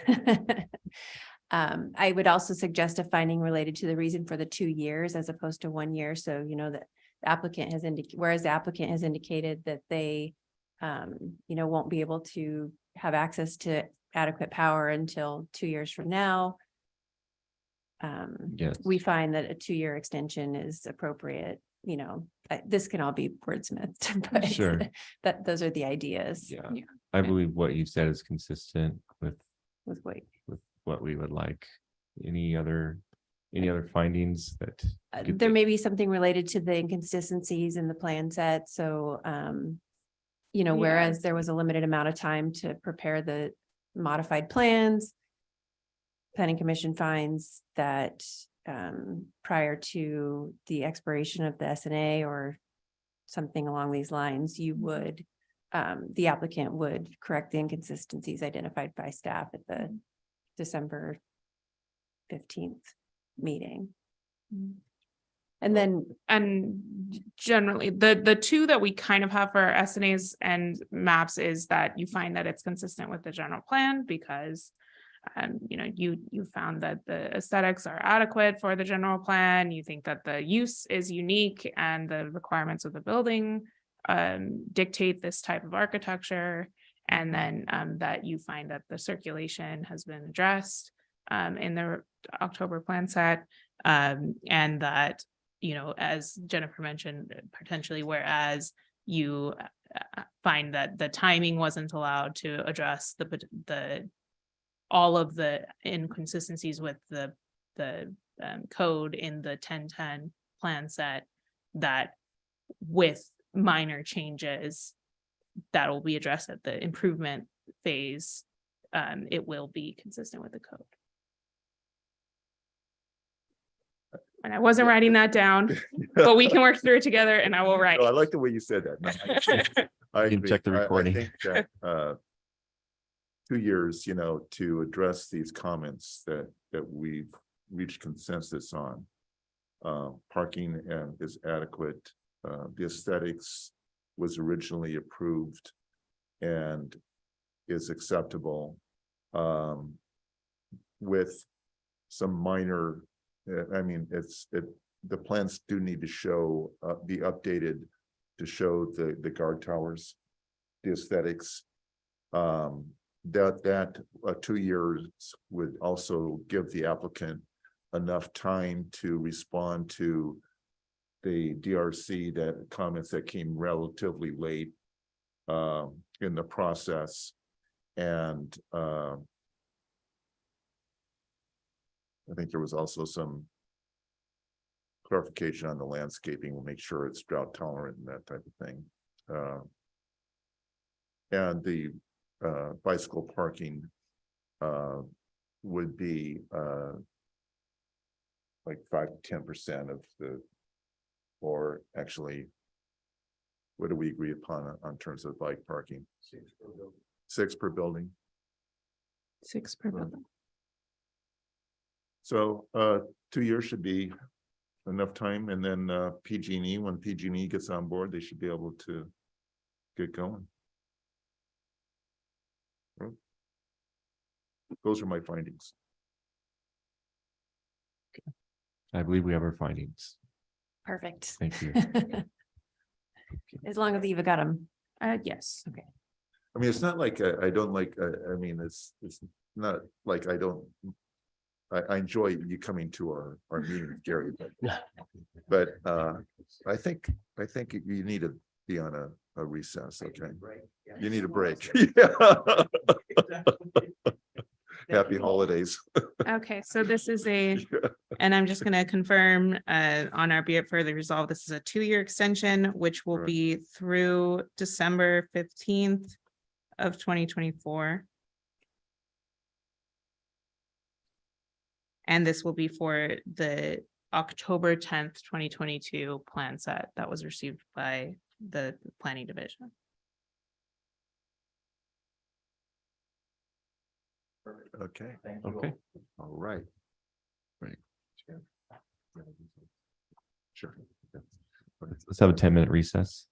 I would also suggest a finding related to the reason for the 2 years as opposed to 1 year. So, that the applicant has whereas the applicant has indicated that they, won't be able to have access to adequate power until 2 years from now. Yes. We find that a 2-year extension is appropriate, this can all be wordsmithed, but Sure. those are the ideas. Yeah. I believe what you said is consistent with With weight. what we would like. Any other findings that? There may be something related to the inconsistencies in the plan set, so, whereas there was a limited amount of time to prepare the modified plans. Planning Commission finds that, prior to the expiration of the SNA or something along these lines, you would, the applicant would correct the inconsistencies identified by staff at the December 15th meeting. And then, And generally, the two that we kind of have for our SNAs and maps is that you find that it's consistent with the general plan because you found that the aesthetics are adequate for the general plan. You think that the use is unique and the requirements of the building dictate this type of architecture. And then that you find that the circulation has been addressed in the October plan set. And that, as Jennifer mentioned, potentially, whereas you find that the timing wasn't allowed to address the all of the inconsistencies with the code in the 1010 plan set, that with minor changes that will be addressed at the improvement phase, it will be consistent with the code. And I wasn't writing that down, but we can work through it together and I will write. No, I like the way you said that. No, I You can agree. check the I recording. think that, 2 years, to address these comments that we've reached consensus on. Parking is adequate. The aesthetics was originally approved and is acceptable. With some minor, the plans do need to show, be updated to show the guard towers, the aesthetics. That 2 years would also give the applicant enough time to respond to the DRC, that comments that came relatively late in the process. And I think there was also some clarification on the landscaping. We'll make sure it's drought tolerant and that type of thing. And the bicycle parking would be like 5 to 10% of the, or actually, what do we agree upon on terms of bike parking? 6 per building. 6 per building. So 2 years should be enough time, and then PG&E, when PG&E gets on board, they should be able to get going. Those are my findings. I believe we have our findings. Perfect. Thank you. As long as Eva got them. Yes. Okay. I mean, it's not like I don't like, I mean, it's not like I don't. I enjoy you coming to our meetings, Gary, but I think you need to be on a recess, okay? You need a break. Yeah. Happy holidays. Okay, so this is and I'm just gonna confirm on our be it further resolved, this is a 2-year extension, which will Correct. be through December 15th of 2024. And this will be for the October 10th, 2022 plan set that was received by the planning division. Okay, Okay. all right. Right. Sure. Let's have a 10-minute recess.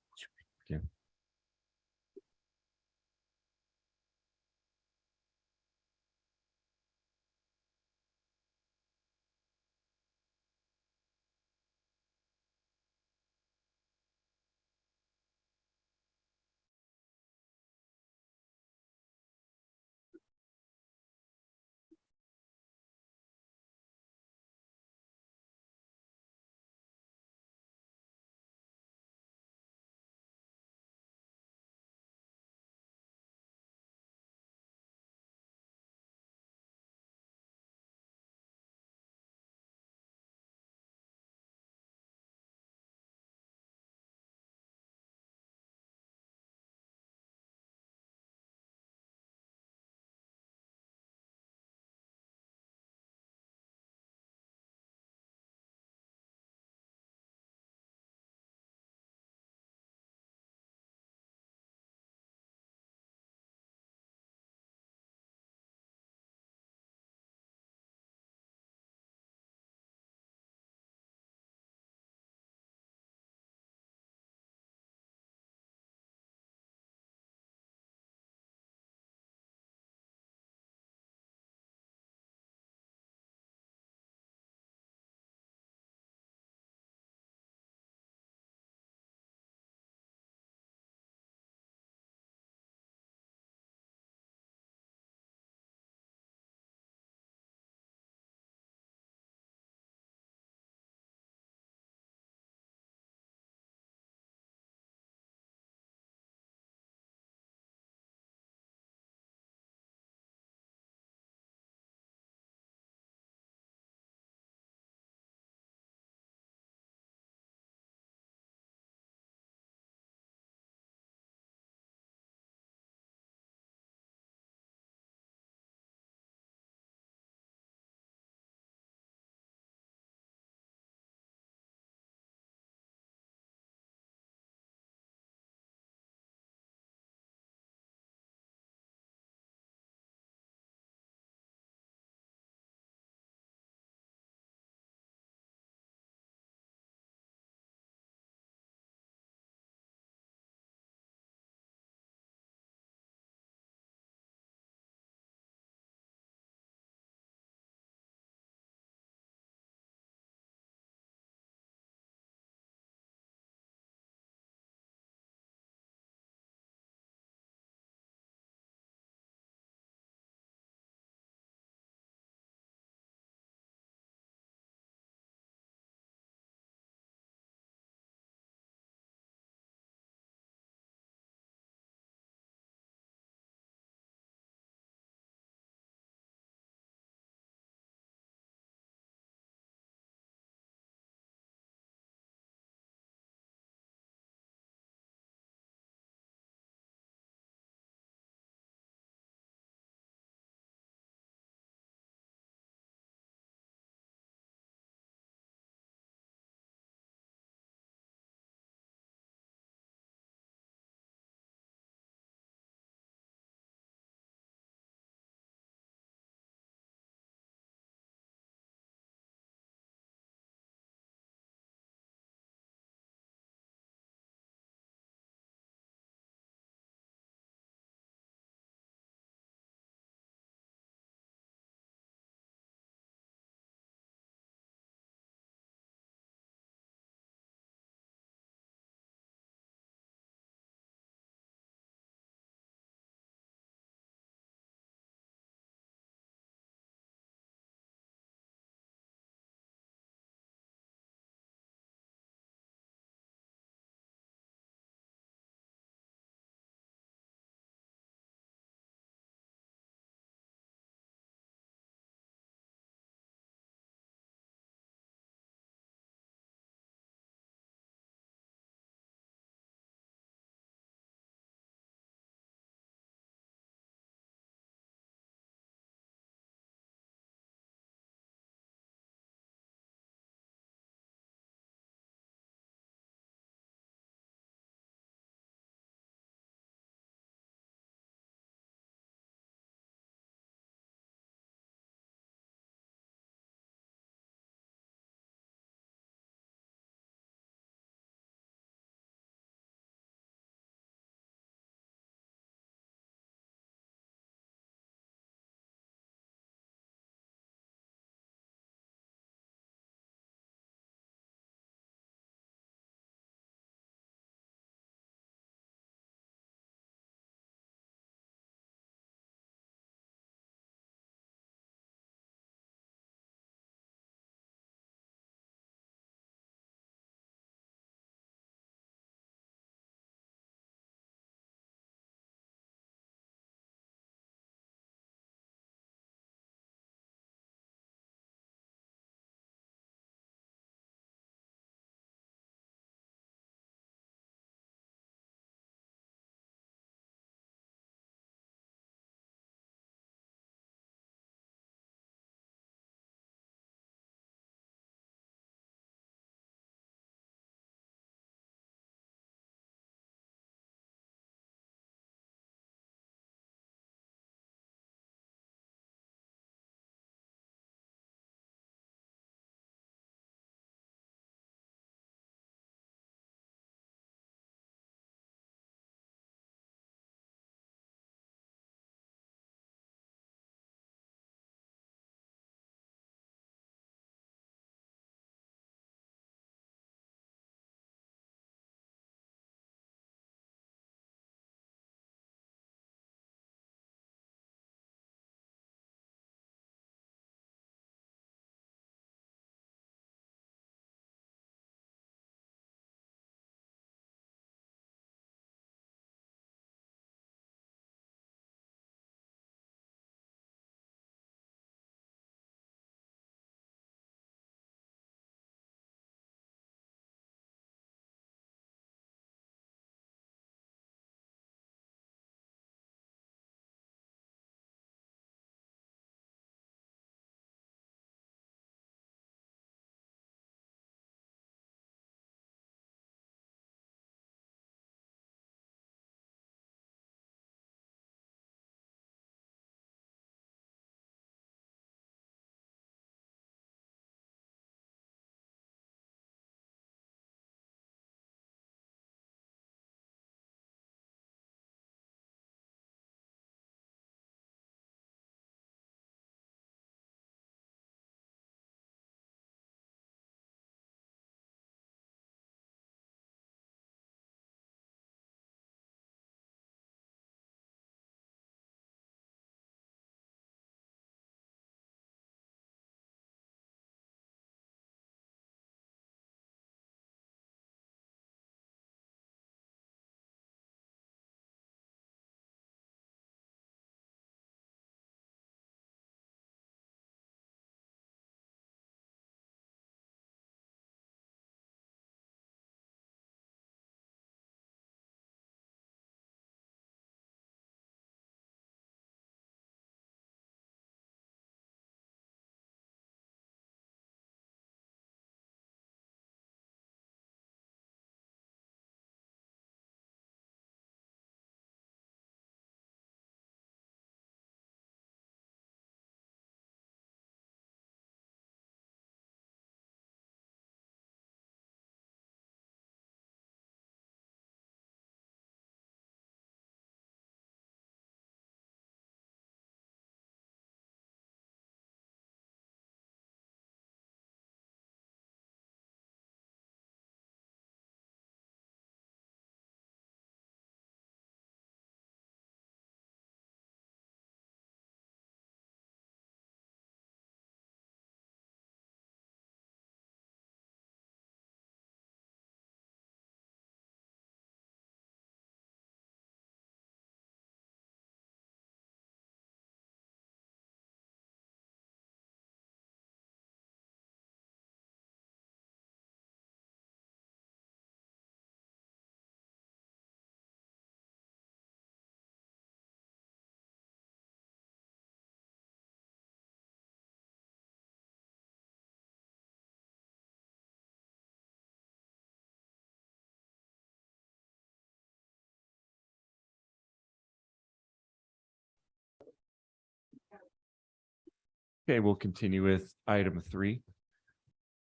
Okay, we'll continue with item 3.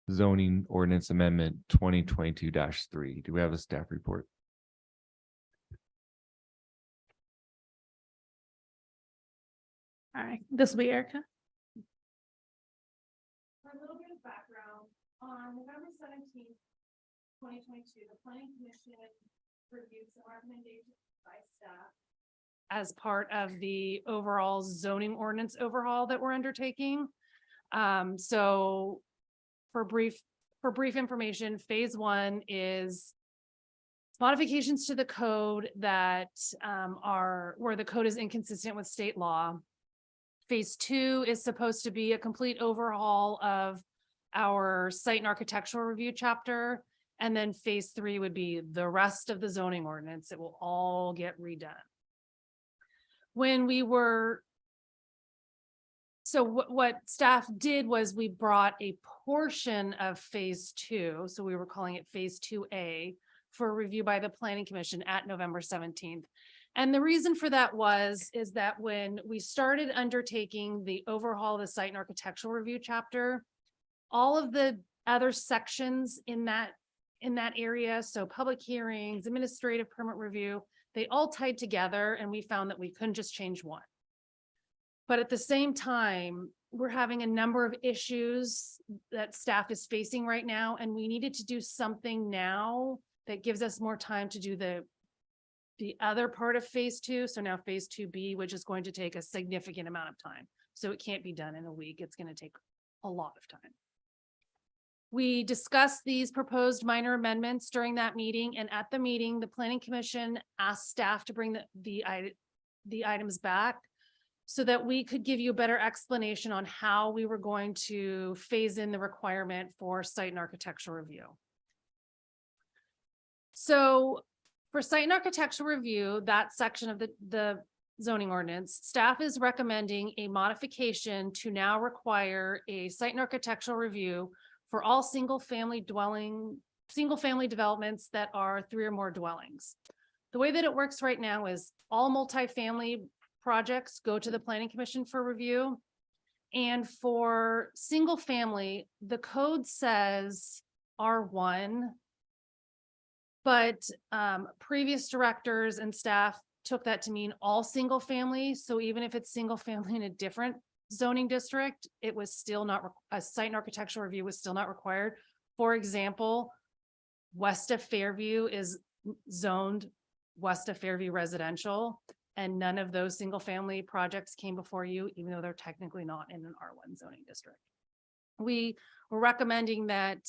Zoning ordinance amendment 2022-3. Do we have a staff report? All right, this will be Erica. For a little bit of background, on November 17th, 2022, the planning commission reviewed some recommendations by staff as part of the overall zoning ordinance overhaul that we're undertaking. So for brief information, phase 1 is modifications to the code that are where the code is inconsistent with state law. Phase 2 is supposed to be a complete overhaul of our site and architectural review chapter. And then phase 3 would be the rest of the zoning ordinance. It will all get redone. When we were, so what staff did was we brought a portion of phase 2. So we were calling it phase 2A for review by the planning commission at November 17th. And the reason for that is that when we started undertaking the overhaul of the site and architectural review chapter, all of the other sections in that area, so public hearings, administrative permit review, they all tied together, and we found that we couldn't just change one. But at the same time, we're having a number of issues that staff is facing right now, and we needed to do something now that gives us more time to do the other part of phase 2. So now phase 2B, which is going to take a significant amount of time. So it can't be done in a week. It's going to take a lot of time. We discussed these proposed minor amendments during that meeting, and at the meeting, the planning commission asked staff to bring the items back so that we could give you a better explanation on how we were going to phase in the requirement for site and architectural review. So for site and architectural review, that section of the zoning ordinance, staff is recommending a modification to now require a site and architectural review for all single-family developments that are 3 or more dwellings. The way that it works right now is all multifamily projects go to the planning commission for review. And for single family, the code says R1, but previous directors and staff took that to mean all single family. So even if it's single family in a different zoning district, it was still not, a site and architectural review was still not required. For example, west of Fairview is zoned west of Fairview residential, and none of those single family projects came before you, even though they're technically not in an R1 zoning district. We were recommending that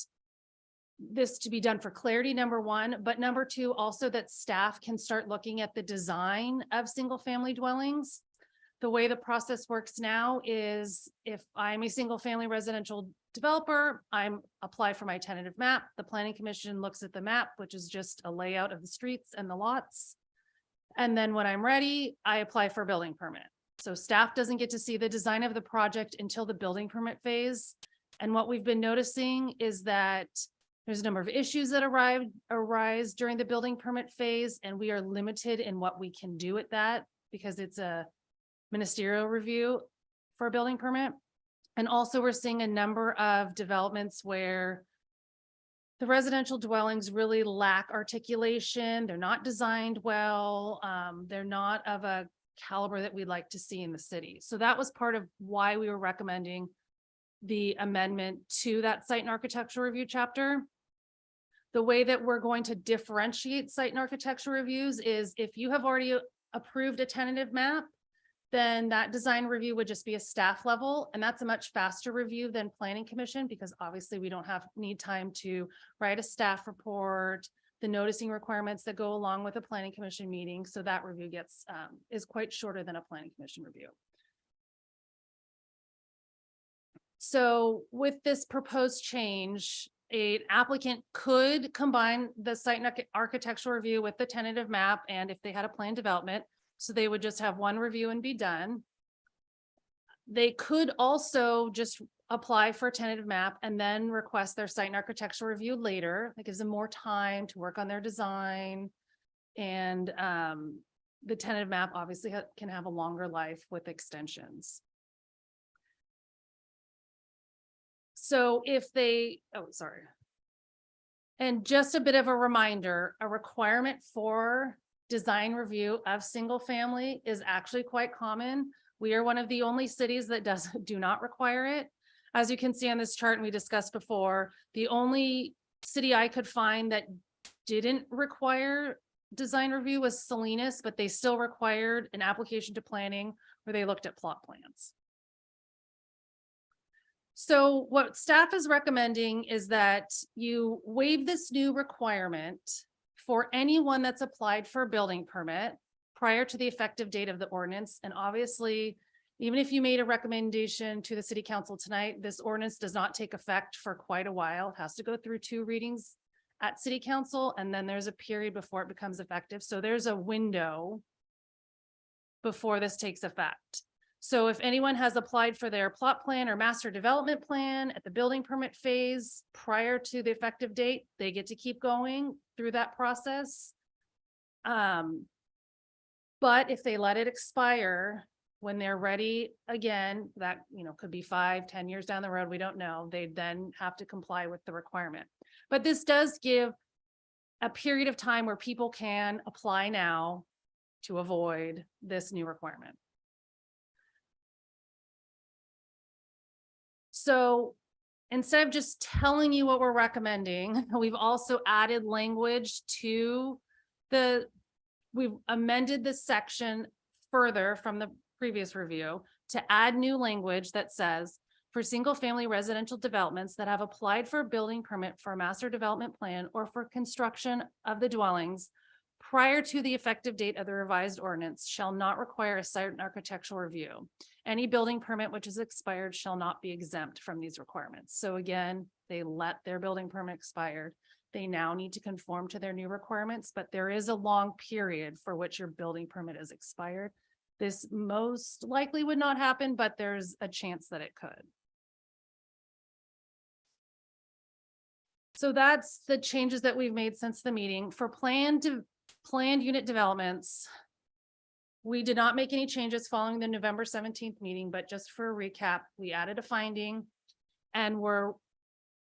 this to be done for clarity, number 1, but number 2, also that staff can start looking at the design of single family dwellings. The way the process works now is if I'm a single family residential developer, I'm apply for my tentative map. The planning commission looks at the map, which is just a layout of the streets and the lots. And then when I'm ready, I apply for a building permit. So staff doesn't get to see the design of the project until the building permit phase. And what we've been noticing is that there's a number of issues that arise during the building permit phase, and we are limited in what we can do at that because it's a ministerial review for a building permit. And also we're seeing a number of developments where the residential dwellings really lack articulation. They're not designed well. They're not of a caliber that we'd like to see in the city. So that was part of why we were recommending the amendment to that site and architectural review chapter. The way that we're going to differentiate site and architectural reviews is if you have already approved a tentative map, then that design review would just be a staff level. And that's a much faster review than planning commission, because obviously we don't need time to write a staff report, the noticing requirements that go along with a planning commission meeting. So that review is quite shorter than a planning commission review. So with this proposed change, an applicant could combine the site and architectural review with the tentative map, and if they had a planned development, so they would just have one review and be done. They could also just apply for a tentative map and then request their site and architectural review later. That gives them more time to work on their design. And the tentative map obviously can have a longer life with extensions. So if they, oh, sorry. And just a bit of a reminder, a requirement for design review of single family is actually quite common. We are one of the only cities that do not require it. As you can see on this chart, and we discussed before, the only city I could find that didn't require design review was Salinas, but they still required an application to planning where they looked at plot plans. So what staff is recommending is that you waive this new requirement for anyone that's applied for a building permit prior to the effective date of the ordinance. And obviously, even if you made a recommendation to the city council tonight, this ordinance does not take effect for quite a while. It has to go through 2 readings at city council, and then there's a period before it becomes effective. So there's a window before this takes effect. So if anyone has applied for their plot plan or master development plan at the building permit phase prior to the effective date, they get to keep going through that process. But if they let it expire when they're ready again, that, you know, could be 5-10 years down the road, we don't know. They then have to comply with the requirement. But this does give a period of time where people can apply now to avoid this new requirement. So instead of just telling you what we're recommending, we've also added language to we've amended this section further from the previous review to add new language that says, for single family residential developments that have applied for a building permit for a master development plan or for construction of the dwellings prior to the effective date of the revised ordinance shall not require a site and architectural review. Any building permit which is expired shall not be exempt from these requirements. So again, they let their building permit expire. They now need to conform to their new requirements, but there is a long period for which your building permit is expired. This most likely would not happen, but there's a chance that it could. So that's the changes that we've made since the meeting. For planned unit developments, we did not make any changes following the November 17th meeting, but just for a recap, we added a finding and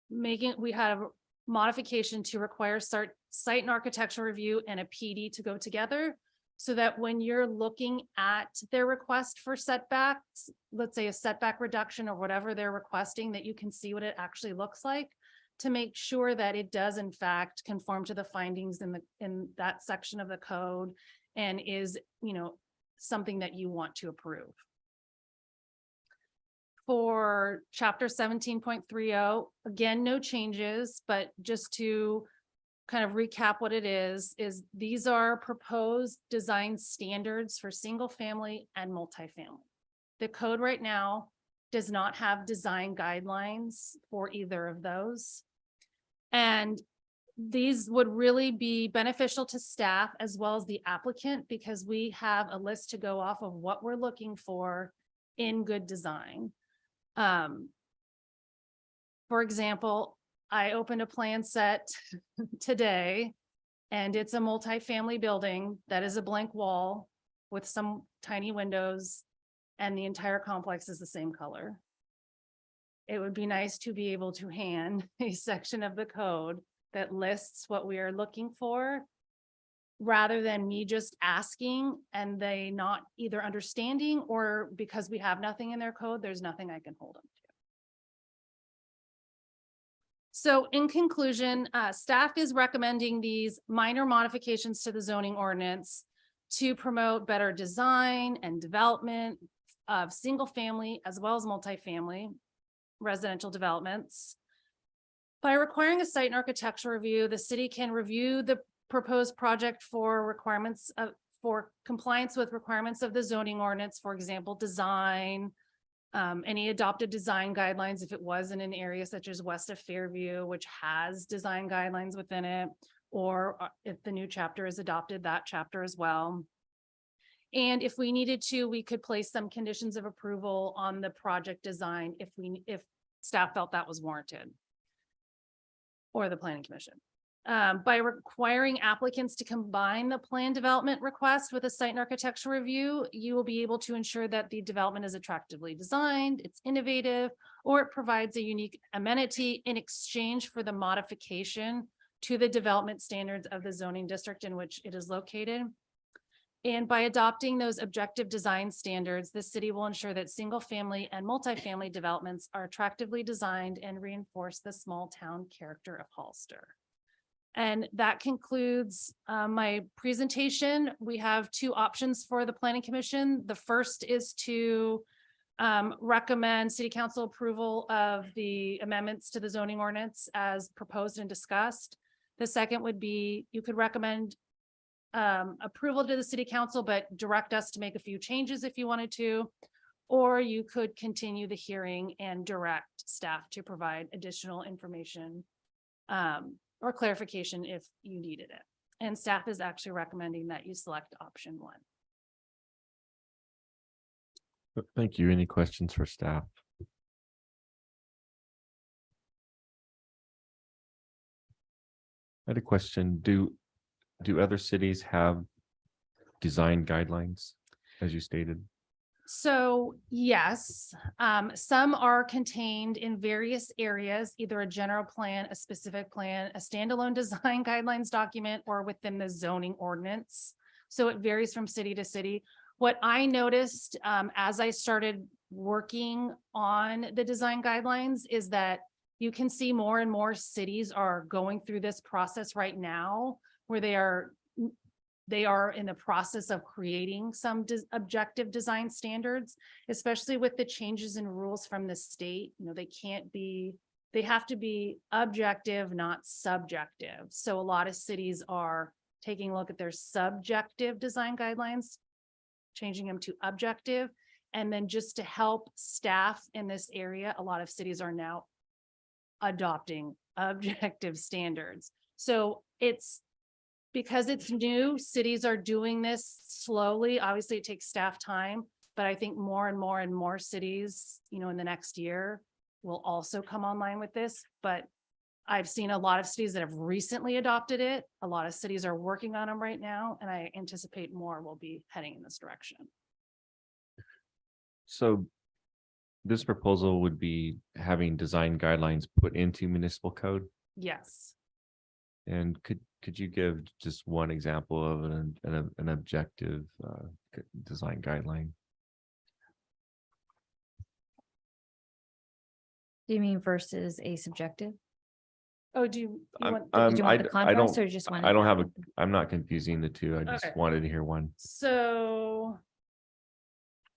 we had a modification to require site and architectural review and a PD to go together, so that when you're looking at their request for setbacks, let's say a setback reduction or whatever they're requesting, that you can see what it actually looks like, to make sure that it does in fact conform to the findings in that section of the code and is, you know, something that you want to approve. For chapter 17.30, again, no changes, but just to kind of recap what it is these are proposed design standards for single family and multifamily. The code right now does not have design guidelines for either of those. And these would really be beneficial to staff as well as the applicant, because we have a list to go off of what we're looking for in good design. For example, I opened a plan set today, and it's a multifamily building that is a blank wall with some tiny windows, and the entire complex is the same color. It would be nice to be able to hand a section of the code that lists what we are looking for, rather than me just asking and they not either understanding, or because we have nothing in their code, there's nothing I can hold them to. So in conclusion, staff is recommending these minor modifications to the zoning ordinance to promote better design and development of single family as well as multifamily residential developments. By requiring a site and architectural review, the city can review the proposed project for compliance with requirements of the zoning ordinance, for example, design, any adopted design guidelines if it was in an area such as west of Fairview, which has design guidelines within it, or if the new chapter is adopted, that chapter as well. And if we needed to, we could place some conditions of approval on the project design if staff felt that was warranted, or the planning commission. By requiring applicants to combine the plan development request with a site and architectural review, you will be able to ensure that the development is attractively designed, it's innovative, or it provides a unique amenity in exchange for the modification to the development standards of the zoning district in which it is located. And by adopting those objective design standards, the city will ensure that single-family and multifamily developments are attractively designed and reinforce the small town character of Hollister. And that concludes my presentation. We have two options for the Planning Commission. The first is to recommend City Council approval of the amendments to the zoning ordinance as proposed and discussed. The second would be, you could recommend approval to the City Council, but direct us to make a few changes if you wanted to. Or you could continue the hearing and direct staff to provide additional information or clarification if you needed it. And staff is actually recommending that you select option 1. Thank you. Any questions for staff? I had a question. Do other cities have design guidelines, as you stated? So yes, some are contained in various areas, either a general plan, a specific plan, a standalone design guidelines document, or within the zoning ordinance. So it varies from city to city. What I noticed as I started working on the design guidelines is that you can see more and more cities are going through this process right now, where they are in the process of creating some objective design standards, especially with the changes in rules from the state. You know, they have to be objective, not subjective. So a lot of cities are taking a look at their subjective design guidelines, changing them to objective. And then just to help staff in this area, a lot of cities are now adopting objective standards. So because it's new, cities are doing this slowly. Obviously, it takes staff time, but I think more and more cities, you know, in the next year will also come online with this. But I've seen a lot of cities that have recently adopted it. A lot of cities are working on them right now, and I anticipate more will be heading in this direction. So this proposal would be having design guidelines put into municipal code? Yes. And could you give just one example of an objective design guideline? Do you mean versus a subjective? Oh, do you want? Did you want the contrast or just want? I'm not confusing the two. I just Okay. wanted to hear one. So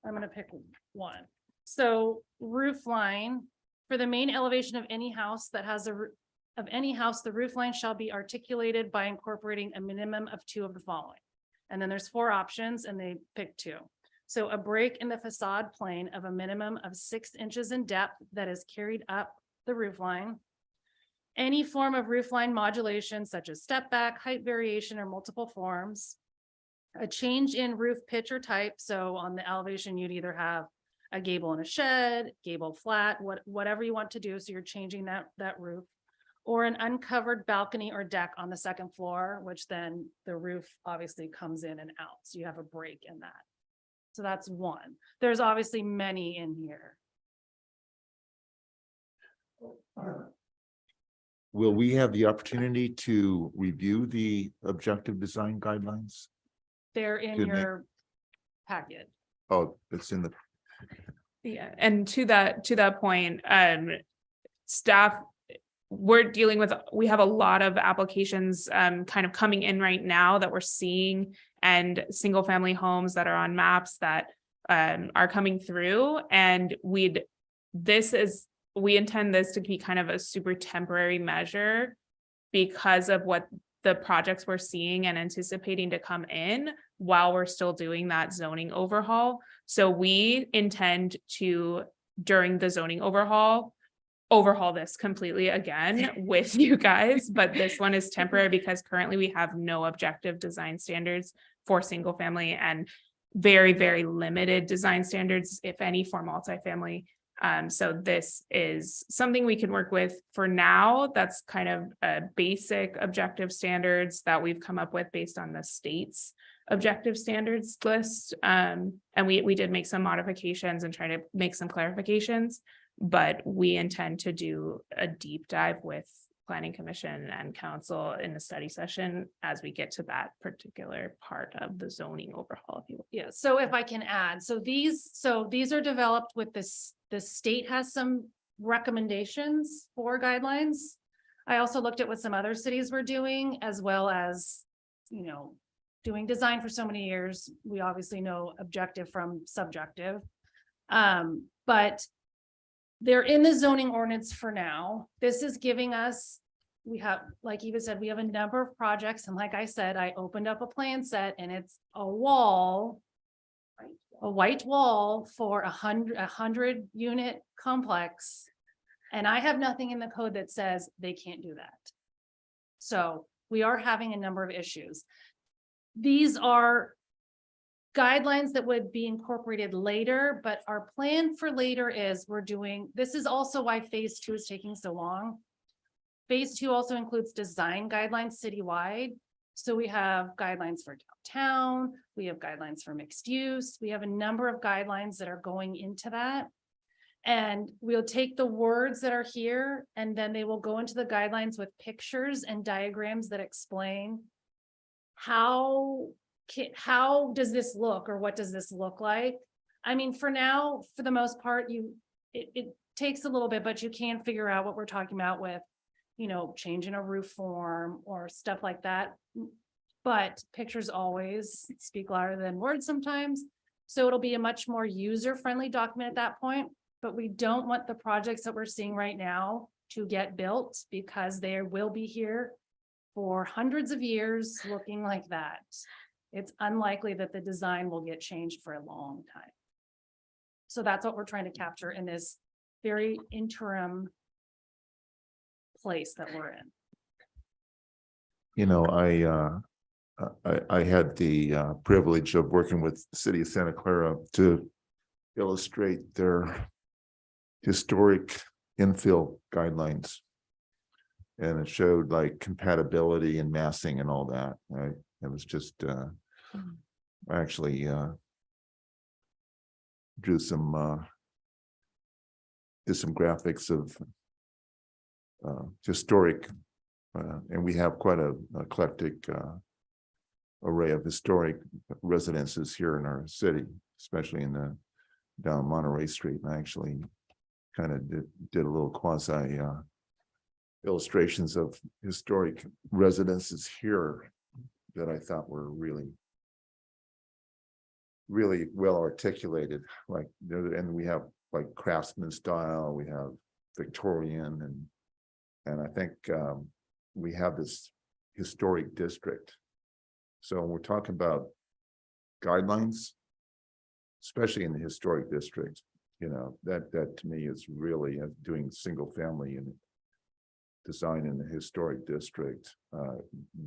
I'm gonna pick one. So roof line, for the main elevation of any house that has the roof line shall be articulated by incorporating a minimum of 2 of the following. And then there's 4 options and they pick 2. So a break in the facade plane of a minimum of 6 inches in depth that is carried up the roof line. Any form of roof line modulation such as step back, height variation, or multiple forms. A change in roof pitch or type. So on the elevation, you'd either have a gable and a shed, gable flat, whatever you want to do. So you're changing that roof. Or an uncovered balcony or deck on the 2nd floor, which then the roof obviously comes in and out. So you have a break in that. So that's one. There's obviously many in here. Will we have the opportunity to review the objective design guidelines? They're in Good night. your packet. Oh, it's in the, Yeah, and to that point, staff, we have a lot of applications kind of coming in right now that we're seeing, and single family homes that are on maps that are coming through. And we intend this to be kind of a super temporary measure because of what the projects we're seeing and anticipating to come in while we're still doing that zoning overhaul. So we intend to, during the zoning overhaul this completely again with you guys, but this one is temporary because currently we have no objective design standards for single family and very, very limited design standards, if any, for multifamily. So this is something we can work with for now. That's kind of a basic objective standards that we've come up with based on the state's objective standards list. And we did make some modifications and try to make some clarifications. But we intend to do a deep dive with planning commission and council in the study session as we get to that particular part of the zoning overhaul. If you will. Yeah, so if I can add, so these are developed with this, the state has some recommendations for guidelines. I also looked at what some other cities were doing, as well as, doing design for so many years. We obviously know objective from subjective. But they're in the zoning ordinance for now. This is giving us, we have, like Eva said, we have a number of projects. And like I said, I opened up a plan set and it's a wall, a white wall for a 100 unit complex. And I have nothing in the code that says they can't do that. So we are having a number of issues. These are guidelines that would be incorporated later, but our plan for later is this is also why phase 2 is taking so long. Phase 2 also includes design guidelines citywide. So we have guidelines for downtown, we have guidelines for mixed use, we have a number of guidelines that are going into that. And we'll take the words that are here and then they will go into the guidelines with pictures and diagrams that explain how does this look, or what does this look like? I mean, for now, for the most part, it takes a little bit, but you can figure out what we're talking about with, changing a roof form or stuff like that. But pictures always speak louder than words sometimes. So it'll be a much more user-friendly document at that point, but we don't want the projects that we're seeing right now to get built because they will be here for hundreds of years looking like that. It's unlikely that the design will get changed for a long time. So that's what we're trying to capture in this very interim place that we're in. I had the privilege of working with the city of Santa Clara to illustrate their historic infill guidelines. And it showed like compatibility and massing and all that, right? It was just, I actually did some graphics of historic, and we have quite a eclectic array of historic residences here in our city, especially down Monterey Street. And I actually kind of did a little quasi illustrations of historic residences here that I thought were really well articulated. Like, and we have like craftsman style, we have Victorian, and I think we have this historic district. So when we're talking about guidelines, especially in the historic district, that to me is really doing single family and design in the historic district,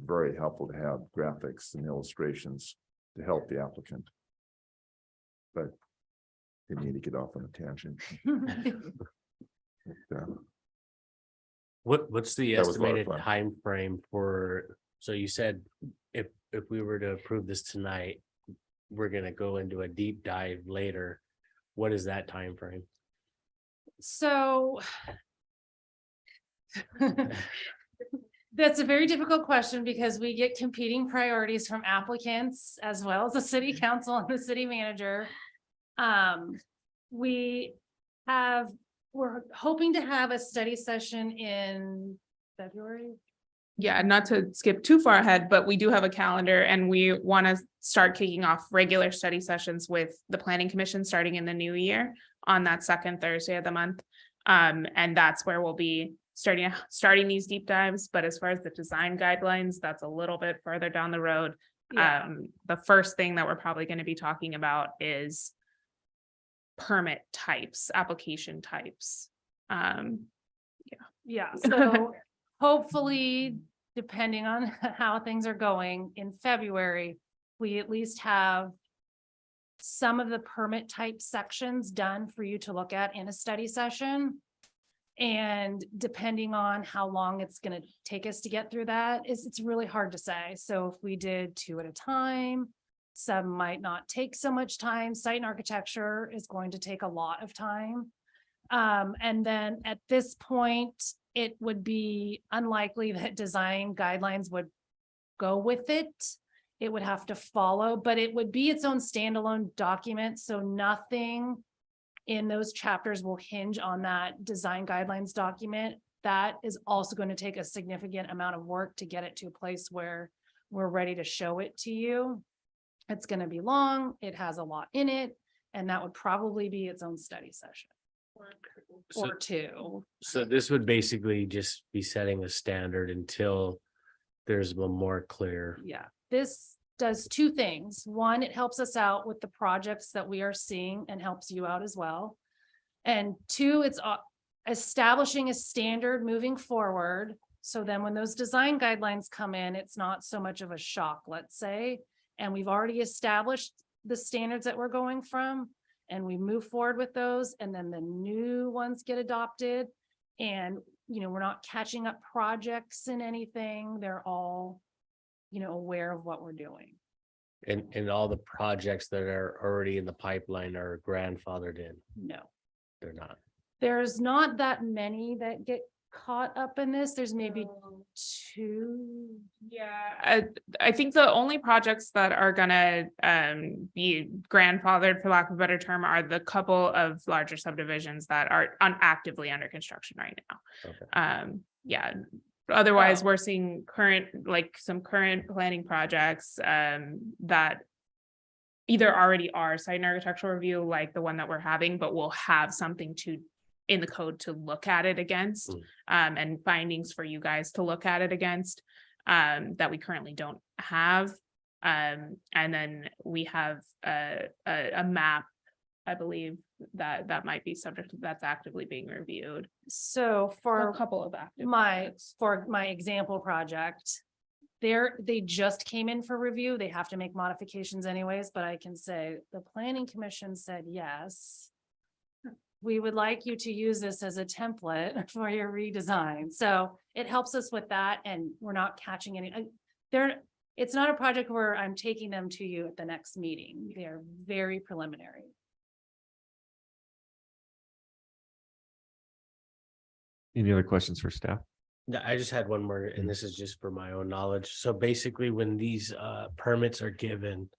very helpful to have graphics and illustrations to help the applicant. But they need to get off on a tangent. What's the That was a lot of estimated fun. time frame for, so you said if we were to approve this tonight, we're gonna go into a deep dive later. What is that time frame? So that's a very difficult question because we get competing priorities from applicants as well as the city council and the city manager. We're hoping to have a study session in February. Yeah, not to skip too far ahead, but we do have a calendar and we want to start kicking off regular study sessions with the planning commission starting in the new year on that second Thursday of the month. And that's where we'll be starting these deep dives. But as far as the design guidelines, that's a little bit further down the road. Yeah. The first thing that we're probably going to be talking about is permit types, application types. Yeah, so hopefully, depending on how things are going in February, we at least have some of the permit type sections done for you to look at in a study session. And depending on how long it's going to take us to get through that, it's really hard to say. So if we did 2 at a time, some might not take so much time. Site and architecture is going to take a lot of time. And then at this point, it would be unlikely that design guidelines would go with it. It would have to follow, but it would be its own standalone document, so nothing in those chapters will hinge on that design guidelines document. That is also going to take a significant amount of work to get it to a place where we're ready to show it to you. It's going to be long, it has a lot in it, and that would probably be its own study session or two. So this would basically just be setting a standard until there's a more clear. Yeah, this does two things. One, it helps us out with the projects that we are seeing and helps you out as well. And two, it's establishing a standard moving forward. So then when those design guidelines come in, it's not so much of a shock, let's say. And we've already established the standards that we're going from, and we move forward with those, and then the new ones get adopted. And, you know, we're not catching up projects in anything. They're all, you know, aware of what we're doing. And all the projects that are already in the pipeline are grandfathered in. No, They're not. there's not that many that get caught up in this. There's maybe two. Yeah, I think the only projects that are gonna be grandfathered, for lack of a better term, are the couple of larger subdivisions that are actively under construction right now. Okay. Yeah. Otherwise, we're seeing some current planning projects that either already are site and architectural review, like the one that we're having, but will have something in the code to look at it against, and findings for you guys to look at it against, that we currently don't have. And then we have a map, I believe, that might be subject, that's actively being reviewed. So for A couple of active. for my example project, they just came in for review. They have to make modifications anyways, but I can say the planning commission said, yes, we would like you to use this as a template for your redesign. So it helps us with that, and we're not catching any, it's not a project where I'm taking them to you at the next meeting. They're very preliminary. Any other questions for staff? No, I just had one more, and this is just for my own knowledge. So basically, when these permits are given,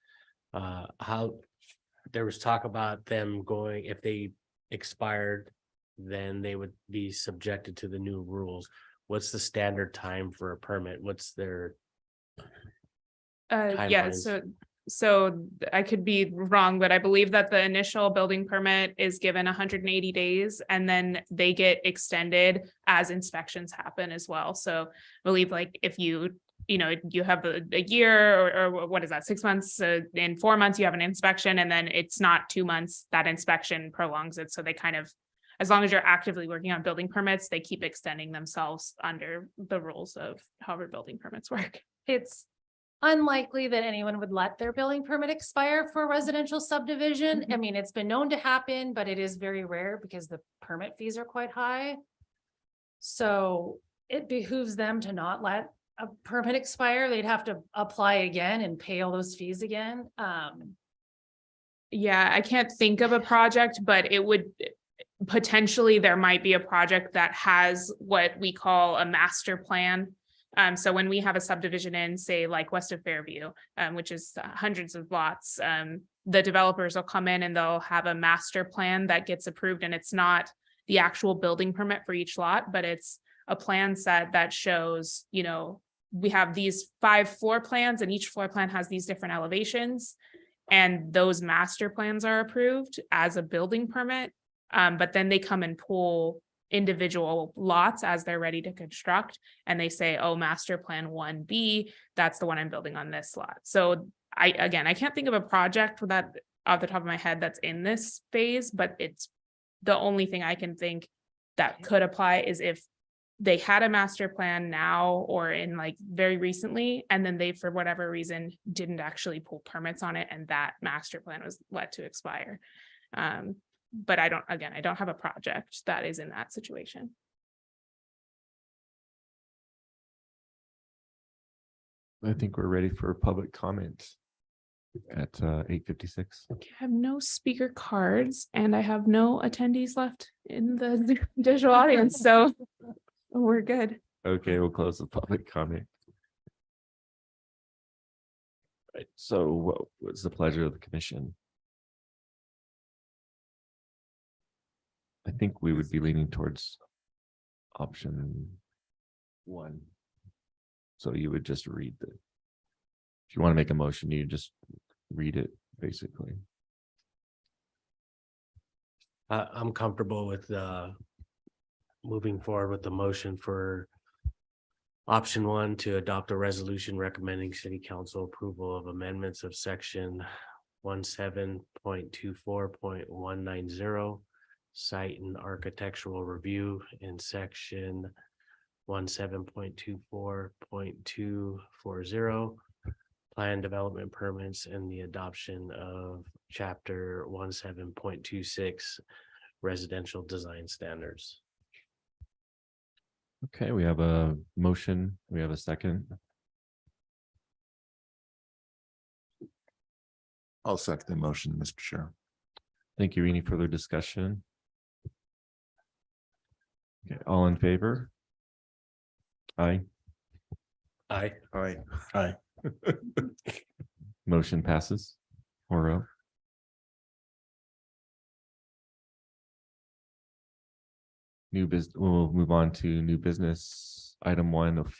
how there was talk about them going, if they expired, then they would be subjected to the new rules. What's the standard time for a permit? What's their Yeah, timelines? so I could be wrong, but I believe that the initial building permit is given 180 days, and then they get extended as inspections happen as well. So I believe, like, if you have a year or what is that, 6 months, in 4 months you have an inspection, and then it's not 2 months, that inspection prolongs it. So they kind of, as long as you're actively working on building permits, they keep extending themselves under the rules of however building permits work. It's unlikely that anyone would let their building permit expire for a residential subdivision. I mean, it's been known to happen, but it is very rare because the permit fees are quite high. So it behooves them to not let a permit expire. They'd have to apply again and pay all those fees again. Yeah, I can't think of a project, but it would potentially, there might be a project that has what we call a master plan. So when we have a subdivision in, say, like west of Fairview, which is hundreds of lots, the developers will come in and they'll have a master plan that gets approved, and it's not the actual building permit for each lot, but it's a plan set that shows, we have these 5 floor plans, and each floor plan has these different elevations, and those master plans are approved as a building permit. But then they come and pull individual lots as they're ready to construct, and they say, oh, master plan 1B, that's the one I'm building on this lot. So I can't think of a project that off the top of my head that's in this phase, but it's the only thing I can think that could apply is if they had a master plan now or in like very recently, and then they, for whatever reason, didn't actually pull permits on it, and that master plan was let to expire. But I don't have a project that is in that situation. I think we're ready for public comments. at 8:56. I have no speaker cards and I have no attendees left in the digital audience, so we're good. Okay, we'll close the public comment. Right, so what was the pleasure of the commission? I think we would be leaning towards option 1. So you would just read if you want to make a motion, you just read it, basically. I'm comfortable with moving forward with the motion for option 1 to adopt a resolution recommending city council approval of amendments of section 17.24.190 site and architectural review in section 17.24.240 plan development permits and the adoption of chapter 17.26 residential design standards. Okay, we have a motion. We have a second. I'll second the motion, Mr. Chair. Thank you. Any further discussion? Okay, all in favor? Aye. Aye. Aye. Aye. Motion passes 4-0. New business, we'll move on to new business. Item 1 of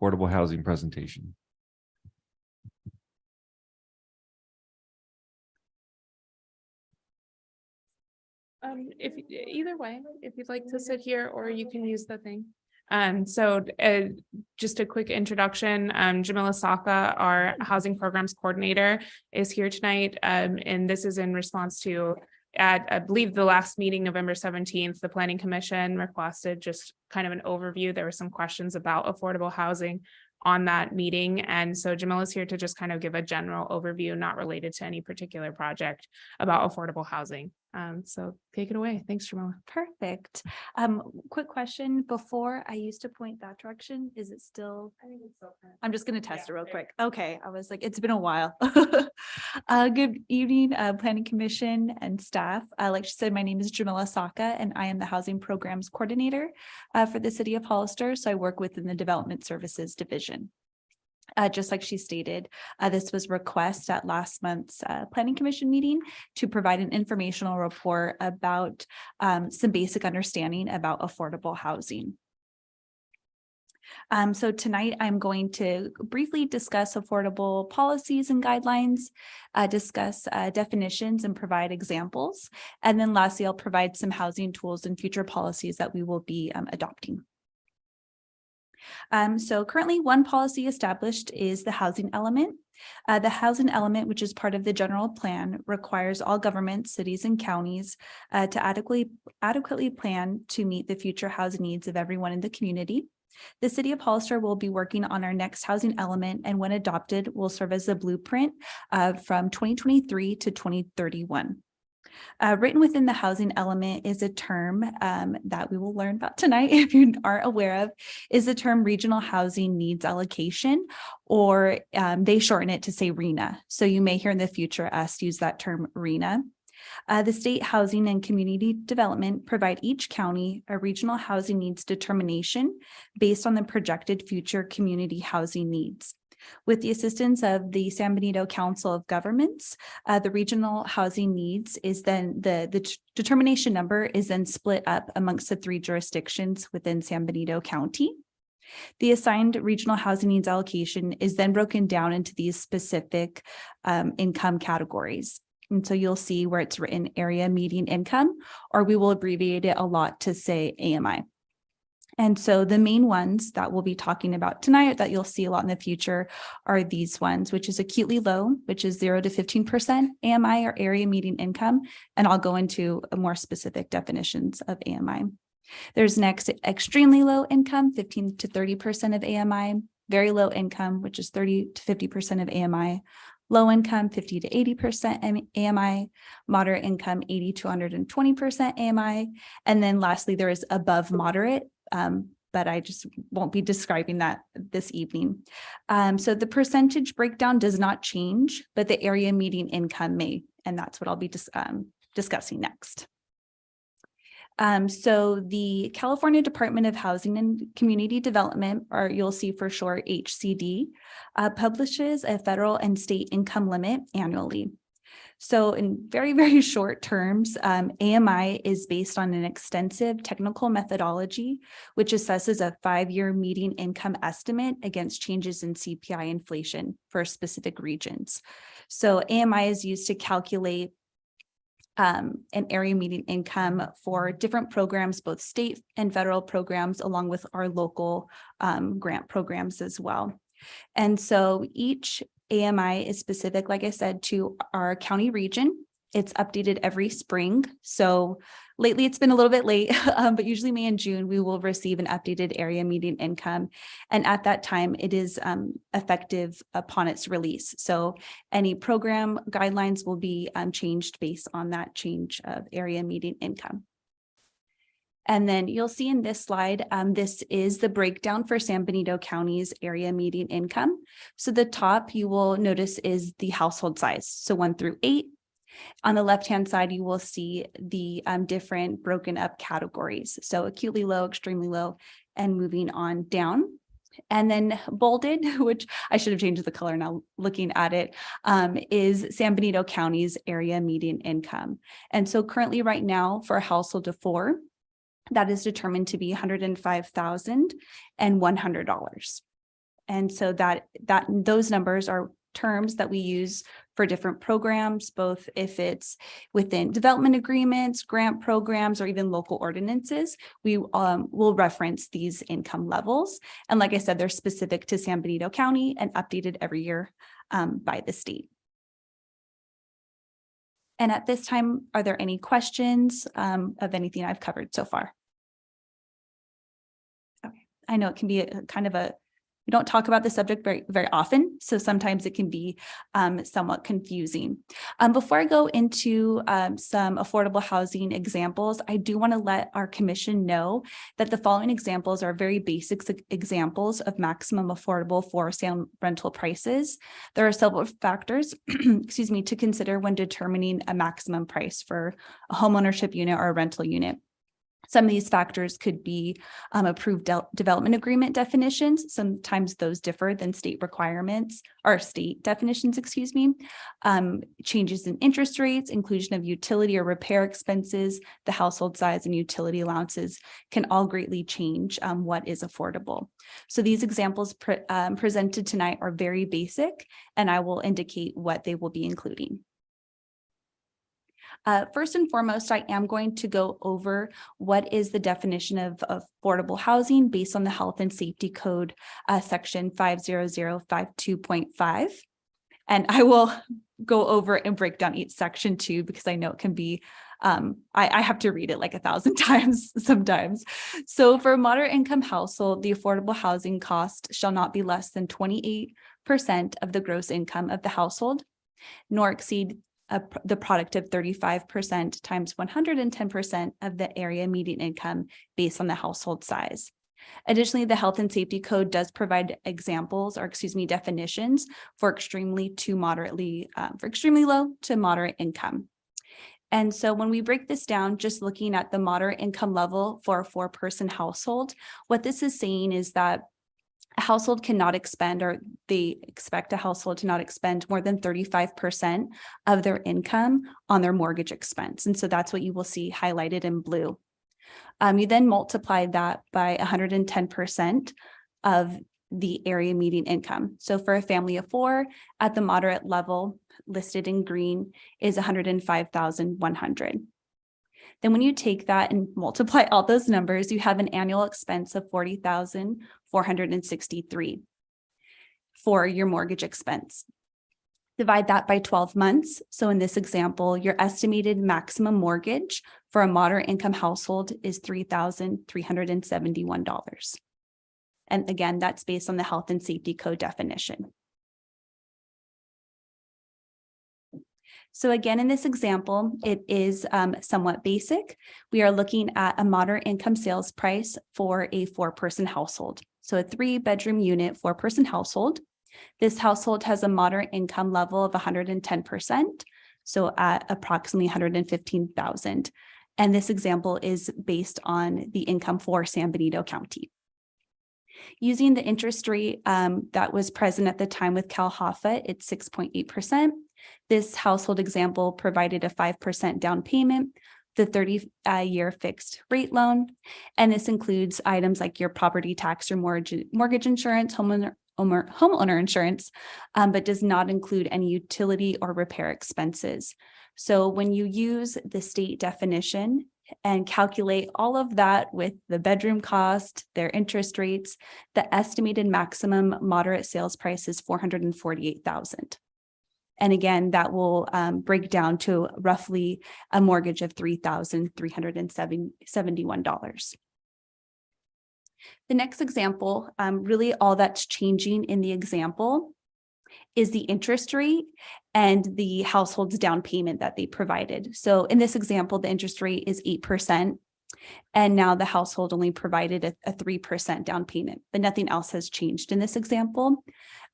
affordable housing presentation. If either way, if you'd like to sit here or you can use the thing. Just a quick introduction, Jamila Saka, our housing programs coordinator, is here tonight. And this is in response to, at I believe the last meeting, November 17th, the Planning Commission requested just kind of an overview. There were some questions about affordable housing on that meeting. And so Jamila's here to just kind of give a general overview, not related to any particular project, about affordable housing. So take it away. Thanks, Jamila. Perfect. Quick question. Before I used to point that direction, is it still? I'm just going to test it real quick. Okay. I was like, it's been a while. Good evening, Planning Commission and staff. Like she said, my name is Jamila Saka and I am the Housing Programs Coordinator for the City of Hollister. So I work within the Development Services Division. Just like she stated, this was a request at last month's Planning Commission meeting to provide an informational report about some basic understanding about affordable housing. So tonight I'm going to briefly discuss affordable policies and guidelines, discuss definitions and provide examples. And then lastly, I'll provide some housing tools and future policies that we will be adopting. So currently one policy established is the housing element. The housing element, which is part of the general plan, requires all governments, cities, and counties to adequately plan to meet the future housing needs of everyone in the community. The City of Hollister will be working on our next housing element, and when adopted, will serve as a blueprint from 2023 to 2031. Written within the housing element is a term that we will learn about tonight, if you aren't aware of, is the term regional housing needs allocation, or they shorten it to say RHNA. So you may hear in the future us use that term RHNA. The State Housing and Community Development provide each county a regional housing needs determination based on the projected future community housing needs. With the assistance of the San Benito Council of Governments, the regional housing needs is then the determination number is then split up amongst the 3 jurisdictions within San Benito County. The assigned regional housing needs allocation is then broken down into these specific income categories. And so you'll see where it's written area median income, or we will abbreviate it a lot to say AMI. And so the main ones that we'll be talking about tonight that you'll see a lot in the future are these ones, which is acutely low, which is 0 to 15% AMI or area median income. And I'll go into more specific definitions of AMI. There's next extremely low income, 15 to 30% of AMI, very low income, which is 30 to 50% of AMI, low income, 50 to 80% AMI, moderate income, 80 to 120% AMI. And then lastly, there is above moderate, but I just won't be describing that this evening. So the percentage breakdown does not change, but the area median income may, and that's what I'll be discussing next. So the California Department of Housing and Community Development, or you'll see for short HCD, publishes a federal and state income limit annually. So in very, very short terms, AMI is based on an extensive technical methodology, which assesses a 5-year median income estimate against changes in CPI inflation for specific regions. So AMI is used to calculate an area median income for different programs, both state and federal programs, along with our local grant programs as well. And so each AMI is specific, like I said, to our county region. It's updated every spring. So lately it's been a little bit late, but usually May and June, we will receive an updated area median income. And at that time, it is effective upon its release. So any program guidelines will be changed based on that change of area median income. And then you'll see in this slide, this is the breakdown for San Benito County's area median income. So the top you will notice is the household size, so 1 through 8. On the left-hand side, you will see the different broken up categories. So acutely low, extremely low, and moving on down. And then bolded, which I should have changed the color now looking at it, is San Benito County's area median income. And so currently right now for a household of 4, that is determined to be $105,100. And so those numbers are terms that we use for different programs, both if it's within development agreements, grant programs, or even local ordinances, we will reference these income levels. And like I said, they're specific to San Benito County and updated every year by the state. And at this time, are there any questions of anything I've covered so far? Okay, I know it can be we don't talk about the subject very often, so sometimes it can be somewhat confusing. Before I go into some affordable housing examples, I do want to let our commission know that the following examples are very basic examples of maximum affordable for sale rental prices. There are several factors, excuse me, to consider when determining a maximum price for a homeownership unit or a rental unit. Some of these factors could be approved development agreement definitions. Sometimes those differ than state requirements or state definitions, excuse me. Changes in interest rates, inclusion of utility or repair expenses, the household size and utility allowances can all greatly change what is affordable. So these examples presented tonight are very basic, and I will indicate what they will be including. First and foremost, I am going to go over what is the definition of affordable housing based on the Health and Safety Code, section 50052.5. And I will go over and break down each section too, because I know it can be, I have to read it like 1,000 times sometimes. So for a moderate income household, the affordable housing cost shall not be less than 28% of the gross income of the household, nor exceed the product of 35% times 110% of the area median income based on the household size. Additionally, the Health and Safety Code does provide examples, or excuse me, definitions for extremely low to moderate income. And so when we break this down, just looking at the moderate income level for a 4-person household, what this is saying is that a household cannot expend, or they expect a household to not expend more than 35% of their income on their mortgage expense. And so that's what you will see highlighted in blue. You then multiply that by 110% of the area median income. So for a family of 4 at the moderate level listed in green is $105,100. Then when you take that and multiply all those numbers, you have an annual expense of $40,463 for your mortgage expense. Divide that by 12 months. So in this example, your estimated maximum mortgage for a moderate income household is $3,371. And again, that's based on the Health and Safety Code definition. So again, in this example, it is somewhat basic. We are looking at a moderate income sales price for a 4-person household. So a 3-bedroom unit, 4-person household. This household has a moderate income level of 110%, so at approximately 115,000. And this example is based on the income for San Benito County. Using the interest rate that was present at the time with Cal HAFA, it's 6.8%. This household example provided a 5% down payment, the 30-year fixed rate loan, and this includes items like your property tax or mortgage insurance, homeowner insurance, but does not include any utility or repair expenses. So when you use the state definition and calculate all of that with the bedroom cost, their interest rates, the estimated maximum moderate sales price is $448,000. And again, that will break down to roughly a mortgage of $3,371. The next example, really all that's changing in the example is the interest rate and the household's down payment that they provided. So in this example, the interest rate is 8%. And now the household only provided a 3% down payment, but nothing else has changed in this example.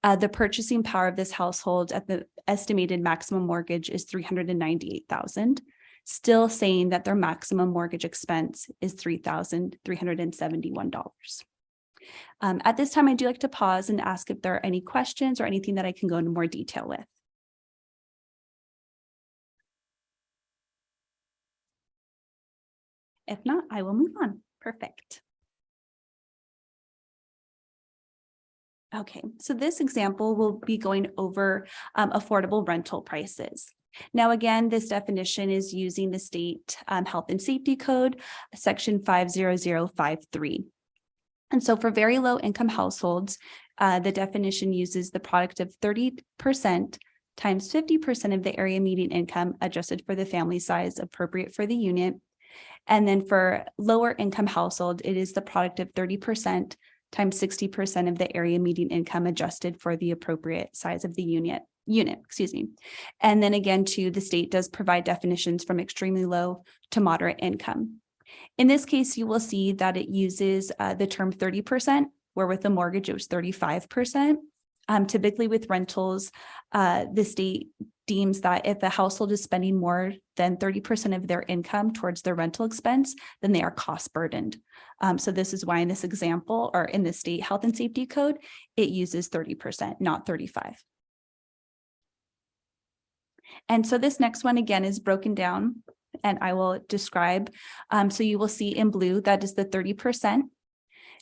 The purchasing power of this household at the estimated maximum mortgage is $398,000, still saying that their maximum mortgage expense is $3,371. At this time, I do like to pause and ask if there are any questions or anything that I can go into more detail with. If not, I will move on. Perfect. Okay, so this example will be going over affordable rental prices. Now, again, this definition is using the state health and safety code, section 50053. And so for very low income households, the definition uses the product of 30% times 50% of the area median income adjusted for the family size appropriate for the unit. And then for lower income household, it is the product of 30% times 60% of the area median income adjusted for the appropriate size of the unit, excuse me. And then again, too, the state does provide definitions from extremely low to moderate income. In this case, you will see that it uses the term 30%, where with the mortgage, it was 35%. Typically with rentals, the state deems that if a household is spending more than 30% of their income towards their rental expense, then they are cost burdened. So this is why in this example, or in the state health and safety code, it uses 30%, not 35%. And so this next one again is broken down and I will describe. So you will see in blue, that is the 30%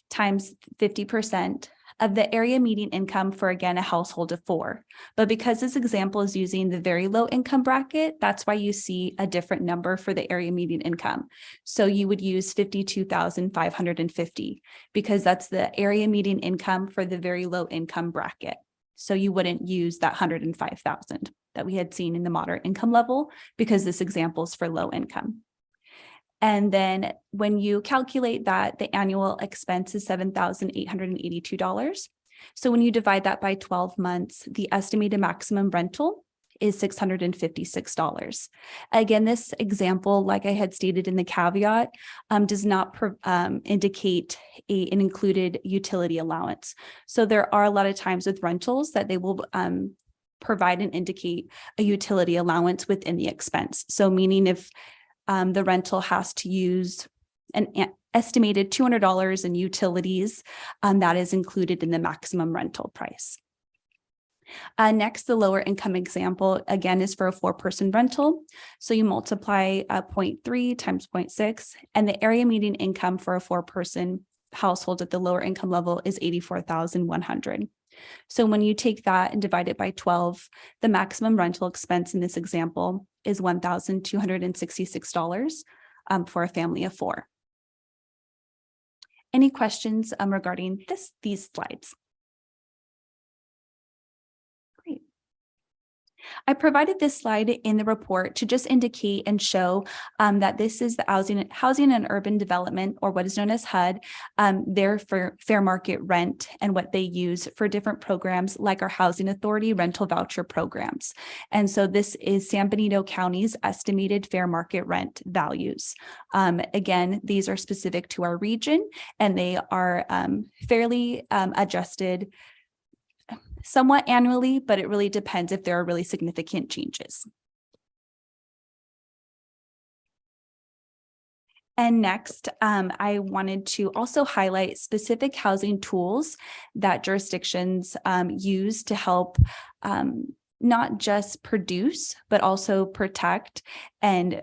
times 50% of the area median income for, again, a household of 4. But because this example is using the very low income bracket, that's why you see a different number for the area median income. So you would use 52,550 because that's the area median income for the very low income bracket. So you wouldn't use that 105,000 that we had seen in the moderate income level because this example is for low income. And then when you calculate that, the annual expense is $7,882. So when you divide that by 12 months, the estimated maximum rental is $656. Again, this example, like I had stated in the caveat, does not indicate an included utility allowance. So there are a lot of times with rentals that they will provide and indicate a utility allowance within the expense. So meaning if the rental has to use an estimated $200 in utilities, that is included in the maximum rental price. Next, the lower income example, again, is for a 4-person rental. So you multiply 0.3 times 0.6, and the area median income for a 4-person household at the lower income level is $84,100. So when you take that and divide it by 12, the maximum rental expense in this example is $1,266 for a family of 4. Any questions regarding these slides? Great. I provided this slide in the report to just indicate and show that this is the Housing and Urban Development, or what is known as HUD, their fair market rent and what they use for different programs like our Housing Authority rental voucher programs. And so this is San Benito County's estimated fair market rent values. Again, these are specific to our region, and they are fairly adjusted somewhat annually, but it really depends if there are really significant changes. And next, I wanted to also highlight specific housing tools that jurisdictions use to help not just produce, but also protect and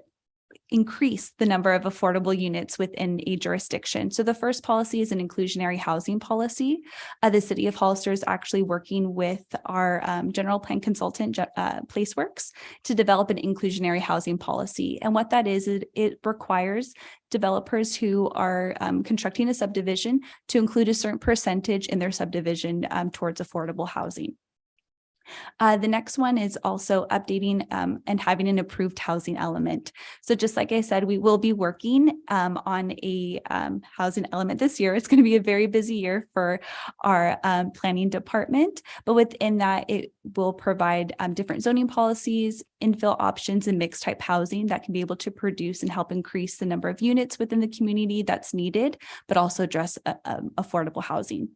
increase the number of affordable units within a jurisdiction. So the first policy is an inclusionary housing policy. The City of Hollister is actually working with our general plan consultant, PlaceWorks, to develop an inclusionary housing policy. And what that is, it requires developers who are constructing a subdivision to include a certain percentage in their subdivision towards affordable housing. The next one is also updating and having an approved housing element. So just like I said, we will be working on a housing element this year. It's going to be a very busy year for our planning department, but within that, it will provide different zoning policies, infill options, and mixed type housing that can be able to produce and help increase the number of units within the community that's needed, but also address affordable housing.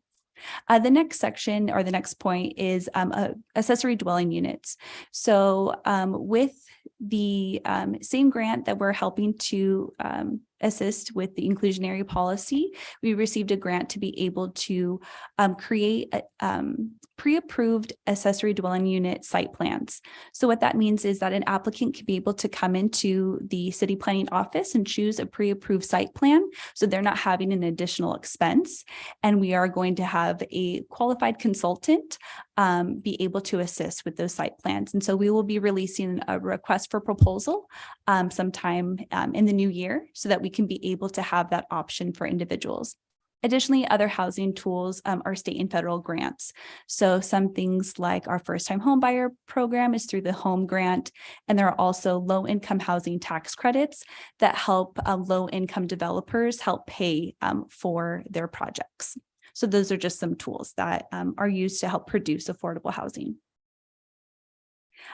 The next section, or the next point, is accessory dwelling units. So with the same grant that we're helping to assist with the inclusionary policy, we received a grant to be able to create pre-approved accessory dwelling unit site plans. So what that means is that an applicant can be able to come into the city planning office and choose a pre-approved site plan, so they're not having an additional expense. And we are going to have a qualified consultant be able to assist with those site plans. And so we will be releasing a request for proposal sometime in the new year, so that we can be able to have that option for individuals. Additionally, other housing tools are state and federal grants. So some things like our first-time home buyer program is through the home grant, and there are also low-income housing tax credits that help low-income developers help pay for their projects. So those are just some tools that are used to help produce affordable housing.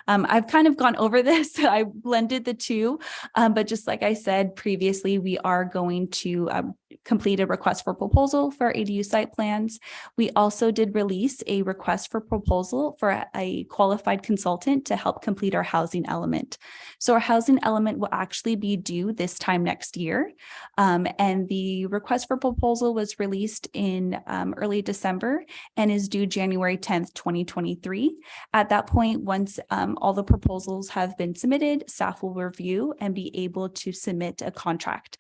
I've kind of gone over this. I blended the two, but just like I said previously, we are going to complete a request for proposal for ADU site plans. We also did release a request for proposal for a qualified consultant to help complete our housing element. So our housing element will actually be due this time next year. And the request for proposal was released in early December and is due January 10th, 2023. At that point, once all the proposals have been submitted, staff will review and be able to submit a contract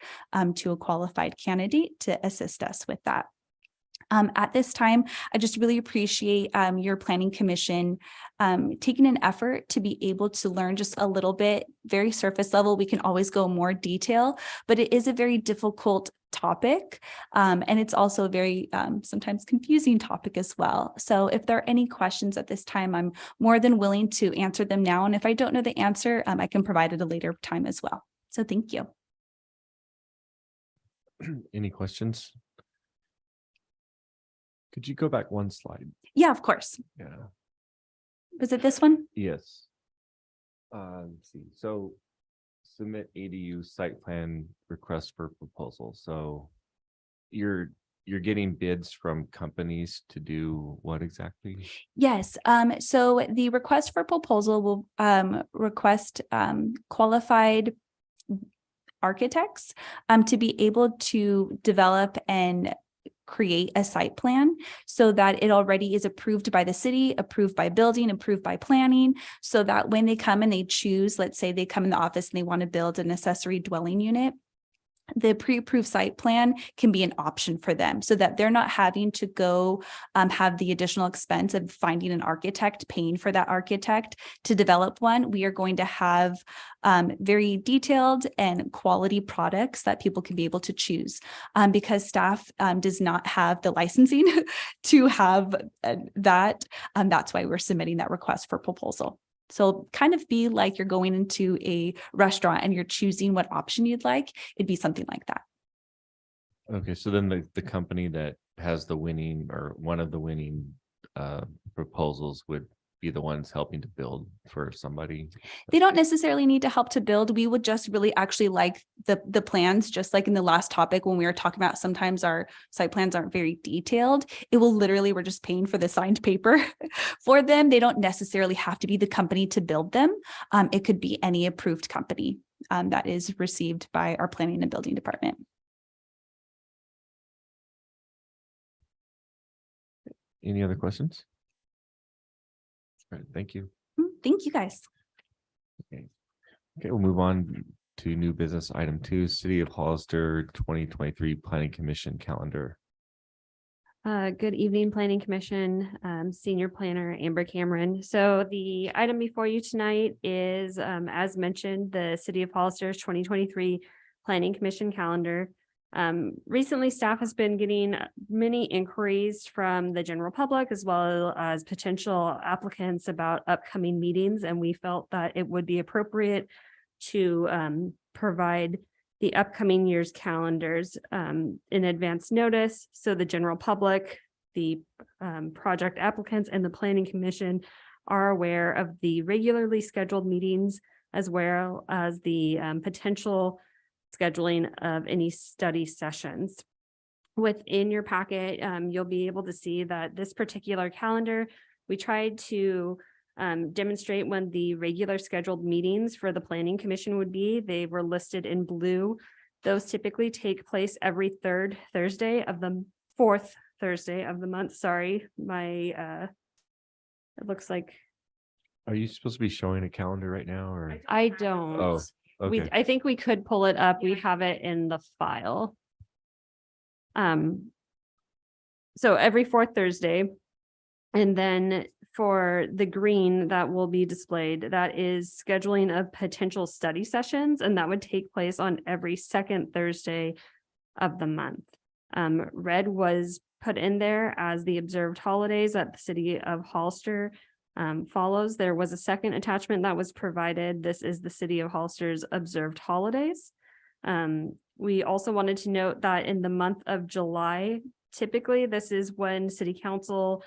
to a qualified candidate to assist us with that. At this time, I just really appreciate your planning commission taking an effort to be able to learn just a little bit, very surface level. We can always go more detail, but it is a very difficult topic. And it's also a very sometimes confusing topic as well. So if there are any questions at this time, I'm more than willing to answer them now. And if I don't know the answer, I can provide it a later time as well. So thank you. Any questions? Could you go back one slide? Yeah, of course. Yeah. Was it this one? Yes. Let's see. So submit ADU site plan request for proposal. So you're getting bids from companies to do what exactly? Yes. So the request for proposal will request qualified architects to be able to develop and create a site plan so that it already is approved by the city, approved by building, approved by planning, so that when they come and they choose, let's say they come in the office and they want to build an accessory dwelling unit, the pre-approved site plan can be an option for them so that they're not having to go have the additional expense of finding an architect, paying for that architect to develop one. We are going to have very detailed and quality products that people can be able to choose because staff does not have the licensing to have that. That's why we're submitting that request for proposal. So kind of be like you're going into a restaurant and you're choosing what option you'd like. It'd be something like that. Okay, so then the company that has the winning or one of the winning proposals would be the ones helping to build for somebody. They don't necessarily need to help to build. We would just really actually like the plans, just like in the last topic when we were talking about sometimes our site plans aren't very detailed. It will literally, we're just paying for the signed paper for them. They don't necessarily have to be the company to build them. It could be any approved company that is received by our planning and building department. Any other questions? All right, thank you. Thank you, guys. Okay, we'll move on to new business item 2, City of Hollister 2023 Planning Commission calendar. Good evening, Planning Commission, Senior Planner Amber Cameron. So the item before you tonight is, as mentioned, the City of Hollister's 2023 Planning Commission calendar. Recently, staff has been getting many inquiries from the general public as well as potential applicants about upcoming meetings, and we felt that it would be appropriate to provide the upcoming year's calendars in advance notice, so the general public, the project applicants, and the Planning Commission are aware of the regularly scheduled meetings as well as the potential scheduling of any study sessions. Within your packet, you'll be able to see that this particular calendar, we tried to demonstrate when the regular scheduled meetings for the Planning Commission would be. They were listed in blue. Those typically take place every fourth Thursday of the month. Sorry, it looks like. Are you supposed to be showing a calendar right now or? I don't. Oh, okay. I think we could pull it up. We have it in the file. So every fourth Thursday. And then for the green that will be displayed, that is scheduling of potential study sessions, and that would take place on every second Thursday of the month. Red was put in there as the observed holidays that the City of Hollister follows. There was a second attachment that was provided. This is the City of Hollister's observed holidays. We also wanted to note that in the month of July, typically this is when City Council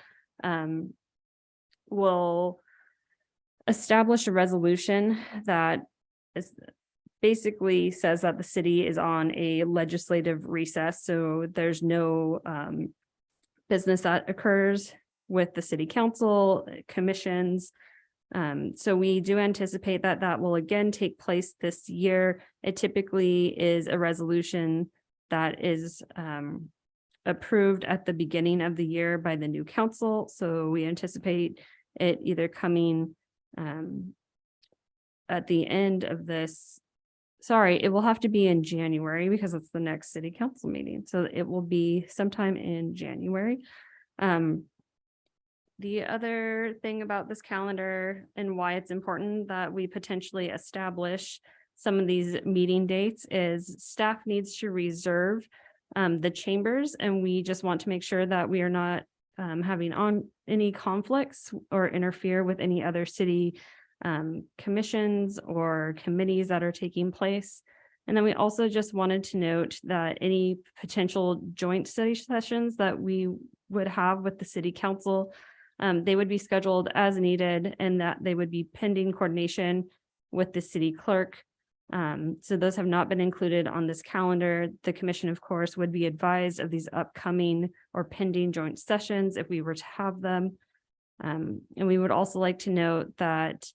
will establish a resolution that is basically says that the city is on a legislative recess. So there's no business that occurs with the City Council, commissions. So we do anticipate that that will again take place this year. It typically is a resolution that is approved at the beginning of the year by the new council. So we anticipate it either coming at the end of this. Sorry, it will have to be in January because it's the next City Council meeting. So it will be sometime in January. The other thing about this calendar and why it's important that we potentially establish some of these meeting dates is staff needs to reserve the chambers, and we just want to make sure that we are not having on any conflicts or interfere with any other city commissions or committees that are taking place. And then we also just wanted to note that any potential joint study sessions that we would have with the City Council, they would be scheduled as needed, and that they would be pending coordination with the city clerk. So those have not been included on this calendar. The commission, of course, would be advised of these upcoming or pending joint sessions if we were to have them. And we would also like to note that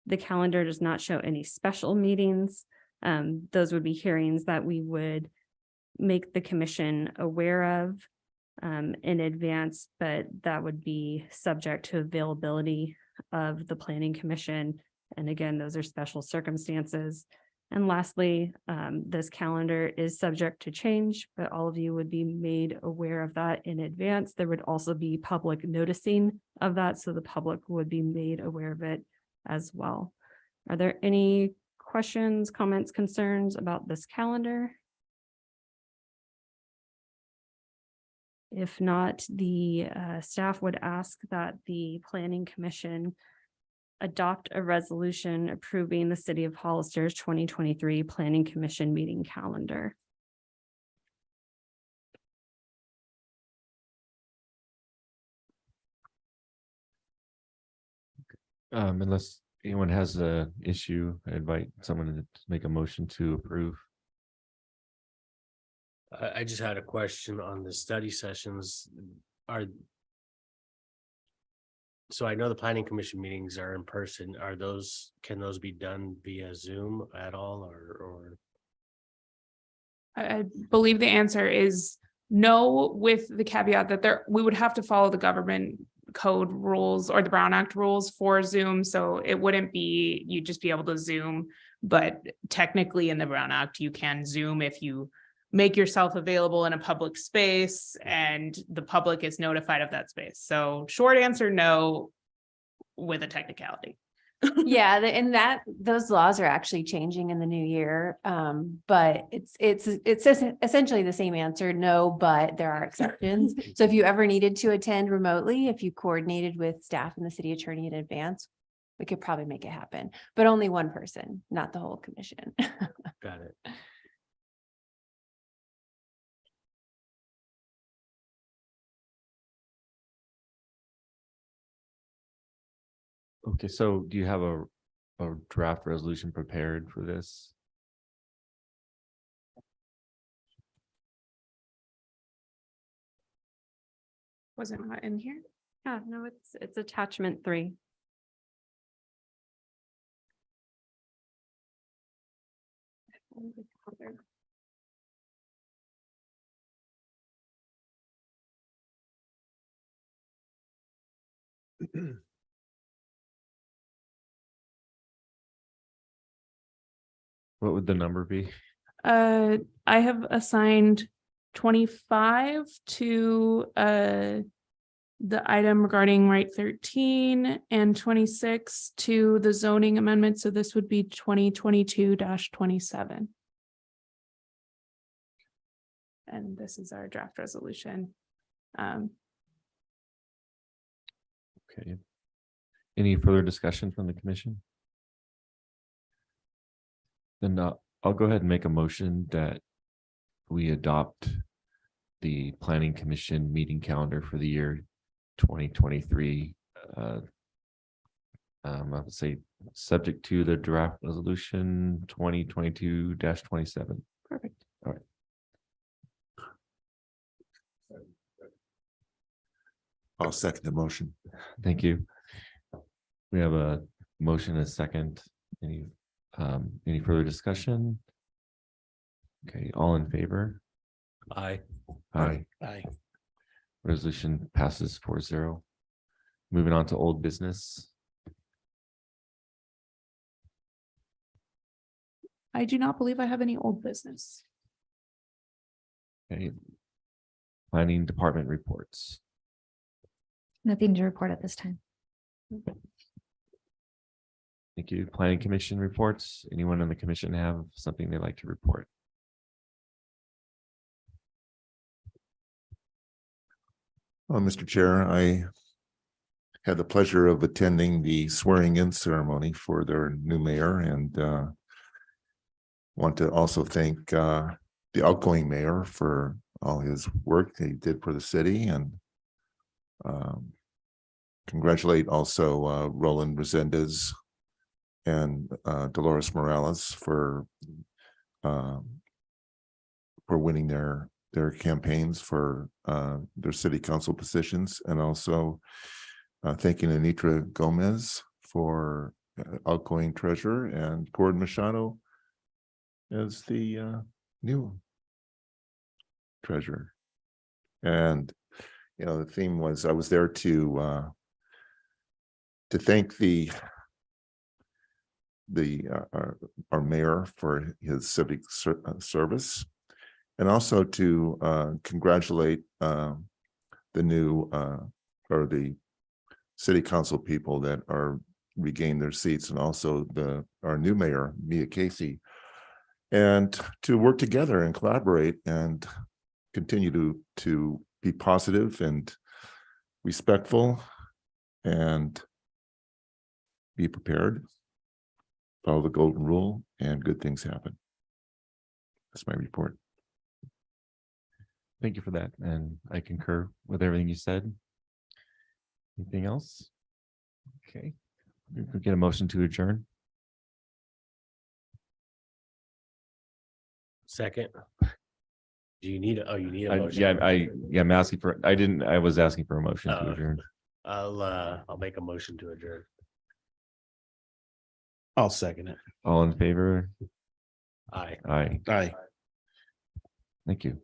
the calendar does not show any special meetings. Those would be hearings that we would make the commission aware of in advance, but that would be subject to availability of the Planning Commission. And again, those are special circumstances. And lastly, this calendar is subject to change, but all of you would be made aware of that in advance. There would also be public noticing of that, so the public would be made aware of it as well. Are there any questions, comments, concerns about this calendar? If not, the staff would ask that the Planning Commission adopt a resolution approving the City of Hollister's 2023 Planning Commission meeting calendar. Unless anyone has a issue, I invite someone to make a motion to approve. I just had a question on the study sessions. So I know the planning commission meetings are in person. Can those be done via Zoom at all or? I believe the answer is no, with the caveat that we would have to follow the government code rules or the Brown Act rules for Zoom. So it wouldn't be, you'd just be able to Zoom, but technically in the Brown Act, you can Zoom if you make yourself available in a public space and the public is notified of that space. So short answer, no, with a technicality. Yeah, those laws are actually changing in the new year. But it's essentially the same answer, no, but there are exceptions. So if you ever needed to attend remotely, if you coordinated with staff and the city attorney in advance, we could probably make it happen, but only one person, not the whole commission. Got it. Okay, so do you have a draft resolution prepared for this? Was it not in here? Yeah, no, it's attachment 3. What would the number be? I have assigned 25 to the item regarding right 13 and 26 to the zoning amendment. So this would be 2022-27. And this is our draft resolution. Okay. Any further discussion from the commission? Then I'll go ahead and make a motion that we adopt the planning commission meeting calendar for the year 2023. I would say subject to the draft resolution 2022-27. Perfect. All right. I'll second the motion. Thank you. We have a motion, a second. Any further discussion? Okay, all in favor? Aye. Aye. Aye. Resolution passes 4-0. Moving on to old business. I do not believe I have any old business. Okay. Planning department reports. Nothing to report at this time. Thank you. Planning commission reports. Anyone on the commission have something they'd like to report? Well, Mr. Chair, I had the pleasure of attending the swearing-in ceremony for their new mayor and want to also thank the outgoing mayor for all his work that he did for the city and congratulate also Roland Resendez and Dolores Morales for winning their campaigns for their city council positions, and also thanking Anitra Gomez for outgoing treasurer and Gordon Machado as the new treasurer. And the theme was I was there to thank our mayor for his civic service, and also to congratulate the new or the city council people that are regained their seats, and also our new mayor, Mia Casey, and to work together and collaborate and continue to be positive and respectful and be prepared, follow the golden rule, and good things happen. That's my report. Thank you for that, and I concur with everything you said. Anything else? Okay, we could get a motion to adjourn. Second. Do you need, you need a I, motion? yeah, I'm asking for, I was asking for a motion to Oh. adjourn. I'll make a motion to adjourn. I'll second it. All in favor? Aye. Aye, Aye. thank you.